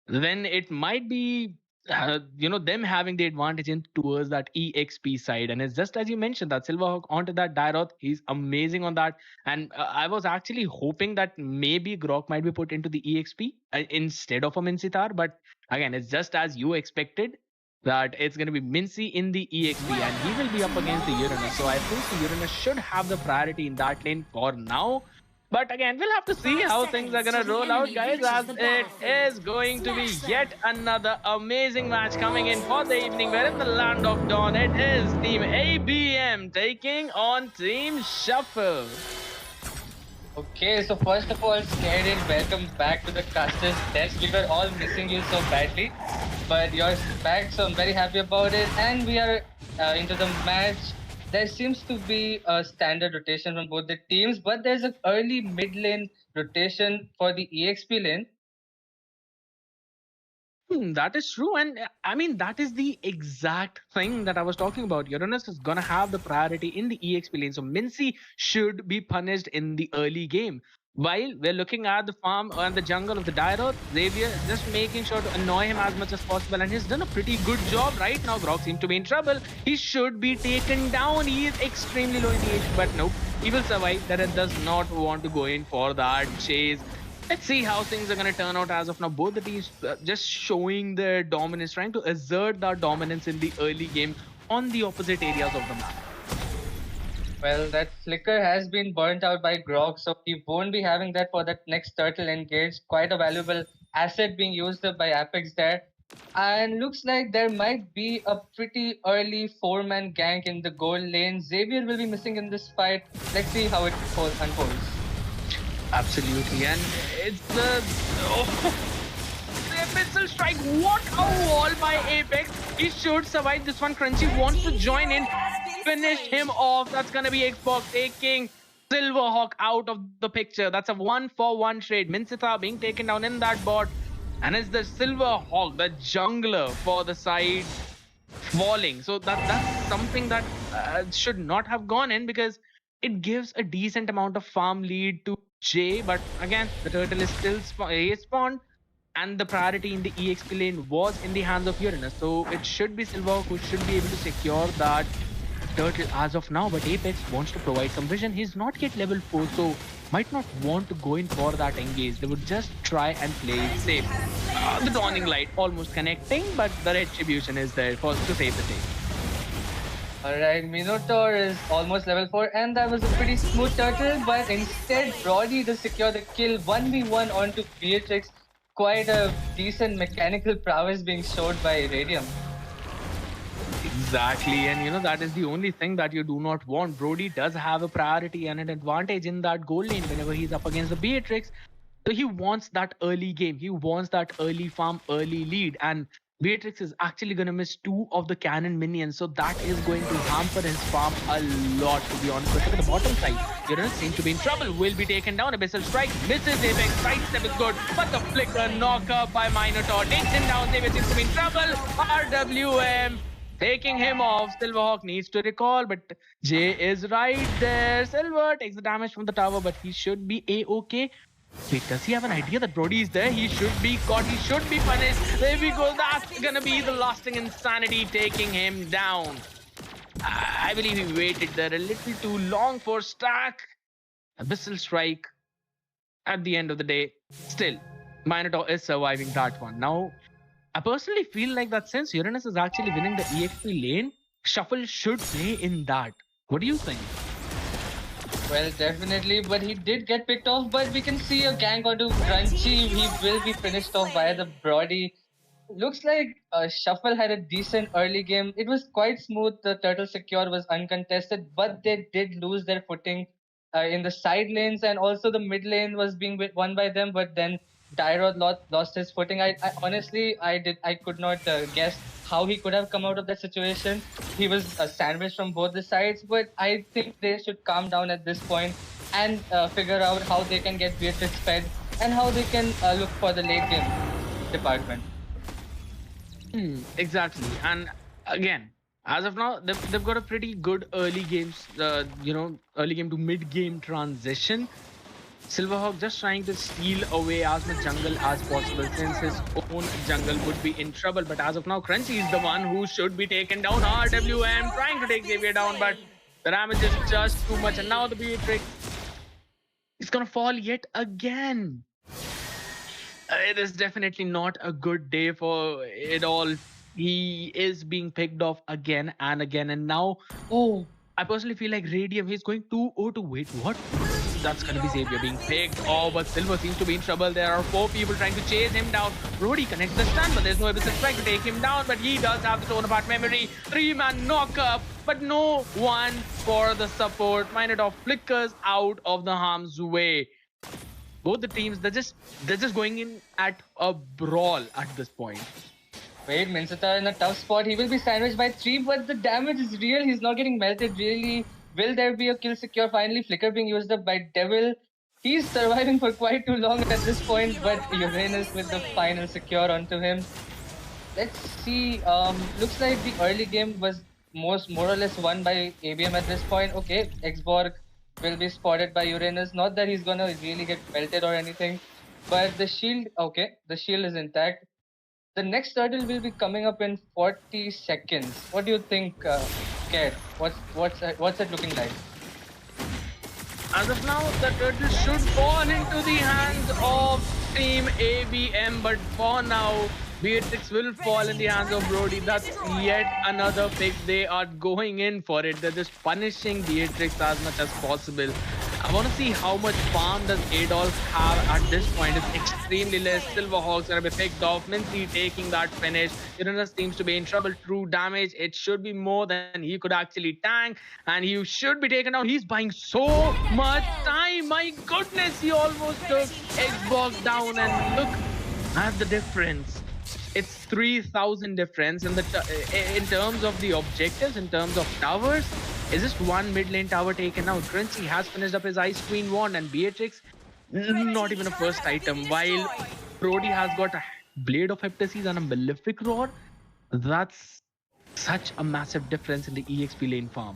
then it might be them having the advantage in towards that exp side. And it's just as you mentioned that Silverhawk onto that Dairoth, he's amazing on that. And I was actually hoping that maybe Grok might be put into the exp instead of a Mincitar, but again, it's just as you expected that it's going to be Mincy in the exp and he will be up against the Uranus. So I think the Uranus should have the priority in that lane for now. But again, we'll have to see how things are going to roll out, guys, as it is going to be yet another amazing match coming in for the evening. Where in the land of dawn, it is Team ABM taking on Team Shuffle. Okay, so first of all, Scared, welcome back to the Caster's Desk. We were all missing you so badly, but you're back, so I'm very happy about it. And we are into the match. There seems to be a standard rotation from both the teams, but there's an early mid lane rotation for the EXP lane. That is true. And I mean, that is the exact thing that I was talking about. Uranus is going to have the priority in the EXP lane. So Mincy should be punished in the early game. While we're looking at the farm and the jungle of the Dairoth, Xavier just making sure to annoy him as much as possible. And he's done a pretty good job right now. Grok seems to be in trouble. He should be taken down. He is extremely low in the HP, but nope, he will survive. That it does not want to go in for that chase. Let's see how things are going to turn out as of now. Both the teams just showing their dominance, trying to assert that dominance in the early game on the opposite areas of the map. Well, that flicker has been burnt out by Grog, so he won't be having that for that next turtle engage. Quite a valuable asset being used up by Apex there. And looks like there might be a pretty early 4-man gank in the gold lane. Xavier will be missing in this fight. Let's see how it unfolds. Absolutely, and it's the the missile strike. What a wall by Apex. He should survive this one. Crunchy wants to join in, finish him off. That's gonna be Xbox taking Silverhawk out of the picture. That's a 1-for-1 trade. Mincita being taken down in that bot, and it's the Silverhawk, the jungler for the side, falling. So that's something that should not have gone in, because it gives a decent amount of farm lead to Jay. But again, the turtle is still spawned, and the priority in the EXP lane was in the hands of Uranus. So it should be Silverhawk who should be able to secure that turtle as of now. But Apex wants to provide some vision. He's not yet level 4, so might not want to go in for that engage. They would just try and play it safe. The dawning light almost connecting, but the retribution is there for to save the day. Alright, Minotaur is almost level 4, and that was a pretty smooth turtle, but instead Brody does secure the kill. 1v1 onto Beatrix. Quite a decent mechanical prowess being showed by Radium. Exactly, and that is the only thing that you do not want. Brody does have a priority and an advantage in that goal lane whenever he's up against the Beatrix. So he wants that early game. He wants that early farm, early lead. And Beatrix is actually going to miss 2 of the cannon minions. So that is going to hamper his farm a lot, to be honest. But look at the bottom side. Uranus seems to be in trouble. Will be taken down. Abyssal strike. Misses Apex. Sidestep is good. But the flicker knocker by Minotaur takes him down. Xavier seems to be in trouble. RWM taking him off. Silverhawk needs to recall, but Jay is right there. Silver takes the damage from the tower, but he should be A-okay. Wait, does he have an idea that Brody is there? He should be caught. He should be punished. There we go. That's gonna be the lasting insanity taking him down. I believe he waited there a little too long for stack. Abyssal strike. At the end of the day, still, Minotaur is surviving that one. Now, I personally feel like that since Uranus is actually winning the EXP lane, Shuffle should play in that. What do you think? Well, definitely, but he did get picked off, but we can see a gank onto Crunchy. He will be finished off by the Brody. Looks like Shuffle had a decent early game. It was quite smooth. The turtle secure was uncontested, but they did lose their footing in the side lanes, and also the mid lane was being won by them, but then Dyrod lost his footing. I honestly, I could not guess how he could have come out of that situation. He was sandwiched from both the sides, but I think they should calm down at this point and figure out how they can get Beatrix fed and how they can look for the late game department. Exactly, and again, as of now, they've got a pretty good early games, early game to mid game transition. Silverhawk just trying to steal away as much jungle as possible, since his own jungle would be in trouble. But as of now, Crunchy is the one who should be taken down. RWM trying to take Xavier down, but the damage is just too much. And now the Beatrix is gonna fall yet again. It is definitely not a good day for it all. He is being picked off again and again. And now, I personally feel like Radium, he's going 2-0 to wait. What? That's going to be Xavier being picked. Oh, but Silver seems to be in trouble. There are 4 people trying to chase him down. Brody connects the stun, but there's no Abyssal strike to take him down. But he does have the torn apart memory. 3-man knock-up, but no one for the support. Minotaur flickers out of the harm's way. Both the teams, they're just going in at a brawl at this point. Wait, Mincita in a tough spot. He will be sandwiched by 3, but the damage is real. He's not getting melted really. Will there be a kill secure finally? Flicker being used up by Devil. He's surviving for quite too long at this point, but Uranus with the final secure onto him. Let's see. Looks like the early game was more or less won by ABM at this point. Okay, Xborg will be spotted by Uranus. Not that he's gonna really get melted or anything, but the shield. Okay, the shield is intact. The next turtle will be coming up in 40 seconds. What do you think, Kat? What's it looking like? As of now, the turtle should fall into the hands of Team ABM, but for now, Beatrix will fall in the hands of Brody. That's yet another pick. They are going in for it. They're just punishing Beatrix as much as possible. I want to see how much farm does Adolf have at this point. It's extremely less. Silverhawks gonna be picked off. Minty taking that finish. Uranus seems to be in trouble. True damage. It should be more than he could actually tank, and he should be taken down. He's buying so much time. My goodness, he almost took Xbox down, and look at the difference. It's 3,000 difference in terms of the objectives, in terms of towers. Is just one mid lane tower taken out. Crunchy has finished up his Ice Queen wand, and Beatrix, not even a first item. While Brody has got a Blade of Heptases and a Malefic Roar. That's such a massive difference in the EXP lane farm.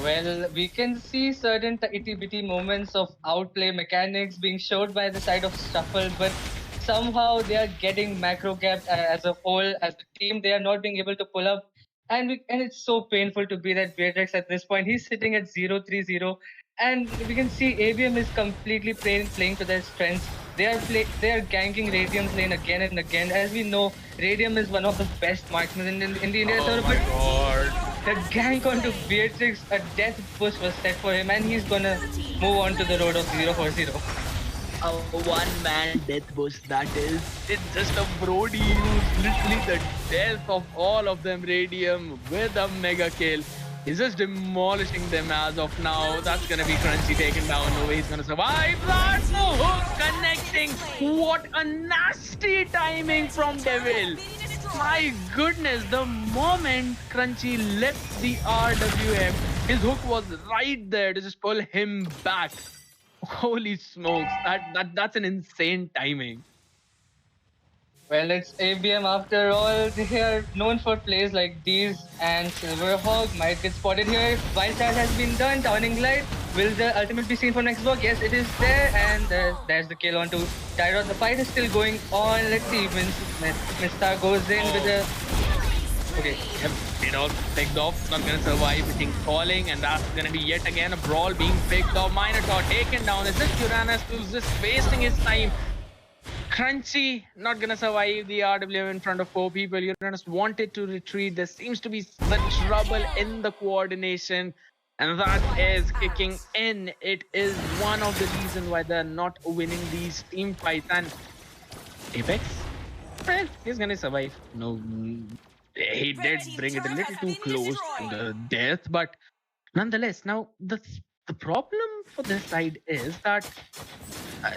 Well, we can see certain itty bitty moments of outplay mechanics being showed by the side of Shuffle, but somehow they are getting macro capped as a whole, as a team. They are not being able to pull up. And it's so painful to be that Beatrix at this point. He's sitting at 0-3-0, and we can see ABM is completely playing to their strengths. They are ganking Radium's lane again and again. As we know, Radium is one of the best marksmen in the India Oh my tournament. god. The gank onto Beatrix, a death push was set for him, and he's gonna move on to the road of 0-4-0. A one-man death bush, that is. It's just a Brody who's literally the death of all of them. Radium with a mega kill. He's just demolishing them as of now. That's gonna be Crunchy taken down. No way he's gonna survive. That's the hook connecting. What a nasty timing from Devil. My goodness, the moment Crunchy left the RWM, his hook was right there to just pull him back. Holy smokes, that's an insane timing. Well, it's ABM after all. They are known for plays like these, and Silverhawk might get spotted here. Wild Charge has been done. Turning light. Will the ultimate be seen for next block? Yes, it is there, and there's the kill onto Tyrod. The fight is still going on. Let's see. Mistar goes in with a. Okay. Yep, it all picked off, not gonna survive. I think falling, and that's gonna be yet again a brawl being picked off. Minotaur taken down. It's just Uranus who's just wasting his time. Crunchy not gonna survive the RWM in front of 4 people. Uranus wanted to retreat. There seems to be the trouble in the coordination, and that is kicking in. It is one of the reasons why they're not winning these team fights. And Apex, well, he's gonna survive. No, he did bring it a little too close to the death, but nonetheless, now the problem for this side is that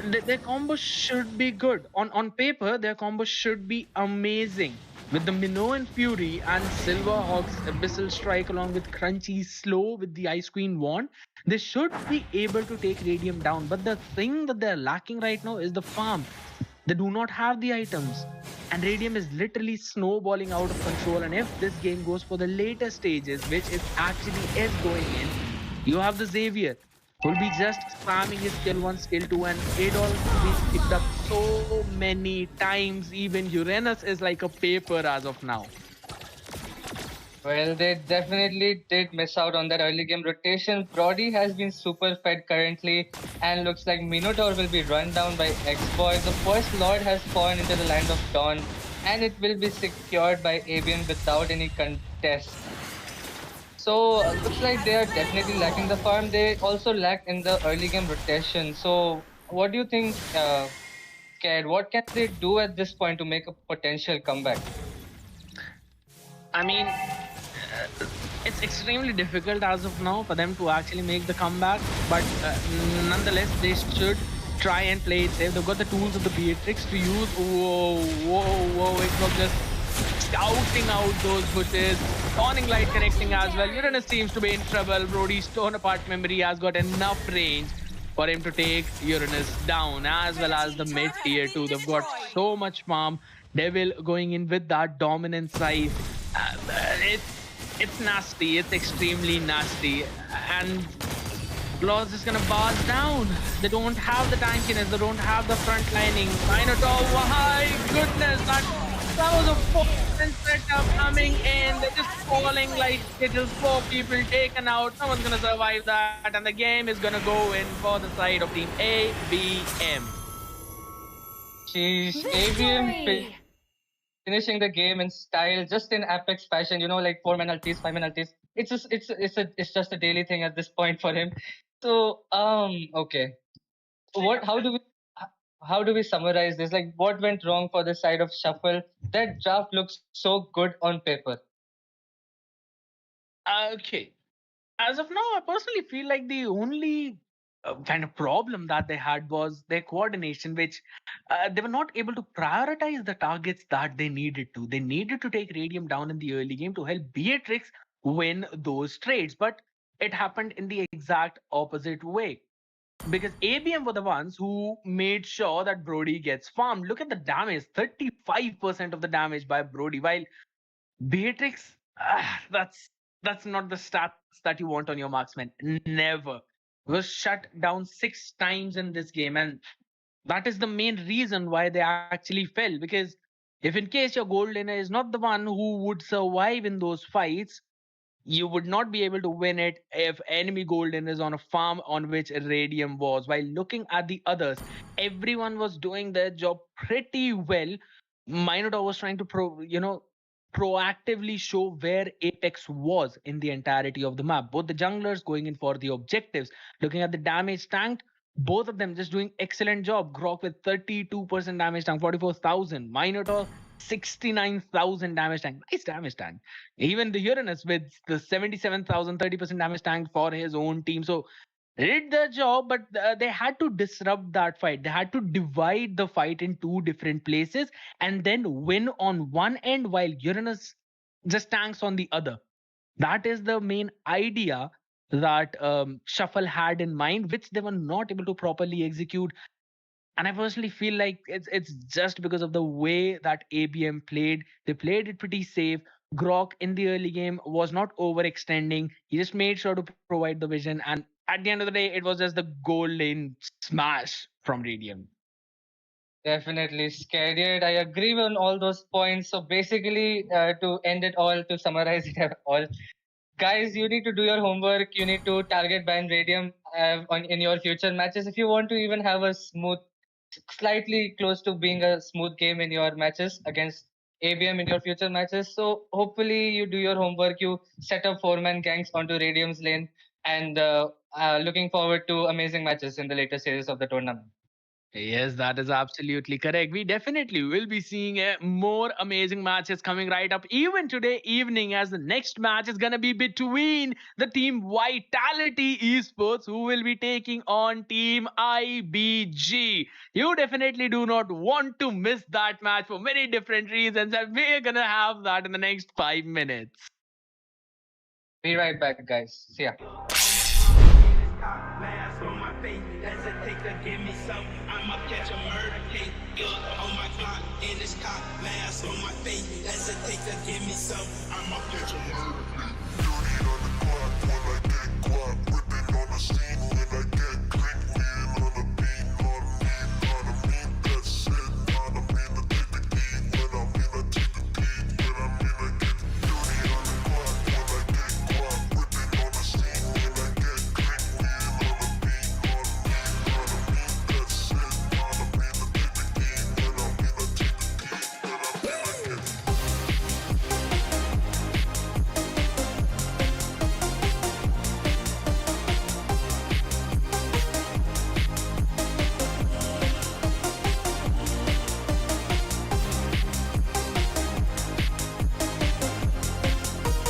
their combo should be good. On paper, their combo should be amazing. With the Minoan Fury and Silverhawk's Abyssal Strike along with Crunchy's Slow with the Ice Queen Wand, they should be able to take Radium down. But the thing that they're lacking right now is the farm. They do not have the items. And Radium is literally snowballing out of control. And if this game goes for the later stages, which it actually is going in, you have the Xavier who'll be just spamming his skill 1, skill 2, and Adolf will be picked up so many times. Even Uranus is like a paper as of now. Well, they definitely did miss out on that early game rotation. Brody has been super fed currently, and looks like Minotaur will be run down by X-Boy. The first Lord has fallen into the land of Dawn, and it will be secured by Avian without any contest. So, looks like they are definitely lacking the farm. They also lack in the early game rotation. So, what do you think, Ked? What can they do at this point to make a potential comeback? I mean, it's extremely difficult as of now for them to actually make the comeback, but nonetheless, they should try and play it safe. They've got the tools of the Beatrix to use. Whoa, whoa, whoa! It was just scouting out those bushes. Dawning Light connecting as well. Uranus seems to be in trouble. Brody's torn apart memory has got enough range for him to take Uranus down, as well as the mid tier 2. They've got so much farm. Devil going in with that dominant side. It's nasty. It's extremely nasty. And Claws is gonna bars down. They don't have the tankiness. They don't have the front lining. Minotaur, my goodness, that was a 4-man setup coming in. They're just falling like little 4 people taken out. No one's gonna survive that, and the game is gonna go in for the side of team ABM. Sheesh, ABM finishing the game in style, just in Apex fashion. You know, like 4-man ultis, 5-man ultis. It's just a daily thing at this point for him. So, okay. What? How do we summarize this? Like, what went wrong for the side of Shuffle? That draft looks so good on paper. Okay. As of now, I personally feel like the only kind of problem that they had was their coordination, which they were not able to prioritize the targets that they needed to. They needed to take Radium down in the early game to help Beatrix win those trades, but it happened in the exact opposite way. Because ABM were the ones who made sure that Brody gets farmed. Look at the damage, 35% of the damage by Brody, while Beatrix, that's not the stats that you want on your marksman. Never. Was shut down 6 times in this game, and that is the main reason why they actually fell. Because if in case your gold laner is not the one who would survive in those fights, you would not be able to win it if enemy golden is on a farm on which Radium was. While looking at the others, everyone was doing their job pretty well. Minotaur was trying to proactively show where Apex was in the entirety of the map. Both the junglers going in for the objectives, looking at the damage tanked, both of them just doing excellent job. Grok with 32% damage tank, 44,000. Minotaur 69,000 damage tank. Nice damage tank. Even the Uranus with the 77,000, 30% damage tank for his own team. So did the job, but they had to disrupt that fight. They had to divide the fight in two different places and then win on one end while Uranus just tanks on the other. That is the main idea that Shuffle had in mind, which they were not able to properly execute. And I personally feel like it's just because of the way that ABM played. They played it pretty safe. Grok in the early game was not overextending. He just made sure to provide the vision. And at the end of the day, it was just the goal lane smash from Radium. Definitely scared. I agree on all those points. So basically, to end it all, to summarize it all, guys, you need to do your homework. You need to target ban Radium in your future matches if you want to even have a smooth, slightly close to being a smooth game in your matches against ABM in your future matches. So hopefully you do your homework. You set up 4-man gangs onto Radium's lane, and looking forward to amazing matches in the later series of the tournament. Yes, that is absolutely correct. We definitely will be seeing more amazing matches coming right up even today evening, as the next match is going to be between the team Vitality Esports, who will be taking on team IBG. You definitely do not want to miss that match for many different reasons, and we're going to have that in the next 5 minutes. Be right back, guys. See ya. Last on my face, hesitate to give me some. I'ma catch a murder case. On my clock in this cop. Last on my face, hesitate to give me some. I'ma catch a murder case. Dirty on the clock when I get guap. Whipping on the scene when I get clean. Lean on the beat, not mean that shit. Not mean to take the key. When I mean to take the key. When I mean to get dirty on the clock when I get guap. Whipping on the scene when I get clean. Lean on the beat, not mean that shit. Not mean to take the key. When I mean to take the key. When I mean to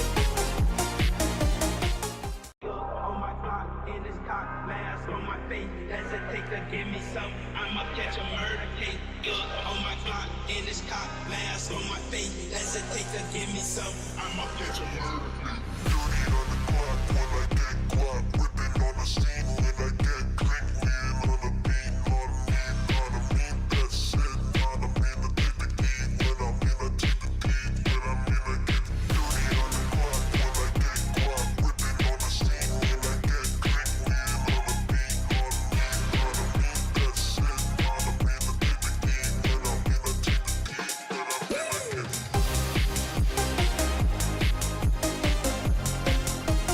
get On my clock in this cop. Last on my face, hesitate to give me some. I'ma catch a murder case. On my clock in this cop. Last on my face, hesitate to give me some. I'ma catch a murder case. dirty on the clock when I get guap. Whipping on the scene when I get clean. Lean on the beat, not mean that shit. Not mean to take the key. When I mean to take the key. When I mean to get dirty on the clock when I get guap. Whipping on the scene when I get clean. Lean on the beat, not mean that shit. Not mean to take the key. When I mean to take the key. When I mean to get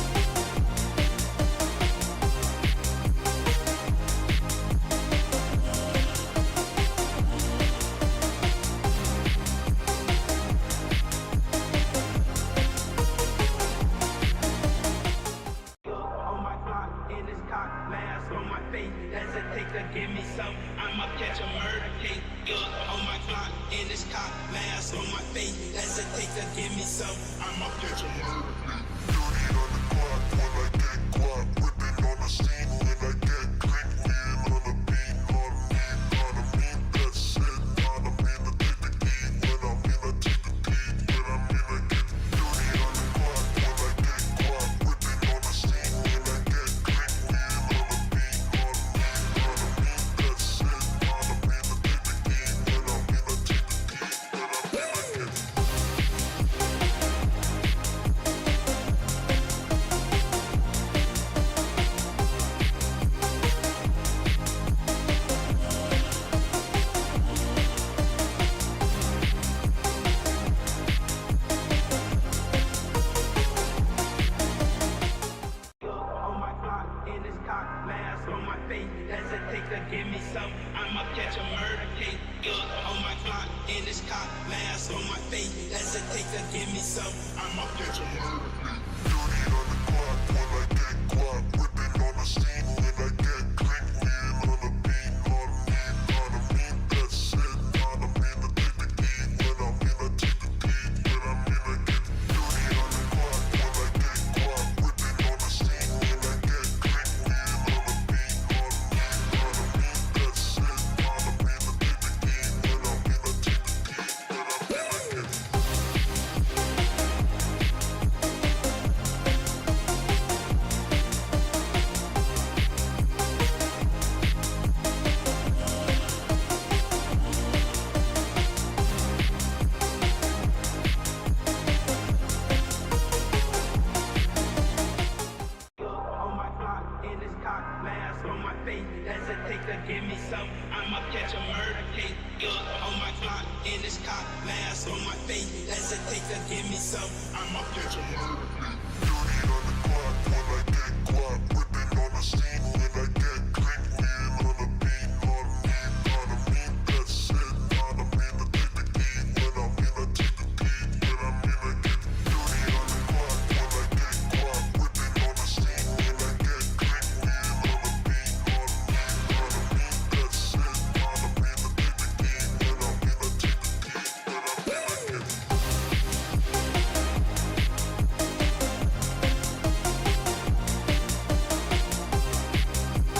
me some. I'ma catch a murder case. Good on my clock, in this cop, mask on my face. Hesitate to give me some. I'ma catch a murder case. Dirty on the clock when I get guap. Whipping on the scene when I get quick. Wheeling on the beat. On me, that's it. On me, the take the key. When I'm in, I take the beat. When I'm in, I get dirty on the clock when I get guap. Whipping on the scene when I get quick. Wheeling on the beat. On me, that's it. On me, the take the key. When I'm in, I take the beat. When I'm in, I get On my clock, in this cock, mask on my face. Hesitate to give me some. I'ma catch a murder case. On my clock, in this cock, mask on my face. Hesitate to give me some. I'ma catch a murder case. dirty on the clock when I get guap. Whipping on the scene when I get quick. Wheeling on the beat. On me, that's it. On me, the take the key. When I'm in, I take the beat. When I'm in, I get dirty on the clock when I get guap. Whipping on the scene when I get quick. Wheeling on the beat. On me, that's it. On me, the take the key. When I'm in, I take the beat. When I'm in, I get On my clock, in this cock, mask on my face. Hesitate to give me some. I'ma catch a murder case. On my clock, in this cock, mask on my face. Hesitate to give me some. I'ma catch a murder case. dirty on the clock when I get guap. Whipping on the scene when I get quick. Wheeling on the beat. On me, that's it. On me, the take the key. When I'm in, I take the beat. When I'm in, I get dirty on the clock when I get guap. Whipping on the scene when I get quick. Wheeling on the beat. On me, that's it. On me, the take the key. When I'm in, I take the beat. When I'm in, I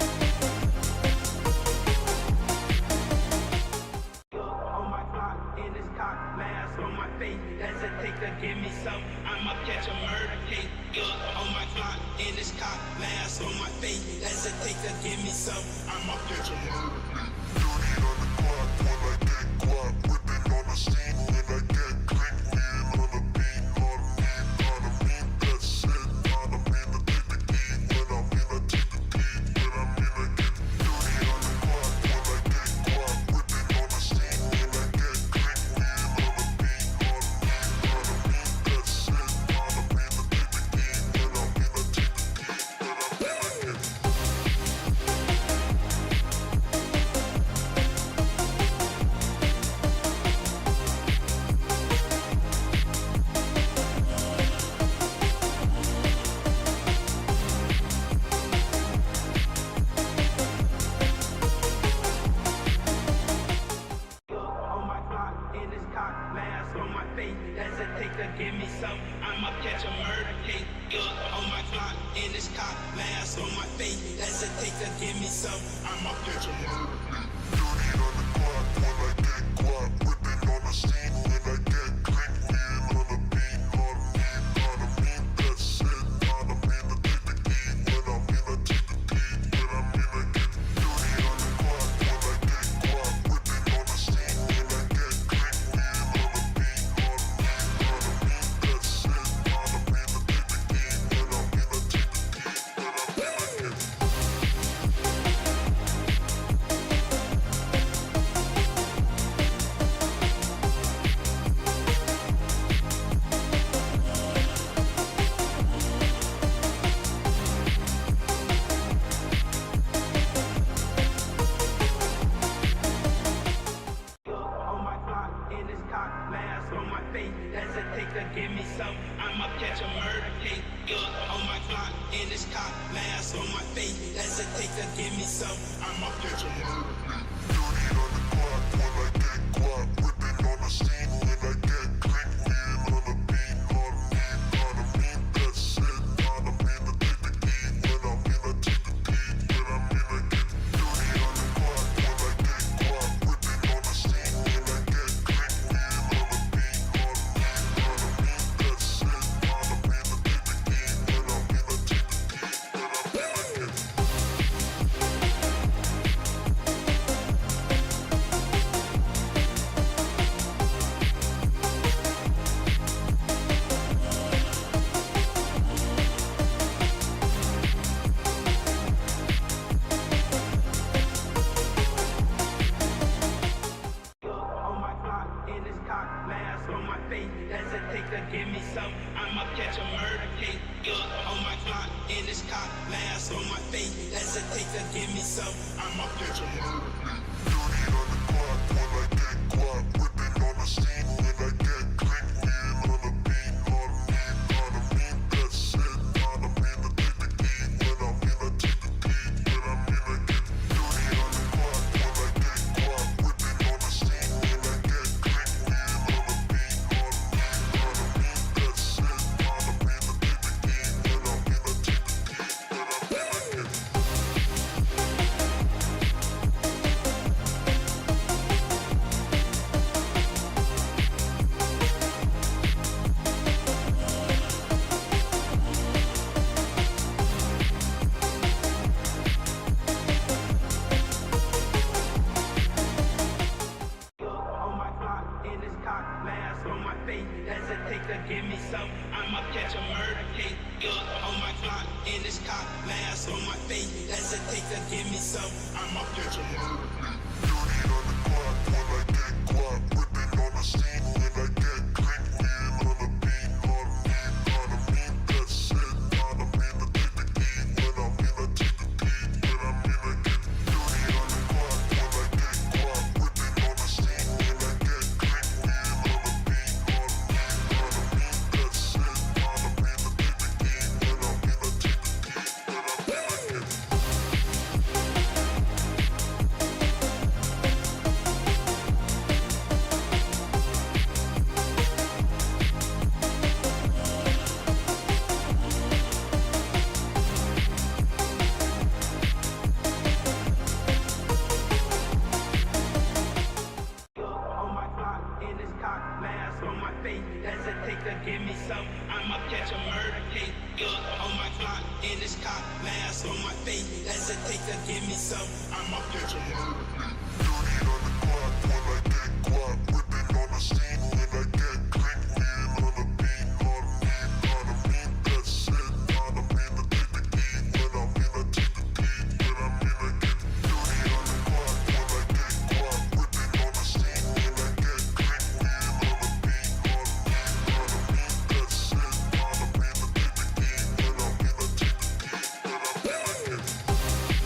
get On my clock, in this cock, mask on my face. Hesitate to give me some. I'ma catch a murder case. On my clock, in this cock, mask on my face. Hesitate to give me some. I'ma catch a murder case. dirty on the clock when I get guap. Whipping on the scene when I get quick. Wheeling on the beat. On me, that's it. On me, the take the key. When I'm in, I take the beat. When I'm in, I get dirty on the clock when I get guap. Whipping on the scene when I get quick. Wheeling on the beat. On me, that's it. On me, the take the key. When I'm in, I take the beat. When I'm in, I get On my clock, in this cock, mask on my face. Hesitate to give me some. I'ma catch a murder case. On my clock, in this cock, mask on my face. Hesitate to give me some. I'ma catch a murder case. dirty on the clock when I get guap. Whipping on the scene when I get quick. Wheeling on the beat. On me, that's it. On me, the take the key. When I'm in, I take the beat. When I'm in, I get dirty on the clock when I get guap. Whipping on the scene when I get quick. Wheeling on the beat. On me, that's it. On me, the take the key. When I'm in, I take the beat. When I'm in, I get some. I'ma catch a murder case. Yeah, on my clock, in this cop, mask on my face. That's a take to give me some. I'ma catch a murder case. Dirty on the clock when I get guap. Whipping on the scene when I get creep. Being on the beat, on me, that's it. On me, to take the key. When I'm in, I take the key. When I'm in, I get dirty on the clock when I get guap. Whipping on the scene when I get creep. Being on the beat, on me, that's it. On me, to take the key. When I'm in, I take the key. When I'm in, I get On my clock, in this cock, mask on my face. That's a take to give me some. I'ma catch a murder case. Yeah, on my clock, in this cock, mask on my face. That's a take to give me some. I'ma catch a murder case. dirty on the clock when I get guap. Whipping on the scene when I get creep. Being on the beat, on me, that's it. On me, to take the key. When I'm in, I take the key. When I'm in, I get dirty on the clock when I get guap. Whipping on the scene when I get creep. Being on the beat, on me, that's it. On me, to take the key. When I'm in, I take the key. When I'm in, I get On my clock, in this cock, mask on my face. That's a take to give me some. I'ma catch a murder case. Yeah, on my clock, in this cock, mask on my face. That's a take to give me some. I'ma catch a murder case. dirty on the clock when I get guap. Whipping on the scene when I get creep. Being on the beat, on me, that's it. On me, to take the key. When I'm in, I take the key. When I'm in, I get dirty on the clock when I get guap. Whipping on the scene when I get creep. Being on the beat, on me, that's it. On me, to take the key. When I'm in, I take the key. When I'm in, I get On my clock, in this cock, mask on my face. That's a take to give me some. I'ma catch a murder case. Yeah, on my clock, in this cock, mask on my face. That's a take to give me some. I'ma catch a murder case. dirty on the clock when I get guap. Whipping on the scene when I get creep. Being on the beat, on me, that's it. On me, to take the key. When I'm in, I take the key. When I'm in, I get dirty on the clock when I get guap. Whipping on the scene when I get creep. Being on the beat, on me, that's it. On me, to take the key. When I'm in, I take the key. When I'm in, I get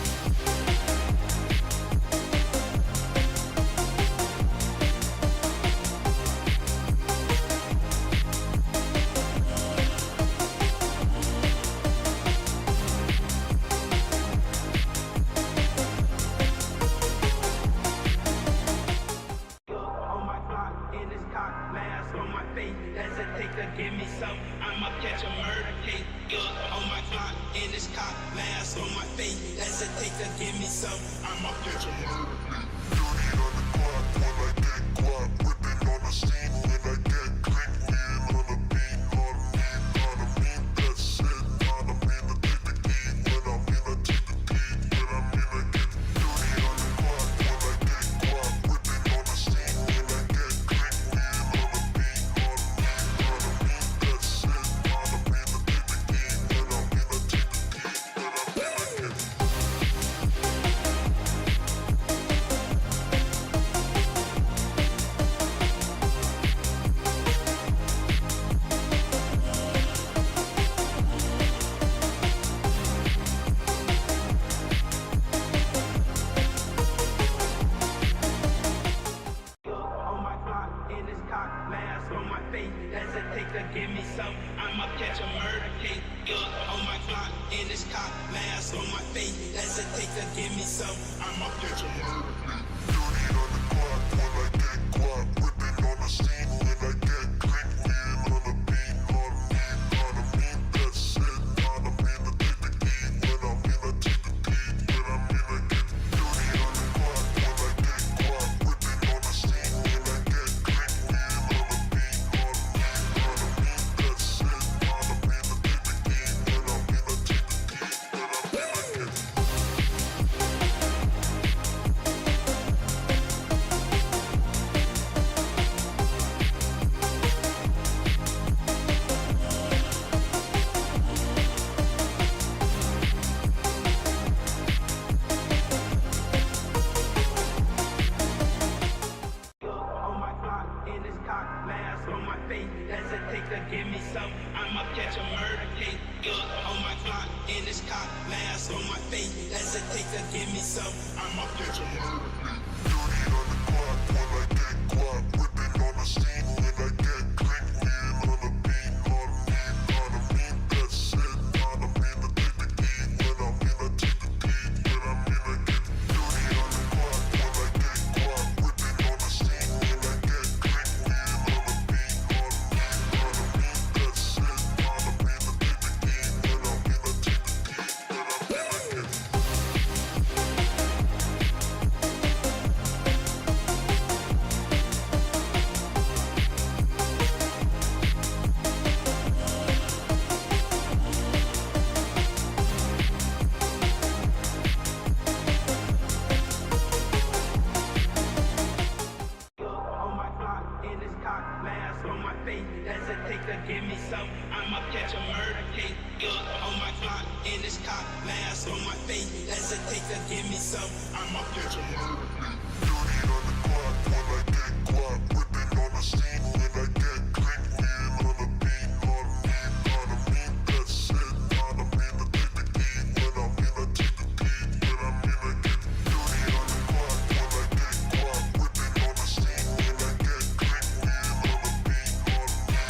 On my clock, in this cock, mask on my face. That's a take to give me some. I'ma catch a murder case. Yeah, on my clock, in this cock, mask on my face. That's a take to give me some. I'ma catch a murder case. dirty on the clock when I get guap. Whipping on the scene when I get creep. Being on the beat, on me, that's it. On me, to take the key. When I'm in, I take the key. When I'm in, I get dirty on the clock when I get guap. Whipping on the scene when I get creep. Being on the beat, on me, that's it. On me, to take the key. When I'm in, I take the key. When I'm in, I get some. I'ma catch a murder case. On my clock, in this cop, mask on my face. Hesitate to give me some. I'ma catch a murder case. Dirty on the clock when I get guap. Whipping on the scene when I get quick. Lean on the beat, not me. That's it, not me. To take the key when I'm in, I take the key when I'm in, I get dirty on the clock when I get guap. Whipping on the scene when I get quick. Lean on the beat, not me. That's it, not me. To take the key when I'm in, I take the key when I'm in, I get On my clock, in this cock, mask on my face. Hesitate to give me some. I'ma catch a murder case. On my clock, in this cock, mask on my face. Hesitate to give me some. I'ma catch a murder case. dirty on the clock when I get guap. Whipping on the scene when I get quick. Lean on the beat, not me. That's it, not me. To take the key when I'm in, I take the key when I'm in, I get dirty on the clock when I get guap. Whipping on the scene when I get quick. Lean on the beat, not me. That's it, not me. To take the key when I'm in, I take the key when I'm in, I get On my clock, in this cock, mask on my face. Hesitate to give me some. I'ma catch a murder case. On my clock, in this cock, mask on my face. Hesitate to give me some. I'ma catch a murder case. dirty on the clock when I get guap. Whipping on the scene when I get quick. Lean on the beat, not me. That's it, not me. To take the key when I'm in, I take the key when I'm in, I get dirty on the clock when I get guap. Whipping on the scene when I get quick. Lean on the beat, not me. That's it,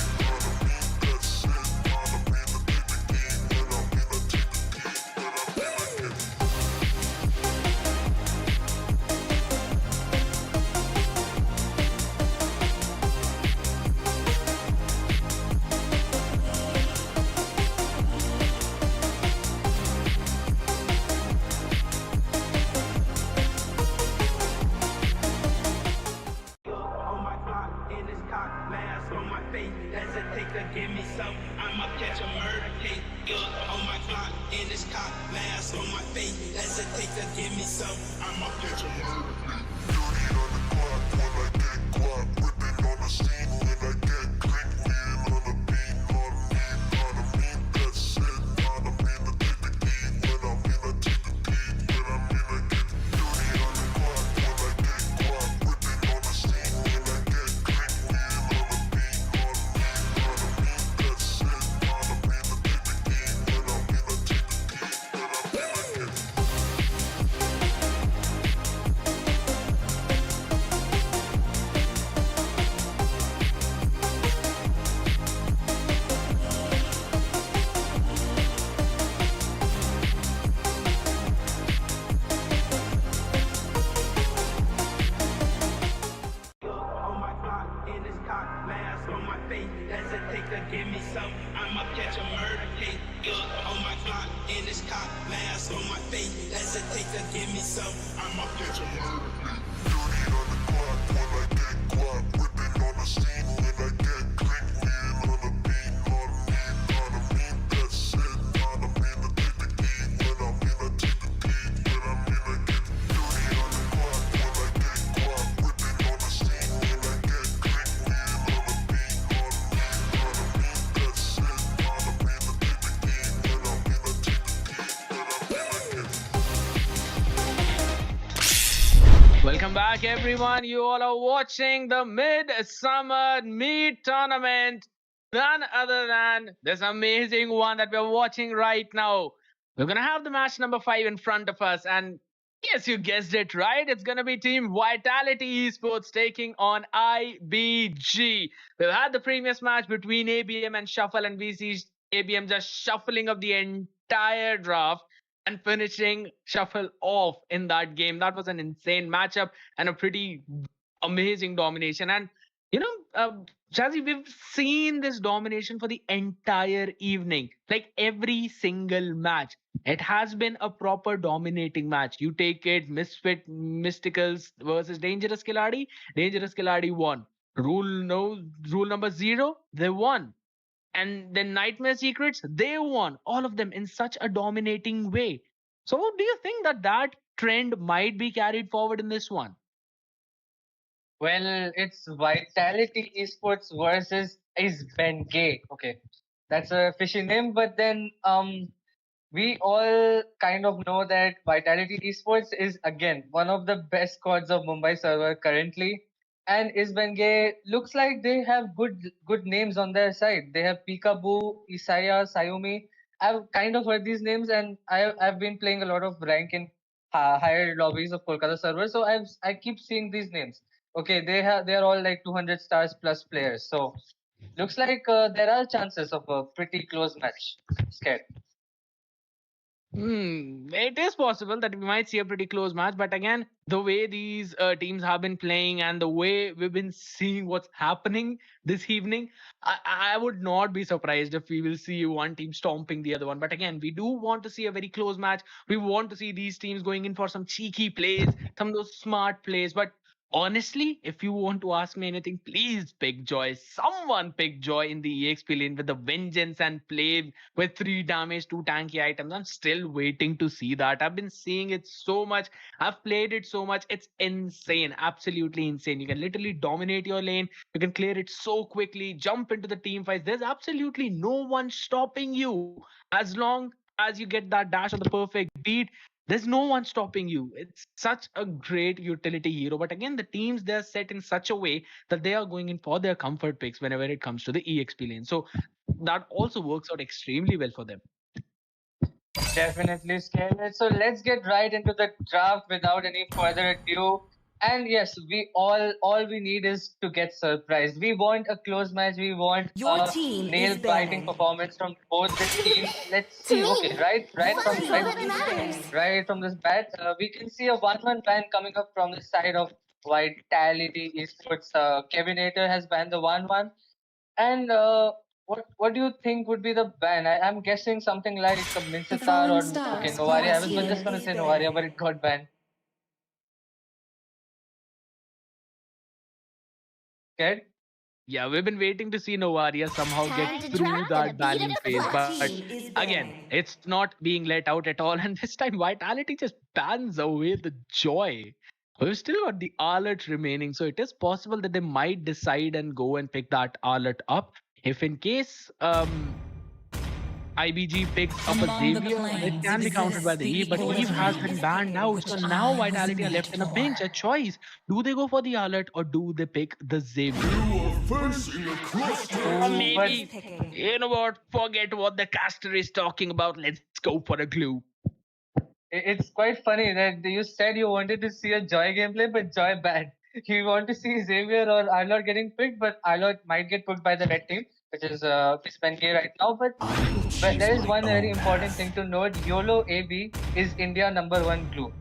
not me. To take the key when I'm in, I take the key when I'm in, I get On my clock, in this cock, mask on my face. Hesitate to give me some. I'ma catch a murder case. On my clock, in this cock, mask on my face. Hesitate to give me some. I'ma catch a murder case. dirty on the clock when I get guap. Whipping on the scene when I get quick. Lean on the beat, not me. That's it, not me. To take the key when I'm in, I take the key when I'm in, I get dirty on the clock when I get guap. Whipping on the scene when I get quick. Lean on the beat, not me. That's it, not me. To take the key when I'm in, I take the key when I'm in, I get On my clock, in this cock, mask on my face. Hesitate to give me some. I'ma catch a murder case. On my clock, in this cock, mask on my face. Hesitate to give me some. I'ma catch a murder case. dirty on the clock when I get guap. Whipping on the scene when I get quick. Lean on the beat, not me. That's it, not me. To take the key when I'm in, I take the key when I'm in, I get dirty on the clock when I get guap. Whipping on the scene when I get quick. Lean on the beat, not me. That's it, not me. To take the key when I'm in, I take the key when I'm in, I get Welcome back, everyone. You all are watching the Midsummer Meet Tournament. None other than this amazing one that we're watching right now. We're going to have the match number 5 in front of us. And Yes, you guessed it right. It's going to be Team Vitality Esports taking on IBG. We've had the previous match between ABM and Shuffle, and we see ABM just shuffling up the entire draft and finishing Shuffle off in that game. That was an insane matchup and a pretty amazing domination. And you know, Shazzy, we've seen this domination for the entire evening, like every single match. It has been a proper dominating match. You take it, Misfit, Mysticals versus Dangerous Khiladi. Dangerous Khiladi won. Rule number 0, they won. And then Nightmare Secrets, they won. All of them in such a dominating way. So, do you think that that trend might be carried forward in this one? Well, it's Vitality Esports versus is Ben Gay. Okay, that's a fishy name, but then we all kind of know that Vitality Esports is again one of the best squads of Mumbai server currently, and Isbenge looks like they have good names on their side. They have Peekaboo, Isaya, Sayumi. I've kind of heard these names, and I've been playing a lot of rank in higher lobbies of Kolkata servers, so I keep seeing these names. Okay, they are all like 200 stars plus players, so looks like there are chances of a pretty close match. Scared. It is possible that we might see a pretty close match, but again, the way these teams have been playing and the way we've been seeing what's happening this evening, I would not be surprised if we will see one team stomping the other one. But again, we do want to see a very close match. We want to see these teams going in for some cheeky plays, some of those smart plays. But honestly, if you want to ask me anything, please pick Joy. Someone pick Joy in the EXP lane with the vengeance and play with 3 damage, 2 tanky items. I'm still waiting to see that. I've been seeing it so much. I've played it so much. It's insane. Absolutely insane. You can literally dominate your lane. You can clear it so quickly, jump into the team fights. There's absolutely no one stopping you as long as you get that dash on the perfect beat. There's no one stopping you. It's such a great utility hero. But again, the teams, they're set in such a way that they are going in for their comfort picks whenever it comes to the EXP lane. So that also works out extremely well for them. Definitely scared. So let's get right into the draft without any further ado. And yes, we all we need is to get surprised. We want a close match. We want Your a team is nail-biting banned. performance from both the teams. Let's see. Okay, right from this bat, we can see a 1-1 ban coming up from the side of Vitality Esports. Kevin Ater has banned the 1-1, and what do you think would be the ban? I'm guessing something like a Mincetar or okay, Novaria. I was just gonna say Novaria, but it got banned. Scared? Yeah, we've been waiting to see Novaria somehow get through that banning phase. But again, it's not being let out at all. And this time, Vitality just bans away the joy. We've still got the Arlet remaining. So it is possible that they might decide and go and pick that Arlet up. If in case IBG picks up a Xavier, it can be countered by the Eve, but Eve has been banned out. So now Vitality are left in a pinch, a choice. Do they go for the alert or do they pick the Xavier? Or maybe, you know what, forget what the caster is talking about. Let's go for a glue. It's quite funny that you said you wanted to see a Joy gameplay, but Joy banned. You want to see Xavier or Arlot getting picked, but Arlot might get picked by the red team, which is Pispenke right now. But there is one very important thing to note. YOLO AB is India #1 glue.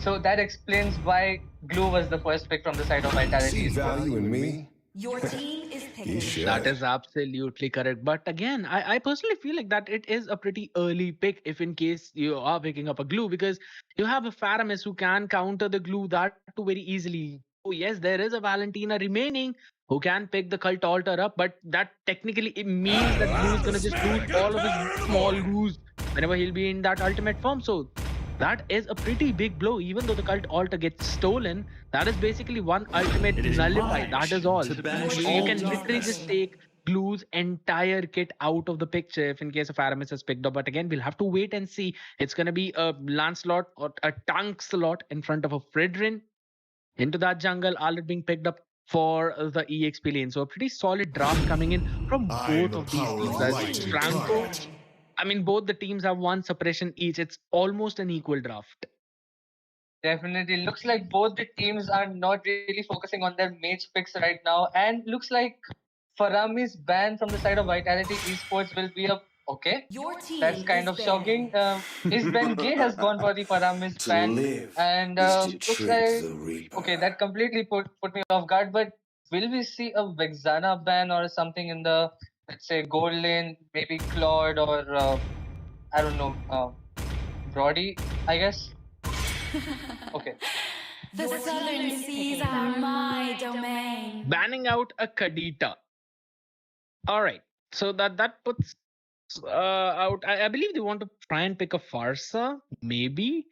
So that explains why glue was the first pick from the side of Vitality. See value in me? Your team is picking. That is absolutely correct. But again, I personally feel like that it is a pretty early pick if in case you are picking up a glue, because you have a Faramis who can counter the glue that too very easily. Oh yes, there is a Valentina remaining who can pick the cult altar up, but that technically it means that glue is gonna just lose all of his small glues whenever he'll be in that ultimate form. So that is a pretty big blow. Even though the cult altar gets stolen, that is basically one ultimate nullified. That is all. You can literally just take Glue's entire kit out of the picture if in case of Aramis has picked up. But again, we'll have to wait and see. It's going to be a Lancelot or a tank slot in front of a Fridrin. Into that jungle, Alert being picked up for the EXP lane. So a pretty solid draft coming in from both of these teams. Franco, I mean, both the teams have one suppression each. It's almost an equal draft. Definitely. Looks like both the teams are not really focusing on their mage picks right now. And looks like Farami's ban from the side of Vitality Esports will be a okay. That's kind of shocking. Is Ben Gay has gone for the Farami's To ban, live and is to looks trick like the Reaper. okay. That completely put me off guard. But will we see a Vexana ban or something in the, let's say, gold lane? Maybe Claude or I don't know, Brody, I guess. Okay. The southern seas are my domain. Banning out a Kadita. All right. So that puts out. I believe they want to try and pick a Farsa, maybe,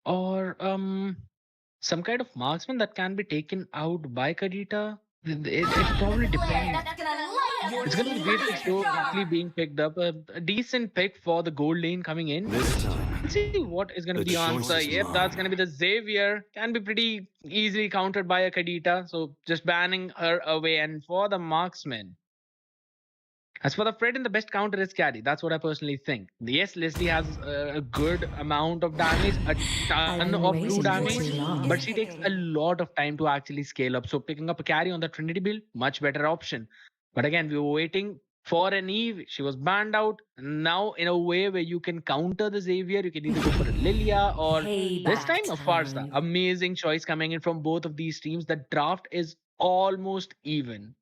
or some kind of marksman that can be taken out by Kadita. It probably depends. It's gonna be great to show quickly being picked up. A decent pick for the gold lane coming in. This time, Let's see what is gonna the be the choice answer. is Yep, that's mine. gonna be the Xavier. Can be pretty easily countered by a Kadita. So just banning her away. And for the marksman. As for the Fred, the best counter is carry. That's what I personally think. Yes, Leslie has a good amount of damage, a ton I've been of blue waiting for damage, too long. but she takes a lot of time to actually scale up. So picking up a carry on the Trinity build, much better option. But again, we were waiting for an Eve. She was banned out. Now, in a way where you can counter the Xavier, you can either go for a Lilia or this time a Farsa. Amazing choice coming in from both of these teams. The draft is almost even.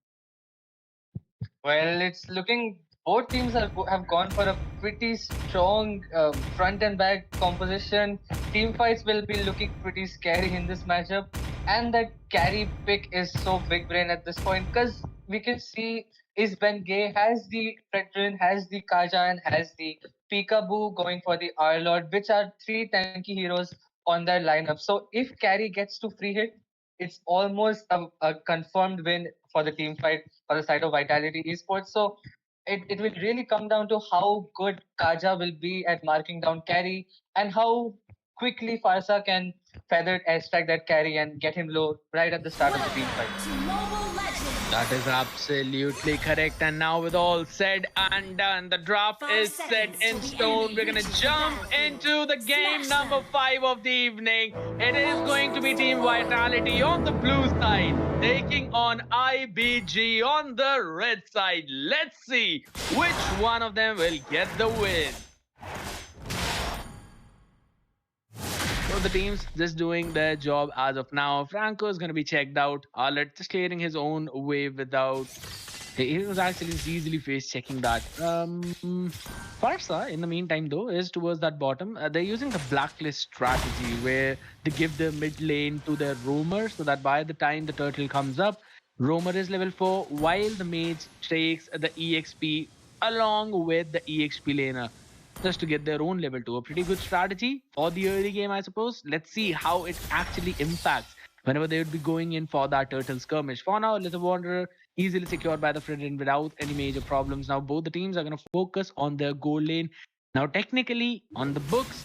Well, it's looking both teams have gone for a pretty strong front and back composition. Team fights will be looking pretty scary in this matchup, and that carry pick is so big brain at this point because we can see is Ben Gay has the Fredrin, has the Kaja, and has the Peekaboo going for the R Lord, which are three tanky heroes on their lineup. So if carry gets to free hit, it's almost a confirmed win for the team fight for the side of Vitality Esports. So it will really come down to how good Kaja will be at marking down carry and how quickly Farsa can feather airstrike that carry and get him low right at the start of the team fight. That is absolutely correct. And now, with all said and done, the draft is set in stone. We're going to jump into the game number 5 of the evening. It is going to be Team Vitality on the blue side, taking on IBG on the red side. Let's see which one of them will get the win. So the teams just doing their job as of now. Franco is going to be checked out. Arlet just clearing his own way without. He was actually easily face checking that. Farsa, in the meantime, though, is towards that bottom. They're using the blacklist strategy where they give the mid lane to their roamer so that by the time the turtle comes up, roamer is level 4 while the mage takes the EXP along with the EXP laner, just to get their own level 2. A pretty good strategy for the early game, I suppose. Let's see how it actually impacts whenever they would be going in for that turtle skirmish. For now, Little Wanderer easily secured by the Fredrin without any major problems. Now, both the teams are going to focus on their goal lane. Now, technically, on the books,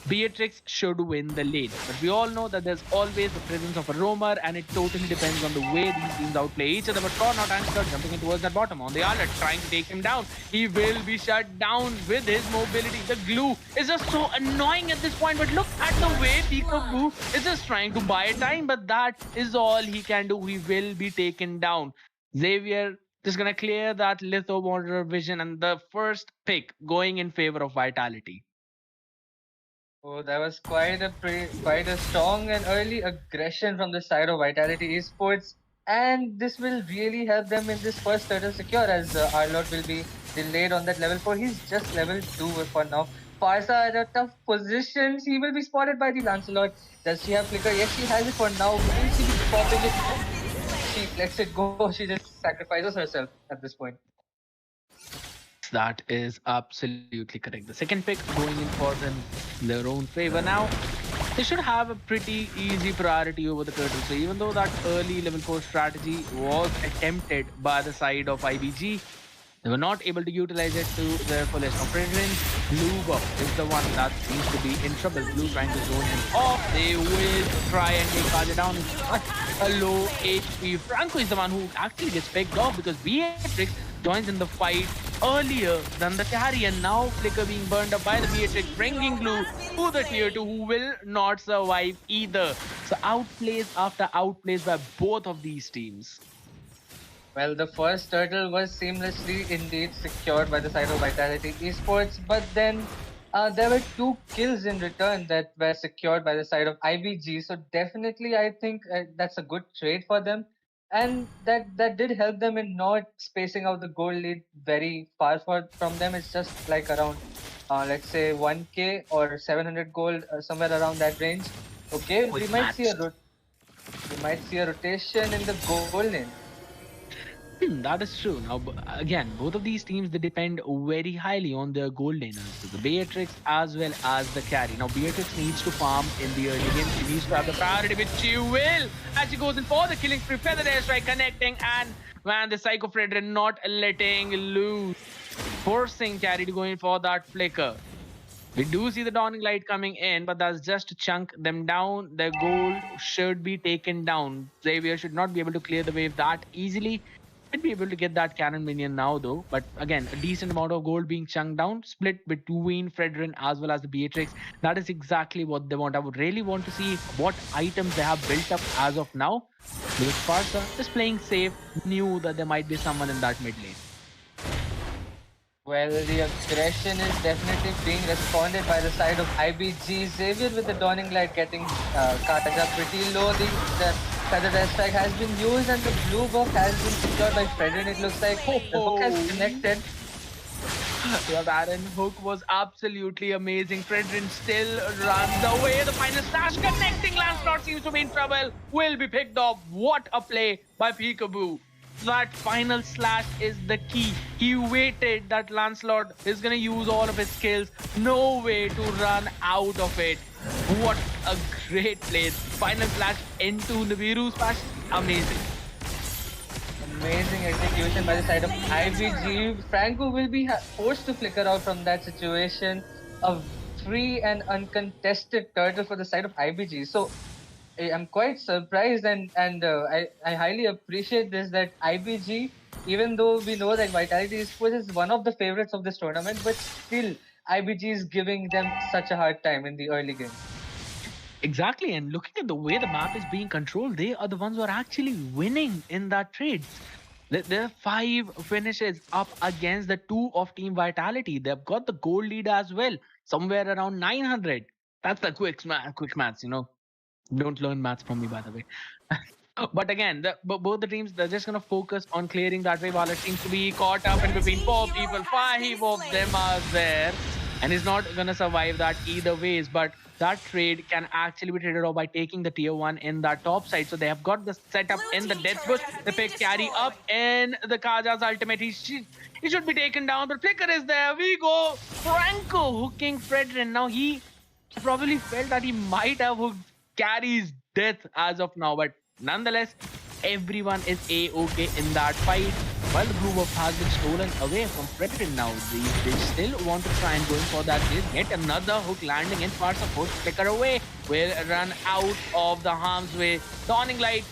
Beatrix should win the lane. But we all know that there's always the presence of a roamer, and it totally depends on the way these teams outplay each other. But for now, Tansker jumping in towards that bottom on the outlet, trying to take him down. He will be shut down with his mobility. The glue is just so annoying at this point. But look at the way Peekaboo is just trying to buy time. But that is all he can do. He will be taken down. Xavier just gonna clear that Litho Wanderer vision, and the first pick going in favor of Vitality. Oh, that was quite a strong and early aggression from the side of Vitality Esports, and this will really help them in this first turtle secure as Arlord will be delayed on that level 4. He's just level 2 for now. Farsa at a tough position. He will be spotted by the Lancelot. Does she have flicker? Yes, she has it for now. Will she be popping it? She lets it go. She just sacrifices herself at this point. That is absolutely correct. The second pick going in for them their own favor now. They should have a pretty easy priority over the turtle. So even though that early level 4 strategy was attempted by the side of IBG, they were not able to utilize it to their fullest. Now, Blue is the one that seems to be in trouble. Blue trying to zone him off. They will try and take Kaja down. A low HP. Franco is the one who actually gets picked off because Beatrix joins in the fight earlier than the carry, and now Flicker being burned up by the Beatrix, bringing Glue to the tier 2, who will not survive either. So outplays after outplays by both of these teams. Well, the first turtle was seamlessly indeed secured by the side of Vitality Esports, but then there were two kills in return that were secured by the side of IBG. So definitely, I think that's a good trade for them, and that did help them in not spacing out the gold lead very far from them. It's just like around, let's say 1K or 700 gold, somewhere around that range. Okay, Quick match. we might see a rotation in the gold lane. That is true. Now, again, both of these teams they depend very highly on their gold laners, so the Beatrix as well as the carry. Now, Beatrix needs to farm in the early game. She needs to have the priority, which she will, as she goes in for the killing spree. Feather airstrike connecting, and man, the Psycho Fredrin not letting loose, forcing carry to go in for that flicker. We do see the dawning light coming in, but that's just to chunk them down. Their goal should be taken down. Xavier should not be able to clear the wave that easily. Might be able to get that cannon minion now, though. But again, a decent amount of gold being chunked down, split between Fredrin as well as the Beatrix. That is exactly what they want. I would really want to see what items they have built up as of now. Because Sparta, just playing safe, knew that there might be someone in that mid lane. Well, the aggression is definitely being responded by the side of IBG. Xavier with the dawning light getting Kaja pretty low. The feather death strike has been used and the blue buff has been secured by Fredrin. It looks like the hook has connected. Yeah, Baron hook was absolutely amazing. Fredrin still runs away. The final slash connecting. Lancelot seems to be in trouble. Will be picked up. What a play by Peekaboo. That final slash is the key. He waited that Lancelot is going to use all of his skills. No way to run out of it. What a great play. Final slash into Nibiru's smash. Amazing. Amazing execution by the side of IBG. Franco will be forced to flicker out from that situation. A free and uncontested turtle for the side of IBG. So I'm quite surprised and I highly appreciate this that IBG, even though we know that Vitality Esports is one of the favorites of this tournament, but still IBG is giving them such a hard time in the early game. Exactly, and looking at the way the map is being controlled, they are the ones who are actually winning in that trade. There are 5 finishes up against the 2 of Team Vitality. They've got the gold lead as well, somewhere around 900. That's the quick maths, you know. Don't learn maths from me, by the way. But again, both the teams they're just gonna focus on clearing that way. While it seems to be caught up in between 4 people, 5 of them are there, and he's not gonna survive that either ways. But that trade can actually be traded off by taking the tier 1 in that top side. So they have got the setup in the death bush. They pick carry up in the Kaja's ultimate. He should be taken down, but Flicker is there. We go Franco hooking Fredrin. Now he probably felt that he might have hooked carries death as of now, but nonetheless, everyone is a-okay in that fight. While the blue buff has been stolen away from Predator now, they still want to try and go in for that kill. Get another hook landing in far support. Flicker away. Will run out of the harm's way. Dawning light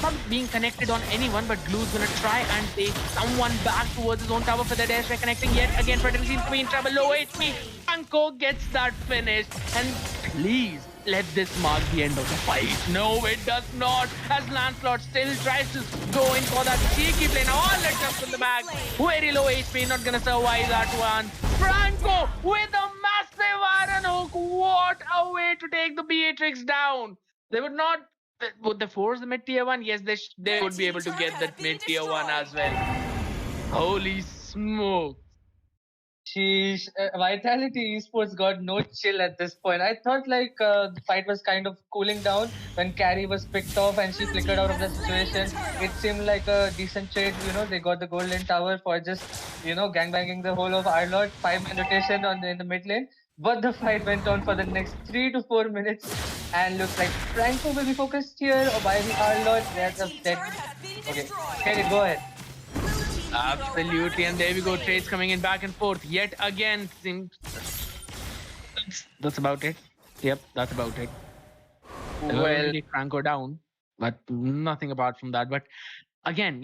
not being connected on anyone, but Glue's gonna try and take someone back towards his own tower for the dash connecting yet again. Predator seems to be in trouble. Low HP. Anko gets that finish, and please let this mark the end of the fight. No, it does not, as Lancelot still tries to go in for that cheeky play. Now all let up in the back. Very low HP, not gonna survive that one. Franco with a massive iron hook. What a way to take the Beatrix down. They would not, would they force the mid tier 1? Yes, they would be able to get that mid tier 1 as well. Holy smoke. Sheesh, Vitality Esports got no chill at this point. I thought like the fight was kind of cooling down when Carrie was picked off and she flickered out of the situation. It seemed like a decent trade. You know, they got the golden tower for just gangbanging the whole of Arlot. 5-man rotation in the mid lane. But the fight went on for the next 3 to 4 minutes, and looks like Franco will be focused here or by the Arlot. That's a dead. Okay, Carrie, go ahead. Absolutely, and there we go. Trades coming in back and forth yet again. Seems that's about it. Yep, that's about it. Well, Take Franco down, but nothing apart from that. But again,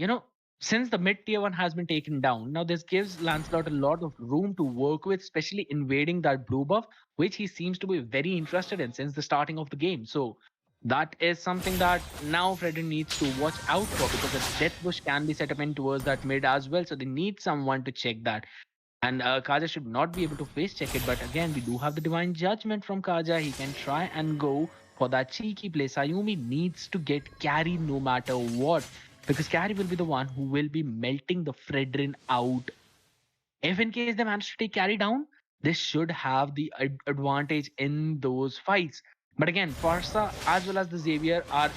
since the mid tier one has been taken down, now this gives Lancelot a lot of room to work with, especially invading that blue buff, which he seems to be very interested in since the starting of the game. So that is something that now Fredrin needs to watch out for, because a death bush can be set up in towards that mid as well. So they need someone to check that. And Kaja should not be able to face check it. But again, we do have the divine judgment from Kaja. He can try and go for that cheeky play. Sayumi needs to get carry no matter what, because carry will be the one who will be melting the Fredrin out. If in case they manage to take carry down, they should have the advantage in those fights. But again, Farsa as well as the Xavier are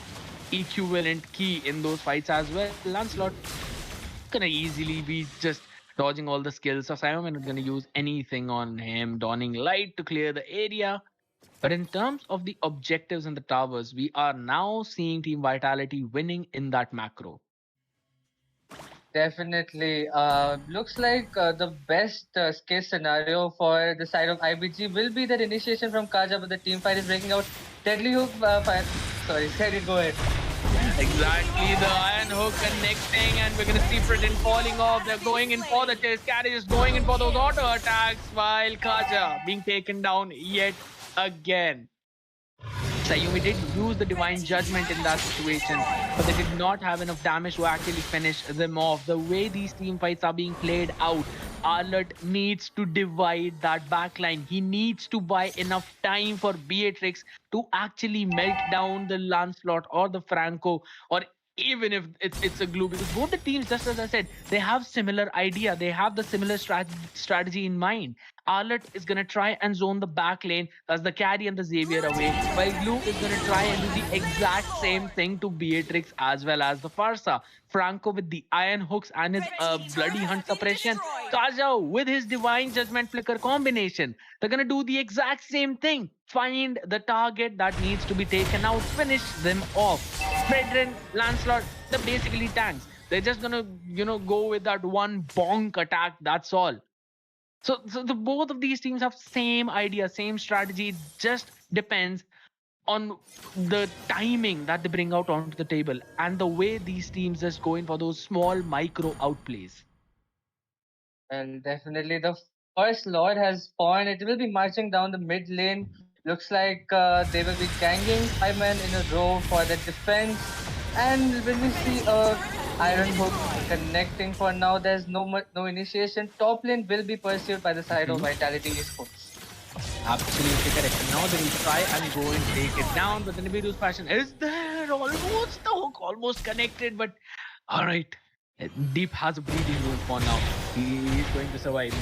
equivalent key in those fights as well. Lancelot gonna easily be just dodging all the skills. So Simon is gonna use anything on him, donning light to clear the area. But in terms of the objectives and the towers, we are now seeing Team Vitality winning in that macro. Definitely. Looks like the best case scenario for the side of IBG will be that initiation from Kaja, but the team fight is breaking out. Deadly hook fire. Sorry, Credit, go ahead. Exactly, the iron hook connecting, and we're gonna see Fredrin falling off. They're going in for the chase. Carry is going in for those auto attacks, while Kaja being taken down yet again. Sayumi did use the divine judgment in that situation, but they did not have enough damage to actually finish them off. The way these team fights are being played out, Arlott needs to divide that backline. He needs to buy enough time for Beatrix to actually melt down the Lancelot or the Franco, or even if it's a glue, because both the teams, just as I said, they have similar idea, they have the similar strategy in mind. Arlott is going to try and zone the back lane, that's the carry and the Xavier away, while Glue is going to try and do the exact same thing to Beatrix as well as the Farsa. Franco with the iron hooks and his bloody hunt suppression. Kaja with his divine judgment flicker combination. They're going to do the exact same thing. Find the target that needs to be taken out, finish them off. Fredrin, Lancelot, they're basically tanks. They're just gonna, go with that one bonk attack. That's all. So the both of these teams have same idea, same strategy. It just depends on the timing that they bring out onto the table and the way these teams just go in for those small micro outplays. Well, definitely the first Lord has spawned. It will be marching down the mid lane. Looks like they will be ganging 5 men in a row for the defense. And when we see a Iron Hook connecting for now, there's no initiation. Top lane will be pursued by the side of Vitality eSports. Absolutely correct. And now they will try and go and take it down, but the Nibiru's passion is there. Almost the hook, almost connected, but all right. Deep has a breathing room for now. He's going to survive.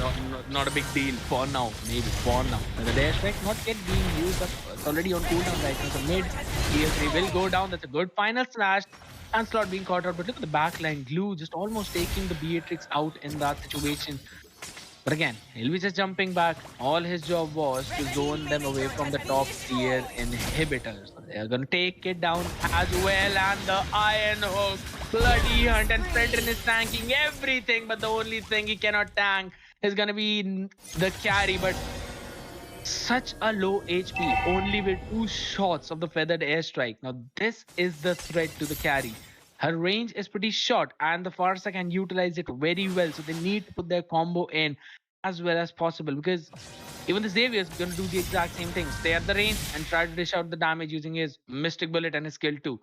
Not a big deal for now. Maybe for now. The dash strike not yet being used, but it's already on cooldown right now. So mid TS3 will go down. That's a good final slash. Lancelot being caught out, but look at the backline. Glue just almost taking the Beatrix out in that situation. But again, he'll be just jumping back. All his job was to zone them away from the top tier inhibitors. So they're gonna take it down as well. And the iron hook, bloody hunt, and Fredrin is tanking everything. But the only thing he cannot tank is gonna be the carry. But such a low HP, only with 2 shots of the feathered airstrike. Now this is the threat to the carry. Her range is pretty short and the Farsa can utilize it very well. So they need to put their combo in as well as possible, because even the Xavier is going to do the exact same thing. Stay at the range and try to dish out the damage using his Mystic Bullet and his skill too.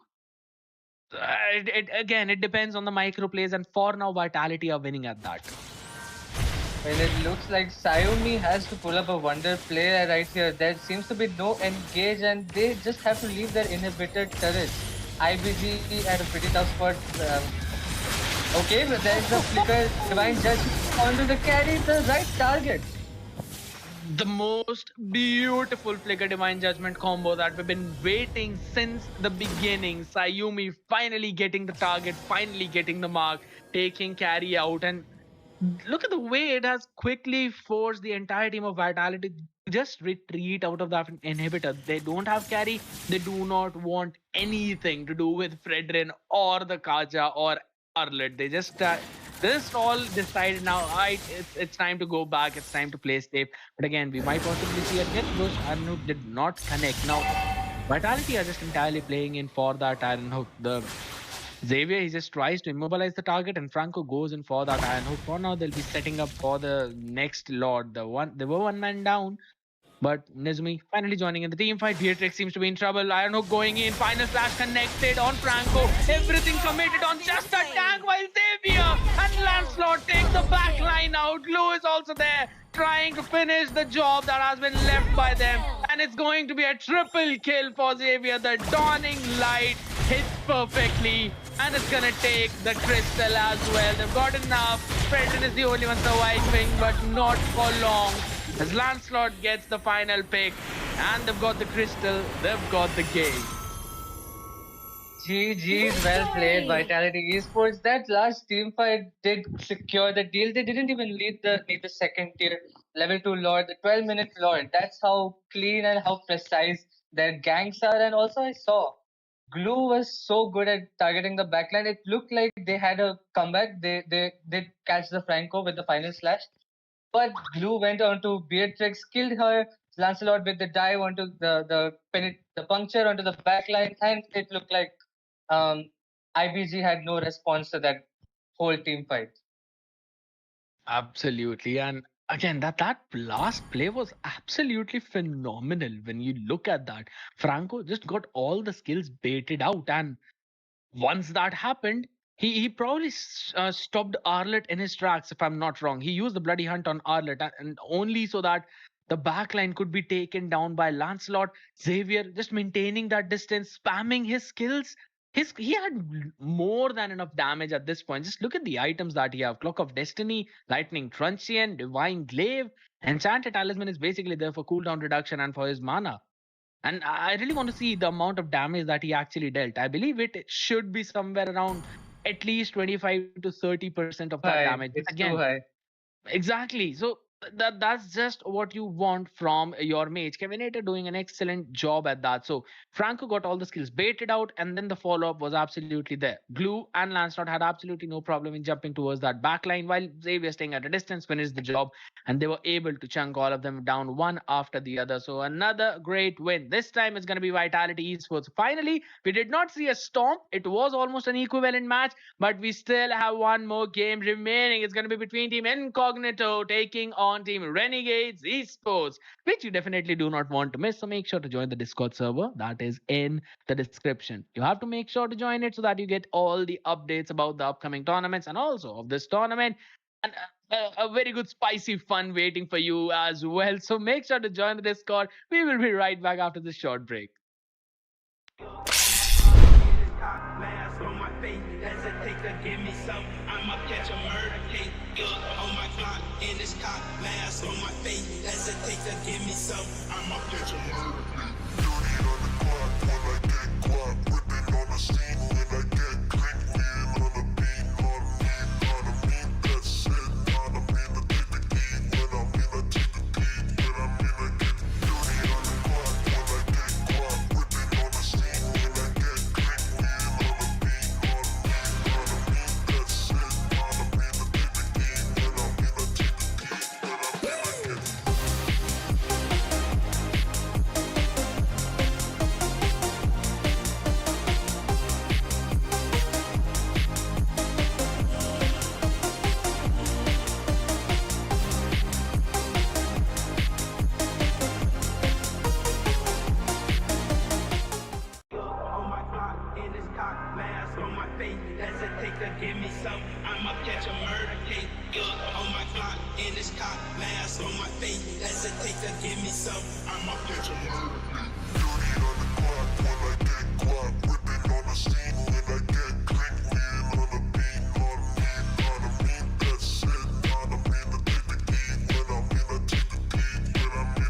Again, it depends on the micro plays, and for now Vitality are winning at that. Well, it looks like Sayumi has to pull up a wonder play right here. There seems to be no engage and they just have to leave their inhibitor turrets. IBG at a pretty tough spot. Okay, but there's the flicker. Divine Judge onto the carry, the right target. The most beautiful flicker divine judgment combo that we've been waiting since the beginning. Sayumi finally getting the target, finally getting the mark, taking carry out, and look at the way it has quickly forced the entire team of Vitality to just retreat out of that inhibitor. They don't have carry. They do not want anything to do with Fredrin or the Kaja or Arlott. They just all decided now, right, it's time to go back. It's time to play safe. But again, we might possibly see a death bush. Iron Hook did not connect. Now, Vitality are just entirely playing in for that Iron Hook. The Xavier, he just tries to immobilize the target, and Franco goes in for that iron hook. For now, they'll be setting up for the next Lord. They were one man down, but Nezumi finally joining in the team fight. Beatrix seems to be in trouble. Iron hook going in. Final flash connected on Franco. Everything committed on just a tank, while Xavier and Lancelot take the back line out. Glue is also there, trying to finish the job that has been left by them. And it's going to be a triple kill for Xavier. The dawning light hits perfectly, and it's gonna take the crystal as well. They've got enough. Fredrin is the only one surviving, but not for long, as Lancelot gets the final pick, and they've got the crystal, they've got the game. GG's, well played, Vitality Esports. That last team fight did secure the deal. They didn't even need the second tier level 2 Lord, the 12-minute Lord. That's how clean and how precise their ganks are. And also I saw Glue was so good at targeting the backline. It looked like they had a comeback. They did catch the Franco with the final slash. But Glue went on to Beatrix, killed her. Lancelot with the dive onto the puncture onto the backline, and it looked like IBG had no response to that whole team fight. Absolutely. And again, that last play was absolutely phenomenal. When you look at that, Franco just got all the skills baited out, and once that happened, he probably stopped Arlet in his tracks, if I'm not wrong. He used the bloody hunt on Arlet, and only so that the backline could be taken down by Lancelot. Xavier just maintaining that distance, spamming his skills. He had more than enough damage at this point. Just look at the items that he have: Clock of Destiny, Lightning Truncheon, Divine Glaive. Enchanted Talisman is basically there for cooldown reduction and for his mana. And I really want to see the amount of damage that he actually dealt. I believe it should be somewhere around at least 25 to 30% of that High. damage. It's Again, too high. exactly. So that's just what you want from your mage. Kevinator doing an excellent job at that. So Franco got all the skills baited out, and then the follow-up was absolutely there. Glue and Lancelot had absolutely no problem in jumping towards that backline, while Xavier staying at a distance finished the job, and they were able to chunk all of them down one after the other. So another great win. This time it's going to be Vitality Esports. Finally, we did not see a stomp. It was almost an equivalent match, but we still have one more game remaining. It's going to be between Team INCognito taking on Team Renegades eSports, which you definitely do not want to miss. So make sure to join the Discord server that is in the description. You have to make sure to join it so that you get all the updates about the upcoming tournaments and also of this tournament. And a very good spicy fun waiting for you as well. So make sure to join the Discord. We will be right back after this short break. Mask on my face, hesitate to give me some. I'ma catch a murder case. On my clock in this cock, mask on my face, hesitate to give me some. I'ma catch a murder case. Dirty on the clock when I get guap. Whipping on the scene when I get clean. Wheel on the beat, not me. That's it, not me. To take the key when I'm in, I take the key when I'm in, I get dirty on the clock when I get guap. Whipping on the scene when I get clean. Wheel on the beat, not me. That's it, not me. To take the key when I'm in, I take the key when I'm in, I get On my clock in this cock, mask on my face, hesitate to give me some. I'ma catch a murder case. On my clock in this cock, mask on my face, hesitate to give me some. I'ma catch a murder case. dirty on the clock when I get guap. Whipping on the scene when I get clean. Wheel on the beat, not me. That's it, not me. To take the key when I'm in, I take the key when I'm in, I get dirty on the clock when I get guap. Whipping on the scene when I get clean. Wheel on the beat, not me. That's it, not me. To take the key when I'm in, I take the key when I'm in, I get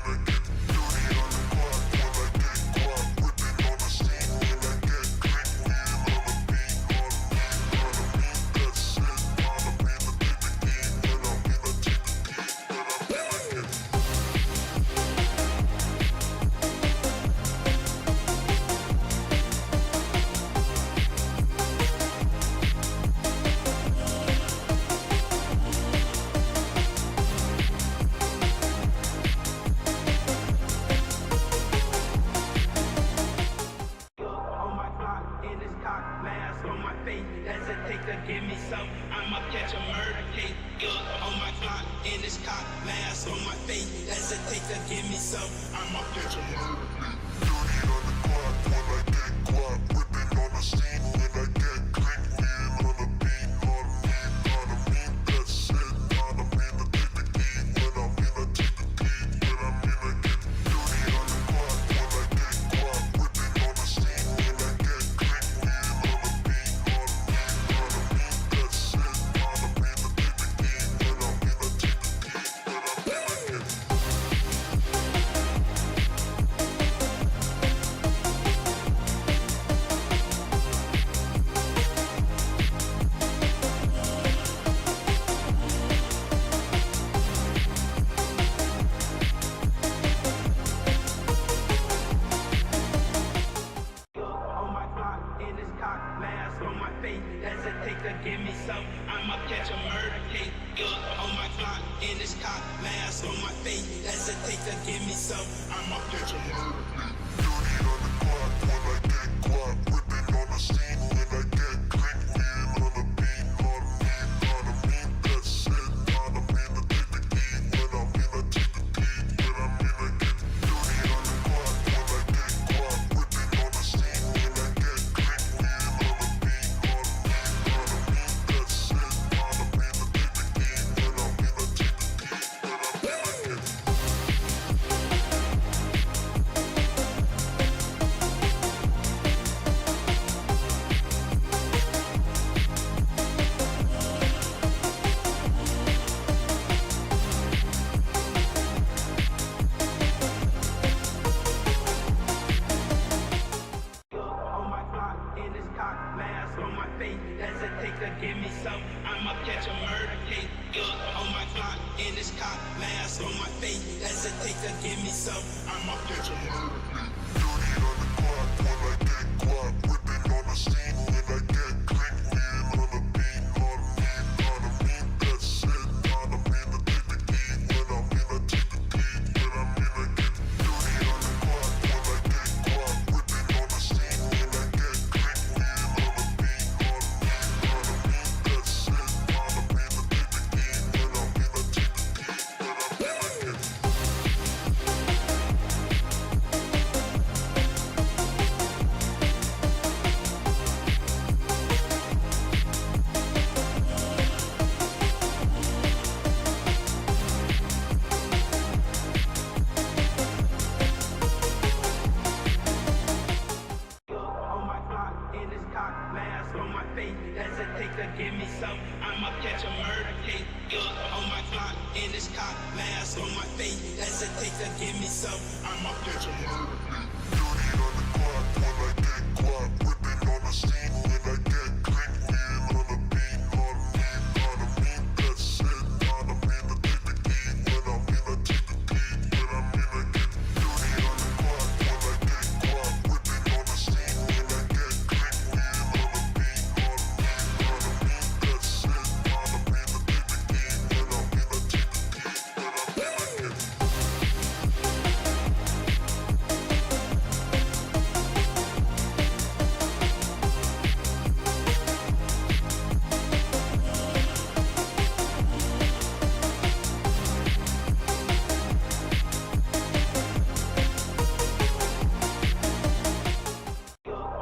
catch a murder case. Look on my clock, in this cock, mask on my face. Hesitate to give me some, I'ma catch a murder case. Dirty on the clock when I get guap. Whipping on the scene when I get clean. Wheel on the beat, on me, that's it. On me, the take the key. When I'm in, I take the key. When I'm in, I get dirty on the clock when I get guap. Whipping on the scene when I get clean. Wheel on the beat, on me, that's it. On me, the take the key. When I'm in, I take the key. When I'm in, I get On my clock, in this cock, mask on my face. Hesitate to give me some, I'ma catch a murder case. On my clock, in this cock, mask on my face. Hesitate to give me some, I'ma catch a murder case. dirty on the clock when I get guap. Whipping on the scene when I get clean. Wheel on the beat, on me, that's it. On me, the take the key. When I'm in, I take the key. When I'm in, I get dirty on the clock when I get guap. Whipping on the scene when I get clean. Wheel on the beat, on me, that's it. On me, the take the key. When I'm in, I take the key. When I'm in, I get On my clock, in this cock, mask on my face. Hesitate to give me some, I'ma catch a murder case. On my clock, in this cock, mask on my face. Hesitate to give me some, I'ma catch a murder case. dirty on the clock when I get guap. Whipping on the scene when I get clean. Wheel on the beat, on me, that's it. On me, the take the key. When I'm in, I take the key. When I'm in, I get dirty on the clock when I get guap. Whipping on the scene when I get clean. Wheel on the beat, on me, that's it. On me, the take the key. When I'm in, I take the key. When I'm in, I get On my clock, in this cock, mask on my face. Hesitate to give me some, I'ma catch a murder case. On my clock, in this cock, mask on my face. Hesitate to give me some, I'ma catch a murder case. dirty on the clock when I get guap. Whipping on the scene when I get clean. Wheel on the beat, on me, that's it. On me, the take the key. When I'm in, I take the key. When I'm in, I get dirty on the clock when I get guap. Whipping on the scene when I get clean. Wheel on the beat, on me, that's it. On me, the take the key. When I'm in, I take the key. When I'm in, I get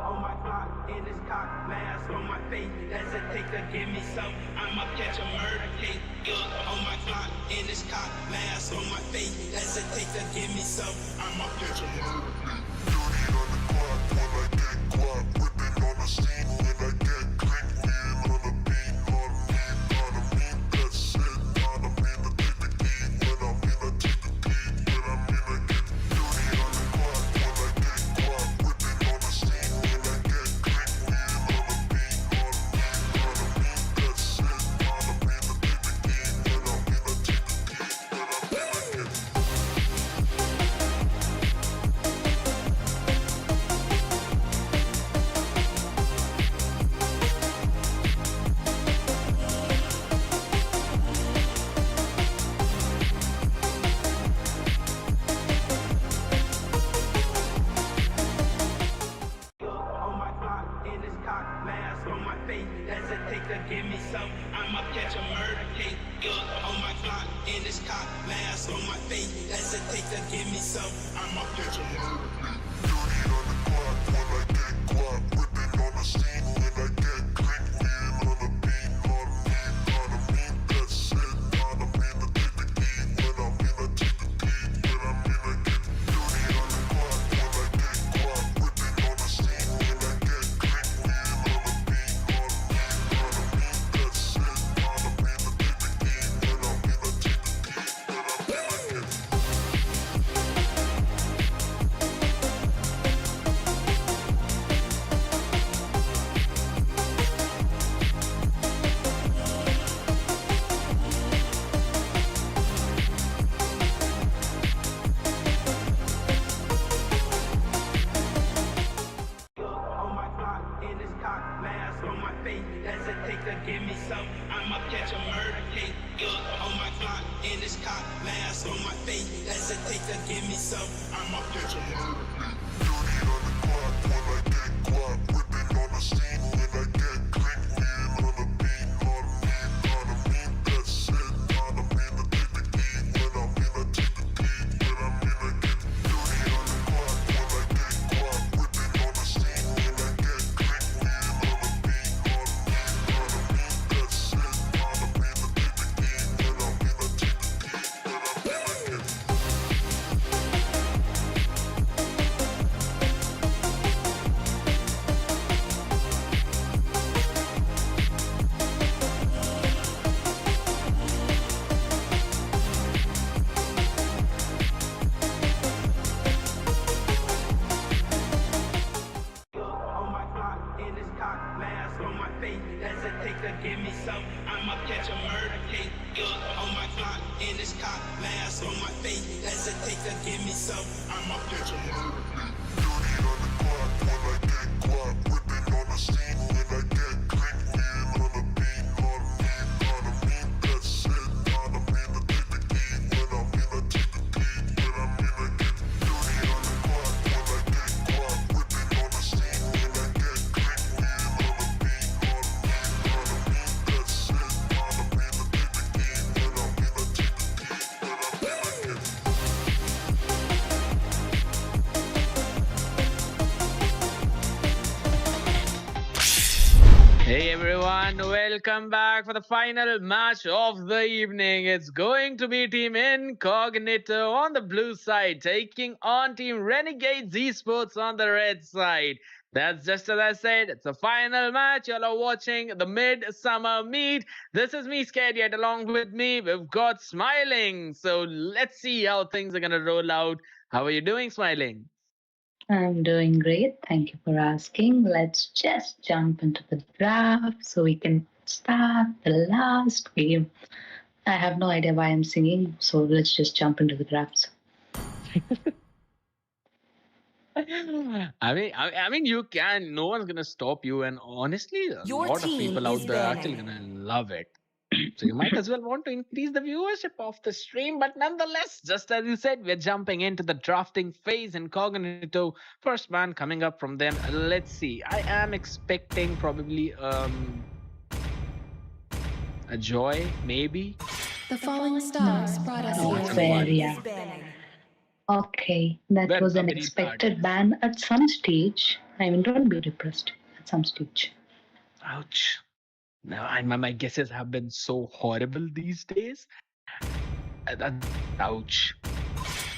On my clock, in this cock, mask on my face. Hesitate to give me some, I'ma catch a murder case. On my clock, in this cock, mask on my face. Hesitate to give me some, I'ma catch a murder case. dirty on the clock when I get guap. Whipping on the scene when I get clean. Wheel on the beat, on me, that's it. On me, the take the key. When I'm in, I take the key. When I'm in, I get dirty on the clock when I get guap. Whipping on the scene when I get clean. Wheel on the beat, on me, that's it. On me, the take the key. When I'm in, I take the key. When I'm in, I get face. Hesitate to give me some, I'ma catch a murder. Dirty on the clock when I get guap. Whipping on the scene when I get creep. Being on the beat, not a mean that shit. Not a mean to take the key. When I mean I take the key. When I mean I get dirty on the clock when I get guap. Whipping on the scene when I get creep. Being on the beat, not a mean that shit. Not a mean to take the key. When I mean I take the key. When I mean I get On my block, in this cock, mask on my face. Hesitate to give me some, I'ma catch a murder case. On my block, in this cock, mask on my face. Hesitate to give me some, I'ma catch a murder case. dirty on the clock when I get guap. Whipping on the scene when I get creep. Being on the beat, not a mean that shit. Not a mean to take the key. When I mean I take the key. When I mean I get dirty on the clock when I get guap. Whipping on the scene when I get creep. Being on the beat, not a mean that shit. Not a mean to take the key. When I mean I take the key. When I mean I get On my block, in this cock, mask on my face. Hesitate to give me some, I'ma catch a murder case. On my block, in this cock, mask on my face. Hesitate to give me some, I'ma catch a murder case. dirty on the clock when I get guap. Whipping on the scene when I get creep. Being on the beat, not a mean that shit. Not a mean to take the key. When I mean I take the key. When I mean I get dirty on the clock when I get guap. Whipping on the scene when I get creep. Being on the beat, not a mean that shit. Not a mean to take the key. When I mean I take the key. When I mean I get Hey everyone, welcome back for the final match of the evening. It's going to be Team INCognito on the blue side, taking on Team Renegades eSports on the red side. That's just as I said, it's a final match. Y'all are watching the Midsummer Meet. This is me, Scared Yet. Along with me, we've got Smiling. So let's see how things are going to roll out. How are you doing, Smiling? I'm doing great. Thank you for asking. Let's just jump into the draft so we can start the last game. I have no idea why I'm singing, so let's just jump into the drafts. I mean, you can. No one's gonna stop you, and honestly, a Your lot of team people out is there are actually banning. gonna love it. So you might as well want to increase the viewership of the stream. But nonetheless, just as you said, we're jumping into the drafting phase. INCognito, first man coming up from them. Let's see. I am expecting probably a Joy, maybe. The falling stars brought us Oh, here. fair, yeah. Is banning. Okay, that Well, was an very expected ban at some stage. I mean, don't be depressed at some stage. Ouch. No, my guesses have been so horrible these days. Ouch.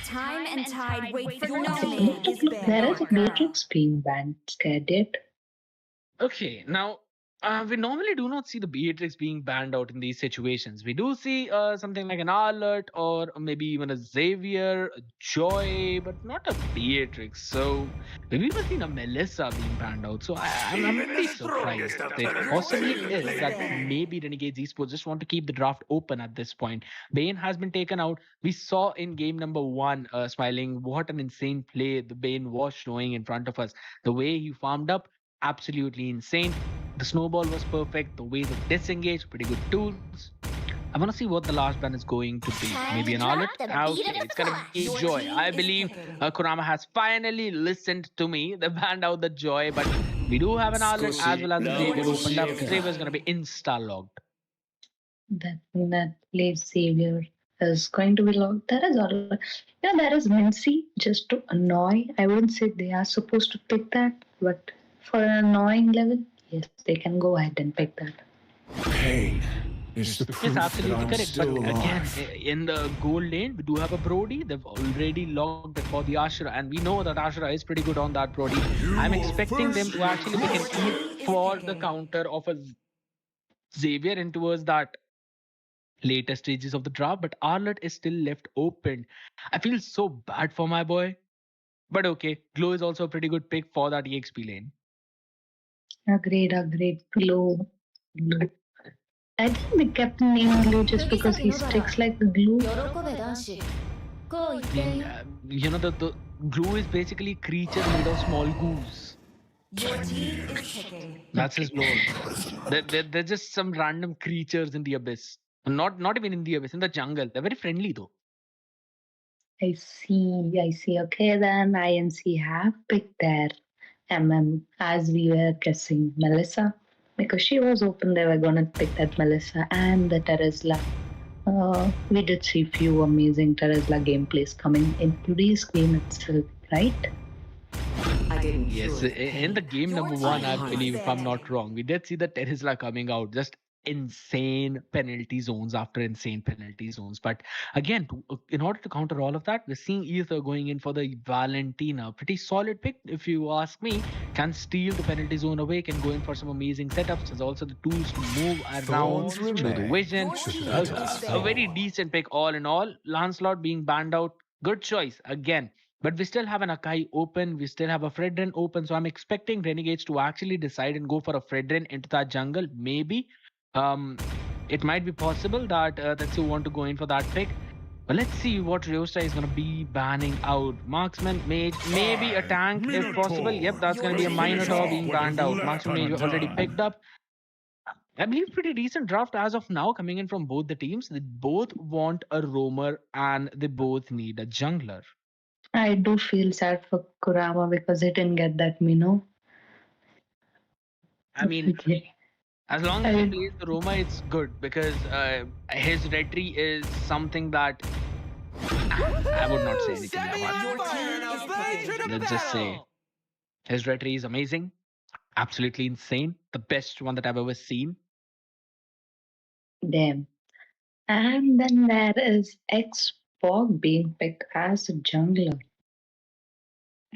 Time and tide wait for no Look, man look, is look, there is a banning. Matrix being banned. Scared yet? Okay, now we normally do not see the Beatrix being banned out in these situations. We do see something like an Alert or maybe even a Xavier, a Joy, but not a Beatrix. So we've even seen a Melissa being banned out. So I'm really surprised. It possibly is that maybe Renegades Esports just want to keep the draft open at this point. Bane has been taken out. We saw in game number 1, Smiling, what an insane play the Bane was showing in front of us. The way he farmed up, absolutely insane. The snowball was perfect. The ways of disengage, pretty good tools. I want to see what the last ban is going to be. Maybe an Alert? Okay, it's going to be Joy. I believe Kurama has finally listened to me. They banned out the Joy, but we do have an Alert as well as the Xavier opened up. Xavier is going to be insta-logged. That leaves Xavier is going to be locked. There is all, there is Mincy just to annoy. I wouldn't say they are supposed to pick that, but for an annoying level, yes, they can go ahead and pick that. Pain is the Yes, proof that absolutely I'm correct. But still again, alive. in the gold lane, we do have a Brody. They've already logged it for the Ashura, and we know that Ashura is pretty good on that Brody. I'm expecting them to actually pick an Eve for the counter of a Xavier in towards that later stages of the draft, but Arlet is still left open. I feel so bad for my boy. But okay, Glow is also a pretty good pick for that EXP lane. Agreed. Glue. Glue. I think they kept the name Glue just because he sticks like the glue. I mean, the glue is basically creature made of small goose. That's his lore. They're just some random creatures in the abyss. Not even in the abyss, in the jungle. They're very friendly though. I see. Okay, then INC have picked their as we were guessing Melissa. Because she was open, they were gonna pick that Melissa and the Teresla. We did see few amazing Teresla gameplays coming in today's game itself, right? Yes, in the game number one, I believe, if I'm not wrong, we did see the Tesla coming out, just insane penalty zones after insane penalty zones. But again, in order to counter all of that, we're seeing Ether going in for the Valentina. Pretty solid pick, if you ask me. Can steal the penalty zone away, can go in for some amazing setups. There's also the tools to move around through the vision. A very decent pick all in all. Lancelot being banned out, good choice again. But we still have an Akai open. We still have a Fredrin open. So I'm expecting Renegades to actually decide and go for a Fredrin into that jungle. Maybe. It might be possible that Tetsu want to go in for that pick. But let's see what Ryosta is going to be banning out. Marksman, Mage, maybe a tank if possible. Yep, that's going to be a Minotaur being banned out. Marksman, Mage already picked up. I believe pretty decent draft as of now coming in from both the teams. They both want a roamer and they both need a jungler. I do feel sad for Kurama because he didn't get that Mino. I mean, as long as he plays the Roma, it's good because his retry is something that I would not say anything about. Let's just say his retry is amazing, absolutely insane, the best one that I've ever seen. Damn. And then there is X-Pog being picked as a jungler.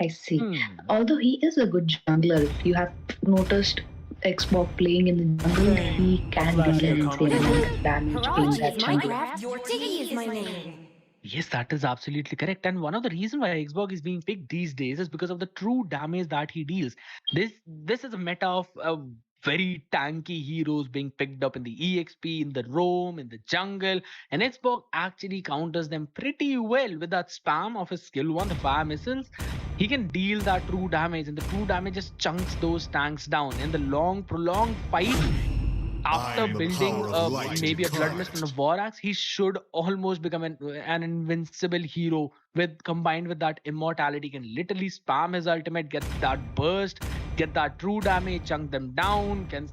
I see. Although he is a good jungler, if you have noticed Xbox playing in the jungle, he can deal an insane amount of damage being that jungler. Yes, that is absolutely correct. And one of the reasons why Xbox is being picked these days is because of the true damage that he deals. This is a meta of very tanky heroes being picked up in the EXP, in the roam, in the jungle. And Xbox actually counters them pretty well with that spam of his skill one, the fire missiles. He can deal that true damage, and the true damage just chunks those tanks down. In the long, prolonged fight, after building maybe a Bloodlust and a War Axe, he should almost become an invincible hero with combined with that immortality. Can literally spam his ultimate, get that burst, get that true damage, chunk them down, can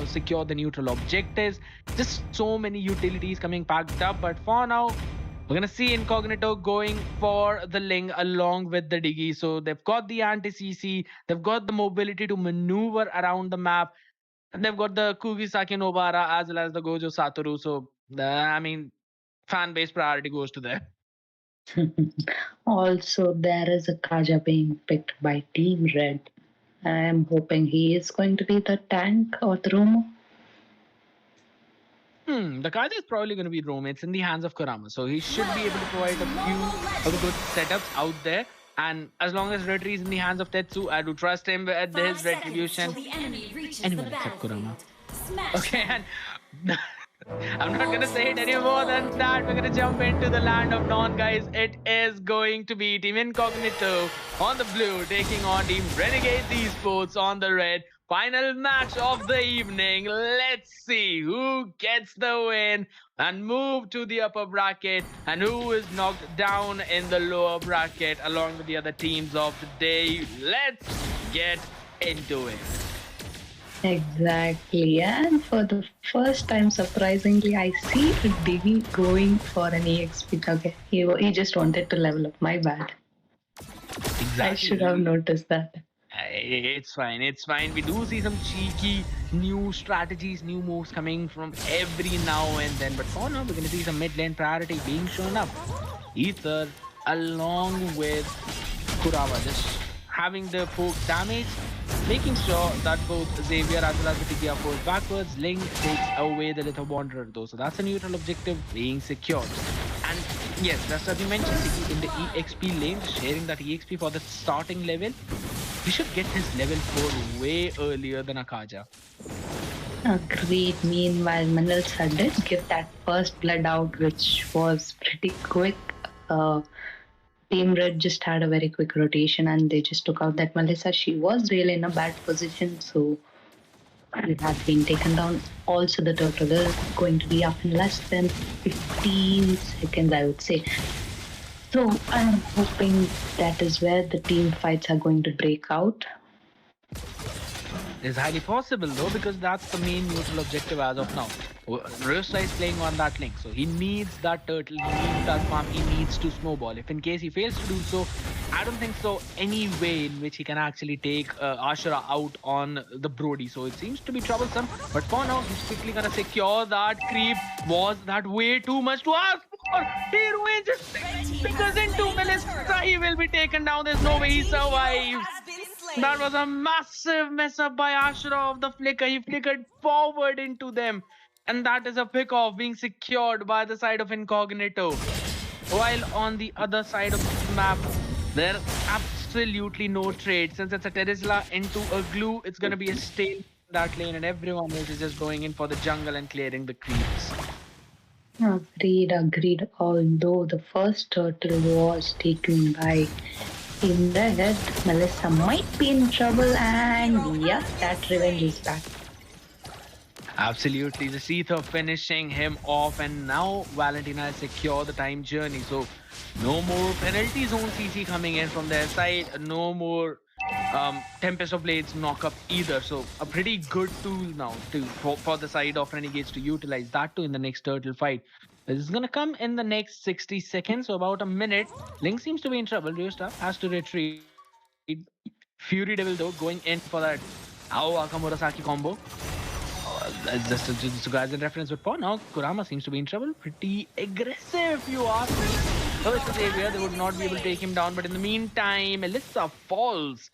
secure the neutral objectives. Just so many utilities coming packed up. But for now, we're gonna see INCognito going for the Ling along with the Diggy. So they've got the anti-CC, they've got the mobility to maneuver around the map. And they've got the Kugisaki Nobara as well as the Gojo Satoru. So, fan base priority goes to them. Also, there is a Kaja being picked by Team Red. I am hoping he is going to be the tank or the roamer. The Kaja is probably going to be Rome. It's in the hands of Kurama. So he should be able to provide a few of the good setups out there. And as long as Retry is in the hands of Tetsu, I do trust him with his retribution. Anyone except Kurama. Okay, and I'm not gonna say it any more than that. We're gonna jump into the land of non, guys. It is going to be Team INCognito on the blue, taking on Team Renegades eSports on the red. Final match of the evening. Let's see who gets the win and move to the upper bracket and who is knocked down in the lower bracket along with the other teams of the day. Let's get into it. Exactly. And for the first time, surprisingly, I see a Diggy going for an EXP. Okay, he just wanted to level up. My bad. I should have Exactly. noticed that. It's fine. It's fine. We do see some cheeky new strategies, new moves coming from every now and then. But for now, we're going to see some mid lane priority being shown up. Ether, along with Kurava, just having the poke damage, making sure that both Xavier as well as the Tiki are forced backwards. Link takes away the Little Wanderer though. So that's a neutral objective being secured. And yes, just as you mentioned, Tiki in the EXP lane, sharing that EXP for the starting level. He should get his level 4 way earlier than Akaja. Agreed. Meanwhile, Melissa did give that first blood out, which was pretty quick. Uh, Team Red just had a very quick rotation and they just took out that Melissa. She was really in a bad position, so it had been taken down. Also, the turtle is going to be up in less than 15 seconds, I would say. So, I'm hoping that is where the team fights are going to break out. It's highly possible though, because that's the main neutral objective as of now. Rosa is playing on that link, so he needs that turtle, he needs that farm, he needs to snowball. If in case he fails to do so, I don't think so any way in which he can actually take Ashura out on the Brody. So it seems to be troublesome, but for now, he's quickly gonna secure that creep. Was that way too much to ask for? He ruins it because in 2 minutes, he will be taken down. There's no way he survives. That was a massive mess up by Ashura of the flicker. He flickered forward into them. And that is a pick off being secured by the side of INCognito. While on the other side of the map, there absolutely no trade. Since it's a Terizla into a glue, it's going to be a stale in that lane, and everyone else is just going in for the jungle and clearing the creeps. Agreed, agreed. Although the first turtle was taken by in the head, Melissa might be in trouble, and yeah, that revenge is back. Absolutely. The Seether finishing him off, and now Valentina has secured the time journey. So, no more penalty zone CC coming in from their side, no more Tempest of Blades knock up either. So, a pretty good tool now for the side of Renegades to utilize that too in the next turtle fight. This is going to come in the next 60 seconds, so about a minute. Link seems to be in trouble. Ryusta has to retreat. Fury Devil, though, going in for that Ao Akamurasaki combo. Just guys in reference with Pawn. Now Kurama seems to be in trouble. Pretty aggressive, if you ask me. Versus Xavier, they would not be able to take him down. But in the meantime, Alyssa falls.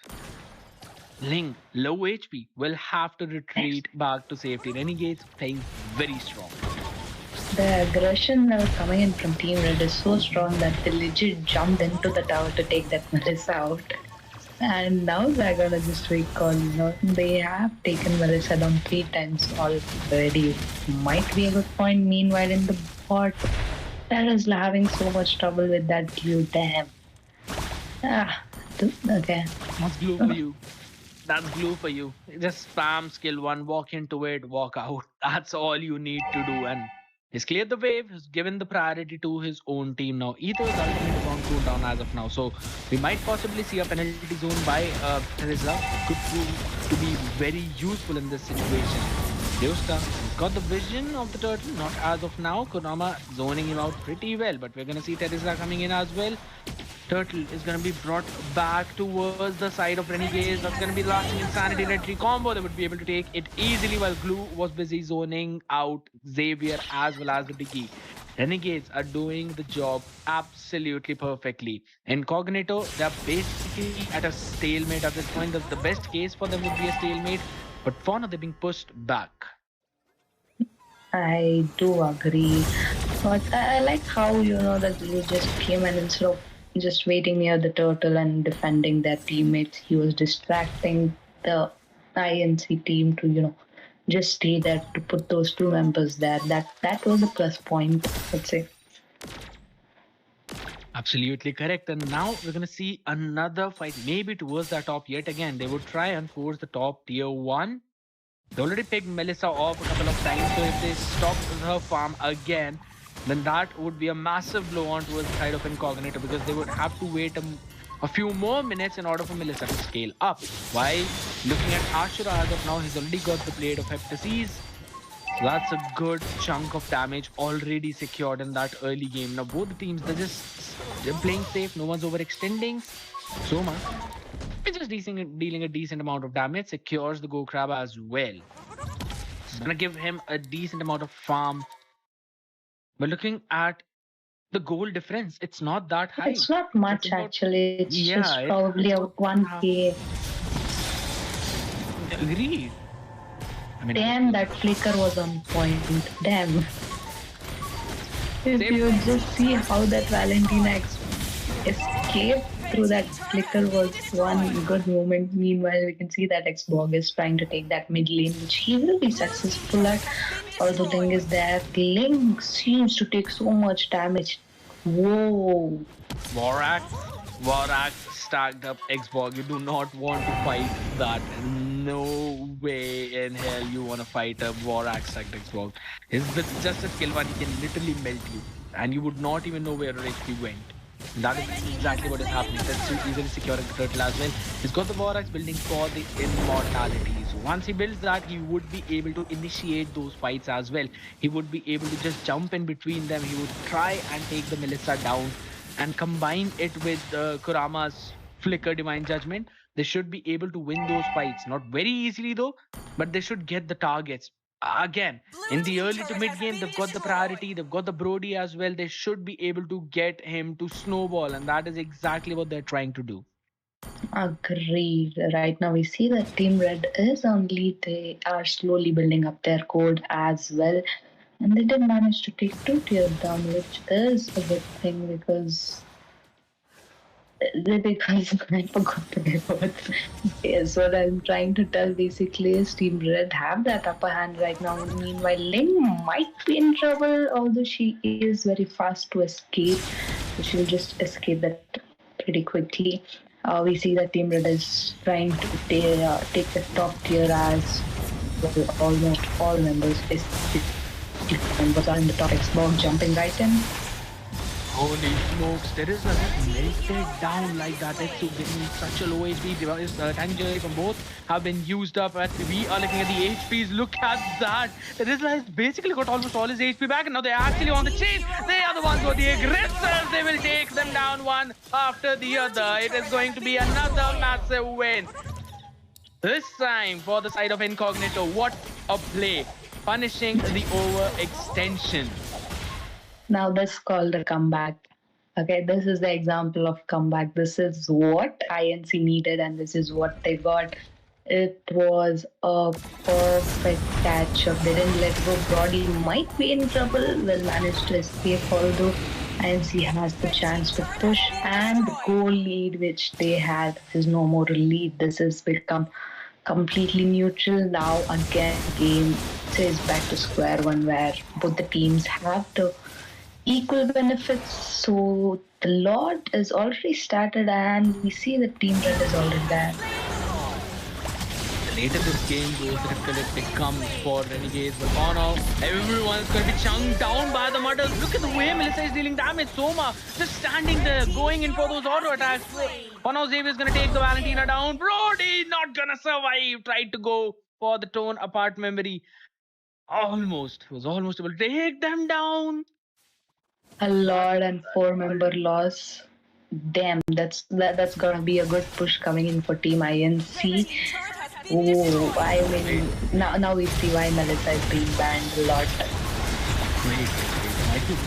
Ling, low HP, will have to retreat back to safety. Renegades playing very strong. The aggression level coming in from Team Red is so strong that they legit jumped into the tower to take that Melissa out. And now they're gonna just recall, they have taken Melissa down 3 times already. Might be a good point. Meanwhile, in the bot, that is having so much trouble with that glue. Damn. Okay. That's glue for you. That's glue for you. Just spam skill 1, walk into it, walk out. That's all you need to do. And he's cleared the wave, he's given the priority to his own team now. Ether's ultimate is on cooldown as of now. So we might possibly see a penalty zone by Terizla. Could prove to be very useful in this situation. Deosta got the vision of the turtle, not as of now. Konama zoning him out pretty well, but we're going to see Terizla coming in as well. Turtle is going to be brought back towards the side of Renegades. That's going to be the lasting Insanity Retry combo. They would be able to take it easily while Glue was busy zoning out Xavier as well as the Biggie. Renegades are doing the job absolutely perfectly. INCognito, they're basically at a stalemate at this point. The best case for them would be a stalemate, but for now they're being pushed back. I do agree. But I like how, that Glue just came and instead of just waiting near the turtle and defending their teammates, he was distracting the INC team to, just stay there to put those 2 members there. That was a plus point, let's say. Absolutely correct. And now we're going to see another fight, maybe towards the top yet again. They would try and force the top tier 1. They already picked Melissa off a couple of times. So if they stop her farm again, then that would be a massive blow on towards the side of INCognito, because they would have to wait a few more minutes in order for Melissa to scale up. While looking at Ashura as of now, he's already got the Blade of Heptases. So that's a good chunk of damage already secured in that early game. Now both the teams, they're playing safe. No one's overextending. Soma is just dealing a decent amount of damage. Secures the Go Crab as well. It's gonna give him a decent amount of farm. But looking at the goal difference, it's not that high. It's not much about, actually. It's yeah, just probably a 1k. Agreed. I mean, Damn, that flicker was on point. Damn. If you just see how that Valentina escaped through that flicker was one good moment. Meanwhile, we can see that Xborg is trying to take that mid lane, which he will be successful at. Although thing is that Link seems to take so much damage. Whoa. Vorak stacked up Xborg. You do not want to fight that. No way in hell you want to fight a Vorak stacked Xborg. With just a skill one, he can literally melt you. And you would not even know where your HP went. That is exactly what is happening. That's too easily securing the turtle as well. He's got the Vorax building for the immortality. So once he builds that, he would be able to initiate those fights as well. He would be able to just jump in between them. He would try and take the Melissa down and combine it with Kurama's Flicker Divine Judgment. They should be able to win those fights. Not very easily though, but they should get the targets. Again, in the early to mid game, they've got the priority, they've got the Brody as well. They should be able to get him to snowball, and that is exactly what they're trying to do. Agreed. Right now, we see that Team Red is on lead. They are slowly building up their code as well. And they did manage to take 2 tiers down, which is a good thing because I forgot to get what. Yes, what I'm trying to tell basically is Team Red have that upper hand right now. Meanwhile, Ling might be in trouble, although she is very fast to escape. So she'll just escape that pretty quickly. We see that Team Red is trying to take the top tier as well, almost all members members are in the top Xbox jumping right in. Holy smokes, there is nothing melted down like that. It's getting such a low HP. Tank from both have been used up. We are looking at the HPs. Look at that. There is basically got almost all his HP back, and now they're actually on the chase. They are the ones who are the aggressors. They will take them down one after the other. It is going to be another massive win. This time for the side of INCognito. What a play. Punishing the overextension. Now this is called a comeback. Okay, this is the example of comeback. This is what INC needed and this is what they got. It was a perfect catch-up. They didn't let go. Brody might be in trouble. Will manage to escape, although INC has the chance to push, and the goal lead which they had is no more a lead. This has become completely neutral. Now again, game is back to square one where both the teams have the equal benefits. So the lot is already started and we see the Team Red is already there. The later this game goes, the difficult becomes for Renegades. But for now, everyone is going to be chunked down by the muddles. Look at the way Melissa is dealing damage. Soma just standing there, going in for those auto attacks. For now, Xavier is going to take the Valentina down. Brody not going to survive. Tried to go for the tone apart memory. Was almost able to take them down. A Lord and 4-member loss. Damn, that's gonna be a good push coming in for Team INC. Oh, I mean, now we see why Melissa is being banned a lot. Wait. I think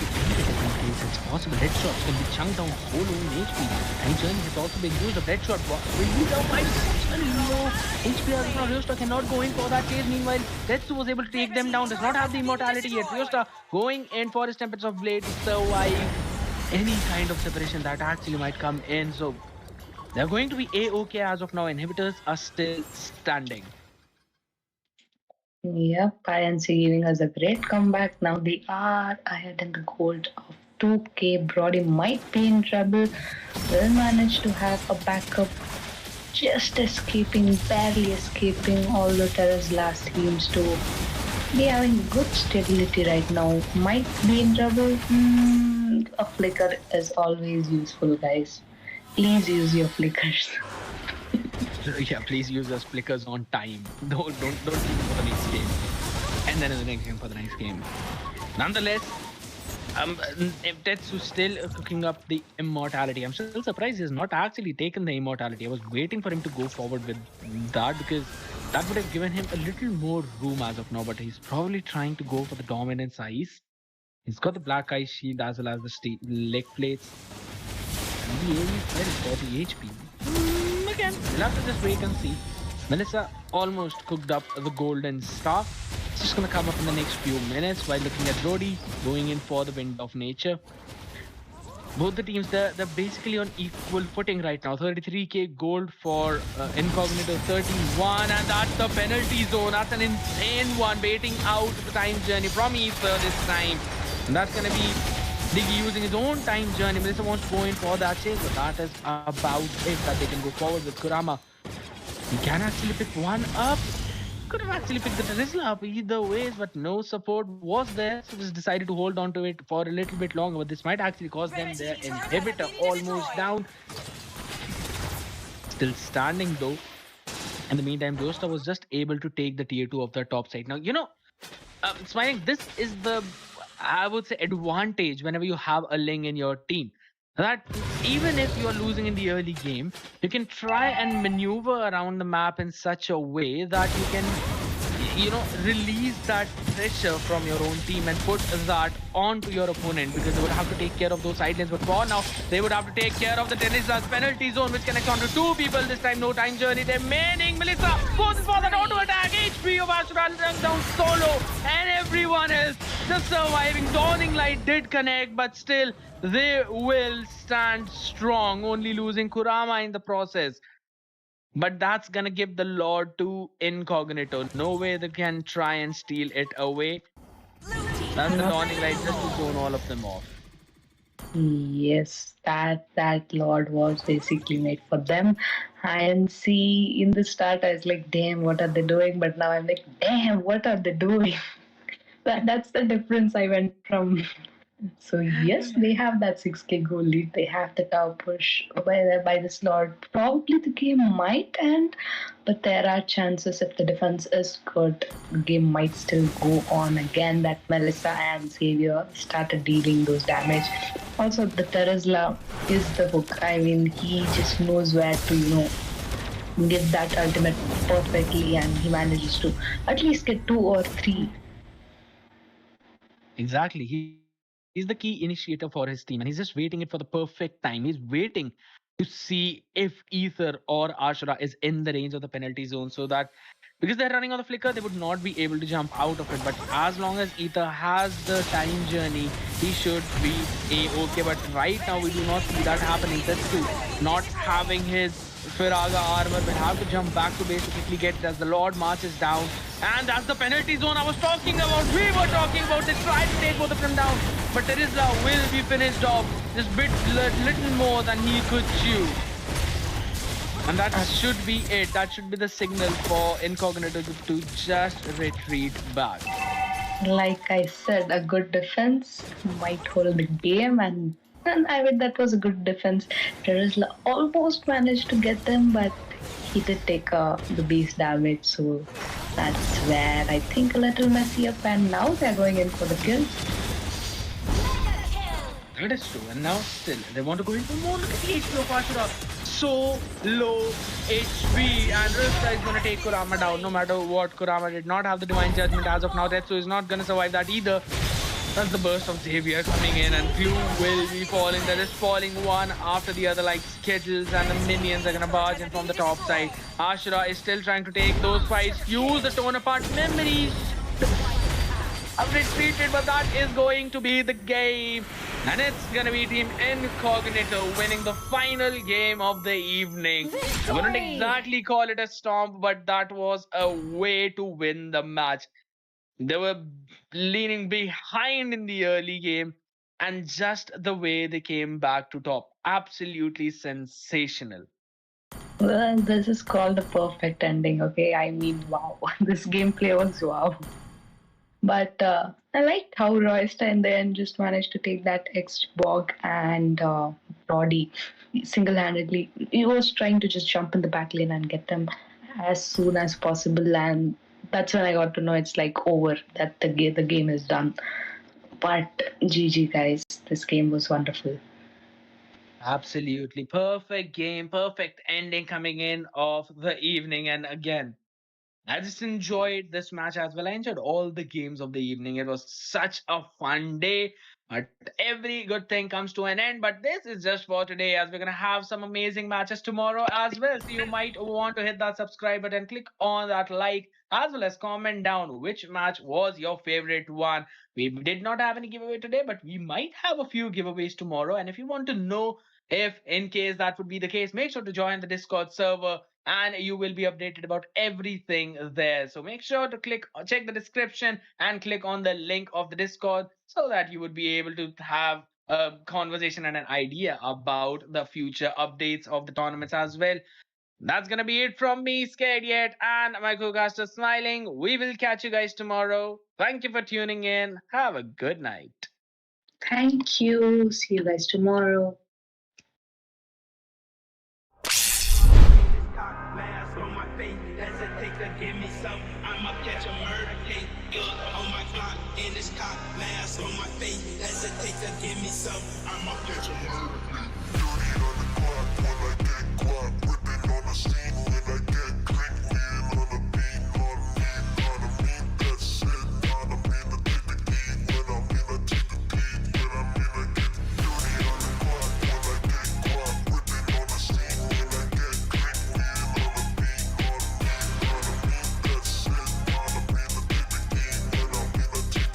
it's possible. Headshots can be chunked down so low in HP. And Journey has also been used. A headshot will be down by such a low HP as now. Ryosta cannot go in for that chase. Meanwhile, Retsu was able to take them down. Does not have the immortality yet. Ryosta going in for his Tempest of Blade to survive any kind of separation that actually might come in. So they're going to be A-OK as of now. Inhibitors are still standing. Yep, INC giving us a great comeback. Now they are ahead in the gold of 2k. Brody might be in trouble. Will manage to have a backup. Just escaping, barely escaping. Although Terra's last seems to be having good stability right now. Might be in trouble. A flicker is always useful, guys. Please use your flickers. Yeah, please use those flickers on time. Don't keep it for the next game. And then in the next game for the next game. Nonetheless, if Tetsu's still cooking up the immortality, I'm still surprised he's not actually taken the immortality. I was waiting for him to go forward with that because that would have given him a little more room as of now. But he's probably trying to go for the dominance ice. He's got the black ice shield as well as the leg plates. And the AV is 40 HP. Again, we'll have to just wait and see. Melissa almost cooked up the golden star. It's just gonna come up in the next few minutes while looking at Brody going in for the wind of nature. Both the teams, they're basically on equal footing right now. 33k gold for INCognito, 31, and that's the penalty zone. That's an insane one, baiting out the time journey from Ether this time. And that's gonna be Diggy using his own time journey. Melissa wants to go in for that chase, but that is about it that they can go forward with Kurama. He can actually pick one up. Could have actually picked the Tesla up either ways, but no support was there. So just decided to hold on to it for a little bit longer. But this might actually cause them their inhibitor almost down. Still standing though. In the meantime, Joestar was just able to take the tier 2 of the top side. Now, Smiling, this is the, I would say, advantage whenever you have a Ling in your team. That even if you are losing in the early game, you can try and maneuver around the map in such a way that you can, release that pressure from your own team and put that onto your opponent because they would have to take care of those side lanes. But for now, they would have to take care of the Tenisa's penalty zone, which connects onto 2 people. This time, no time journey remaining. Melissa goes for that auto attack. HP of Ashura down solo, and everyone else just surviving. Dawning Light did connect, but still, they will stand strong, only losing Kurama in the process. But that's gonna give the Lord to INCognito. No way they can try and steal it away. That's the Dawning Light just to zone all of them off. Yes, that Lord was basically made for them. And see, in the start, I was like, damn, what are they doing? But now I'm like, damn, what are they doing? That's the difference I went from. So yes, they have that 6k goal lead. They have the tower push by this Lord. Probably the game might end, but there are chances if the defense is good, the game might still go on again. That Melissa and Xavier started dealing those damage. Also, the Terizla is the hook. I mean, he just knows where to, give that ultimate perfectly, and he manages to at least get 2 or 3. Exactly. He's the key initiator for his team, and he's just waiting it for the perfect time. He's waiting to see if Ether or Ashura is in the range of the penalty zone so that because they're running on the flicker, they would not be able to jump out of it. But as long as Ether has the time journey, he should be a-okay. But right now, we do not see that happening. Tetsu not having his Firaga armor will have to jump back to base to quickly get it as the Lord marches down. And that's the penalty zone I was talking about. We were talking about it. Try to take both of them down. But Terizla will be finished off just little more than he could chew. And that should be it. That should be the signal for INCognito to just retreat back. Like I said, a good defense might hold the game, and I mean that was a good defense. Terizla almost managed to get them, but he did take the base damage, so that's where I think a little messy up. And now they're going in for the kill. That is true. And now still, they want to go in for more. Look at the HP of Ashura. So low HP. And Rista is going to take Kurama down no matter what. Kurama did not have the Divine Judgment as of now. Tetsu is not going to survive that either. That's the burst of Xavier coming in, and Glue will be falling. They're just falling one after the other like Skittles, and the minions are going to barge in from the top side. Ashura is still trying to take those fights. Use the torn apart memories. I've retreated, but that is going to be the game. And it's going to be Team INCognito winning the final game of the evening. I wouldn't exactly call it a stomp, but that was a way to win the match. They were leaning behind in the early game, and just the way they came back to top, absolutely sensational. Well, this is called a perfect ending, okay? I mean, wow. This gameplay was wow. But I liked how Royster in the end just managed to take that X bog and Roddy single-handedly. He was trying to just jump in the back lane and get them as soon as possible, and that's when I got to know it's like over, that the game is done. But GG guys, this game was wonderful. Absolutely perfect game, perfect ending coming in of the evening. And again, I just enjoyed this match as well. I enjoyed all the games of the evening. It was such a fun day. But every good thing comes to an end. But this is just for today, as we're going to have some amazing matches tomorrow as well. So you might want to hit that subscribe button, click on that like, as well as comment down which match was your favorite one. We did not have any giveaway today, but we might have a few giveaways tomorrow. And if you want to know if in case that would be the case, make sure to join the Discord server and you will be updated about everything there. So make sure to check the description and click on the link of the Discord so that you would be able to have a conversation and an idea about the future updates of the tournaments as well. That's gonna be it from me, Scared Yet, and my co-caster Smiling. We will catch you guys tomorrow. Thank you for tuning in. Have a good night. Thank you. See you guys tomorrow. Mask on my face, hesitate to give me some. I'ma catch a murder case. On my clock in this cop mask on my face, hesitate to give me some. I'ma catch a murder case. Dirty on the clock when I get guap. Whipping on the scene when I get clean. Wheel on the beat, on me, that's it. Not a mean to take the key. When I'm in, I take the key. When I'm in, I get dirty on the clock when I get guap. Whipping on the scene when I get clean. Wheel on the beat, on me, that's it. Not a mean to take the key. When I'm in, I take the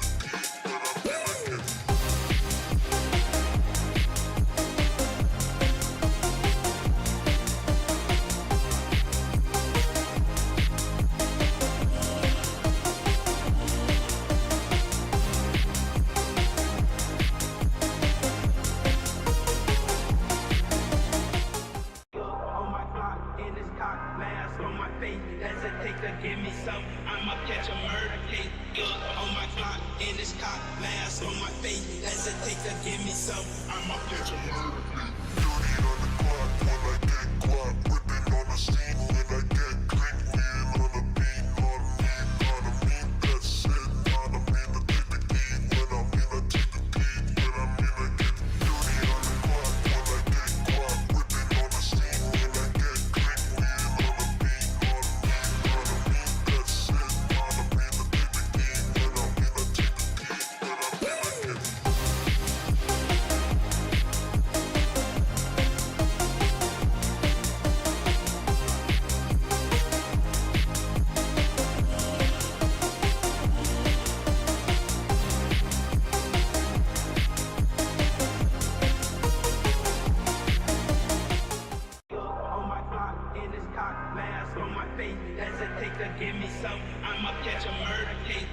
key. When I'm in, I get On my clock in this cock mask on my face, hesitate to give me some. I'ma catch a murder case. On my clock in this cock mask on my face, hesitate to give me some. I'ma catch a murder case. dirty on the clock when I get guap. Whipping on the scene when I get clean. Wheel on the beat, on me, that's it. Not a mean to take the key. When I'm in, I take the key. When I'm in, I get dirty on the clock when I get guap. Whipping on the scene when I get clean. Wheel on the beat, on me, that's it. Not a mean to take the key. When I'm in, I take the key. When I'm in, I get On my clock in this cock mask on my face, hesitate to give me some. I'ma catch a murder case.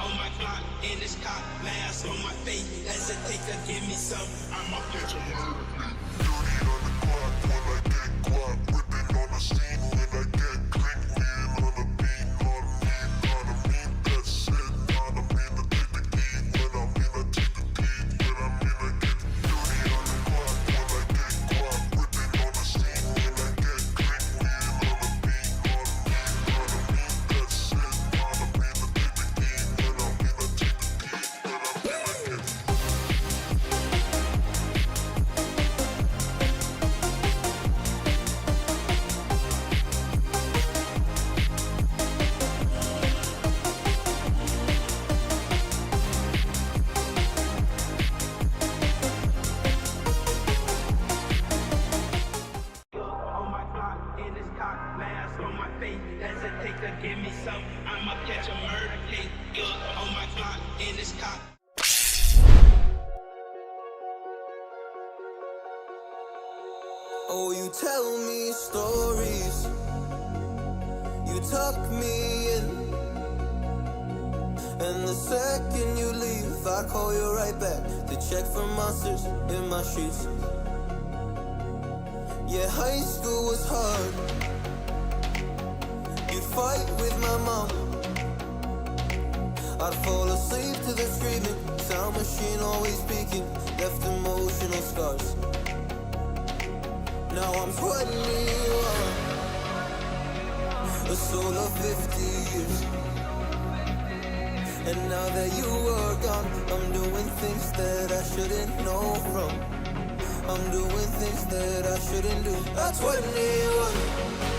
On my clock in this cock mask on my face, hesitate to give me some. I'ma catch a murder case. dirty on the clock when I get guap. Whipping on the scene when I get clean. Wheel on the beat, on me, that's it. Not a mean to take the key. When I'm in, I take the key. When I'm in, I get dirty on the clock when I get guap. Whipping on the scene when I get clean. Wheel on the beat, on me, that's it. Not a mean to take the key. When I'm in, I take the key. When I'm in, I get On my clock in this cock mask on my face, hesitate to give me some. I'ma catch a murder case. On my clock in this cock. Oh, you tell me stories. You tuck me in. And the second you leave, I call you right back to check for monsters in my sheets. Yeah, high school was hard. You'd fight with my mom. I'd fall asleep to the screaming. Sound machine always speaking. Left emotional scars. Now I'm 21. A soul of 50 years. And now that you are gone, I'm doing things that I shouldn't know from. I'm doing things that I shouldn't do. At 21.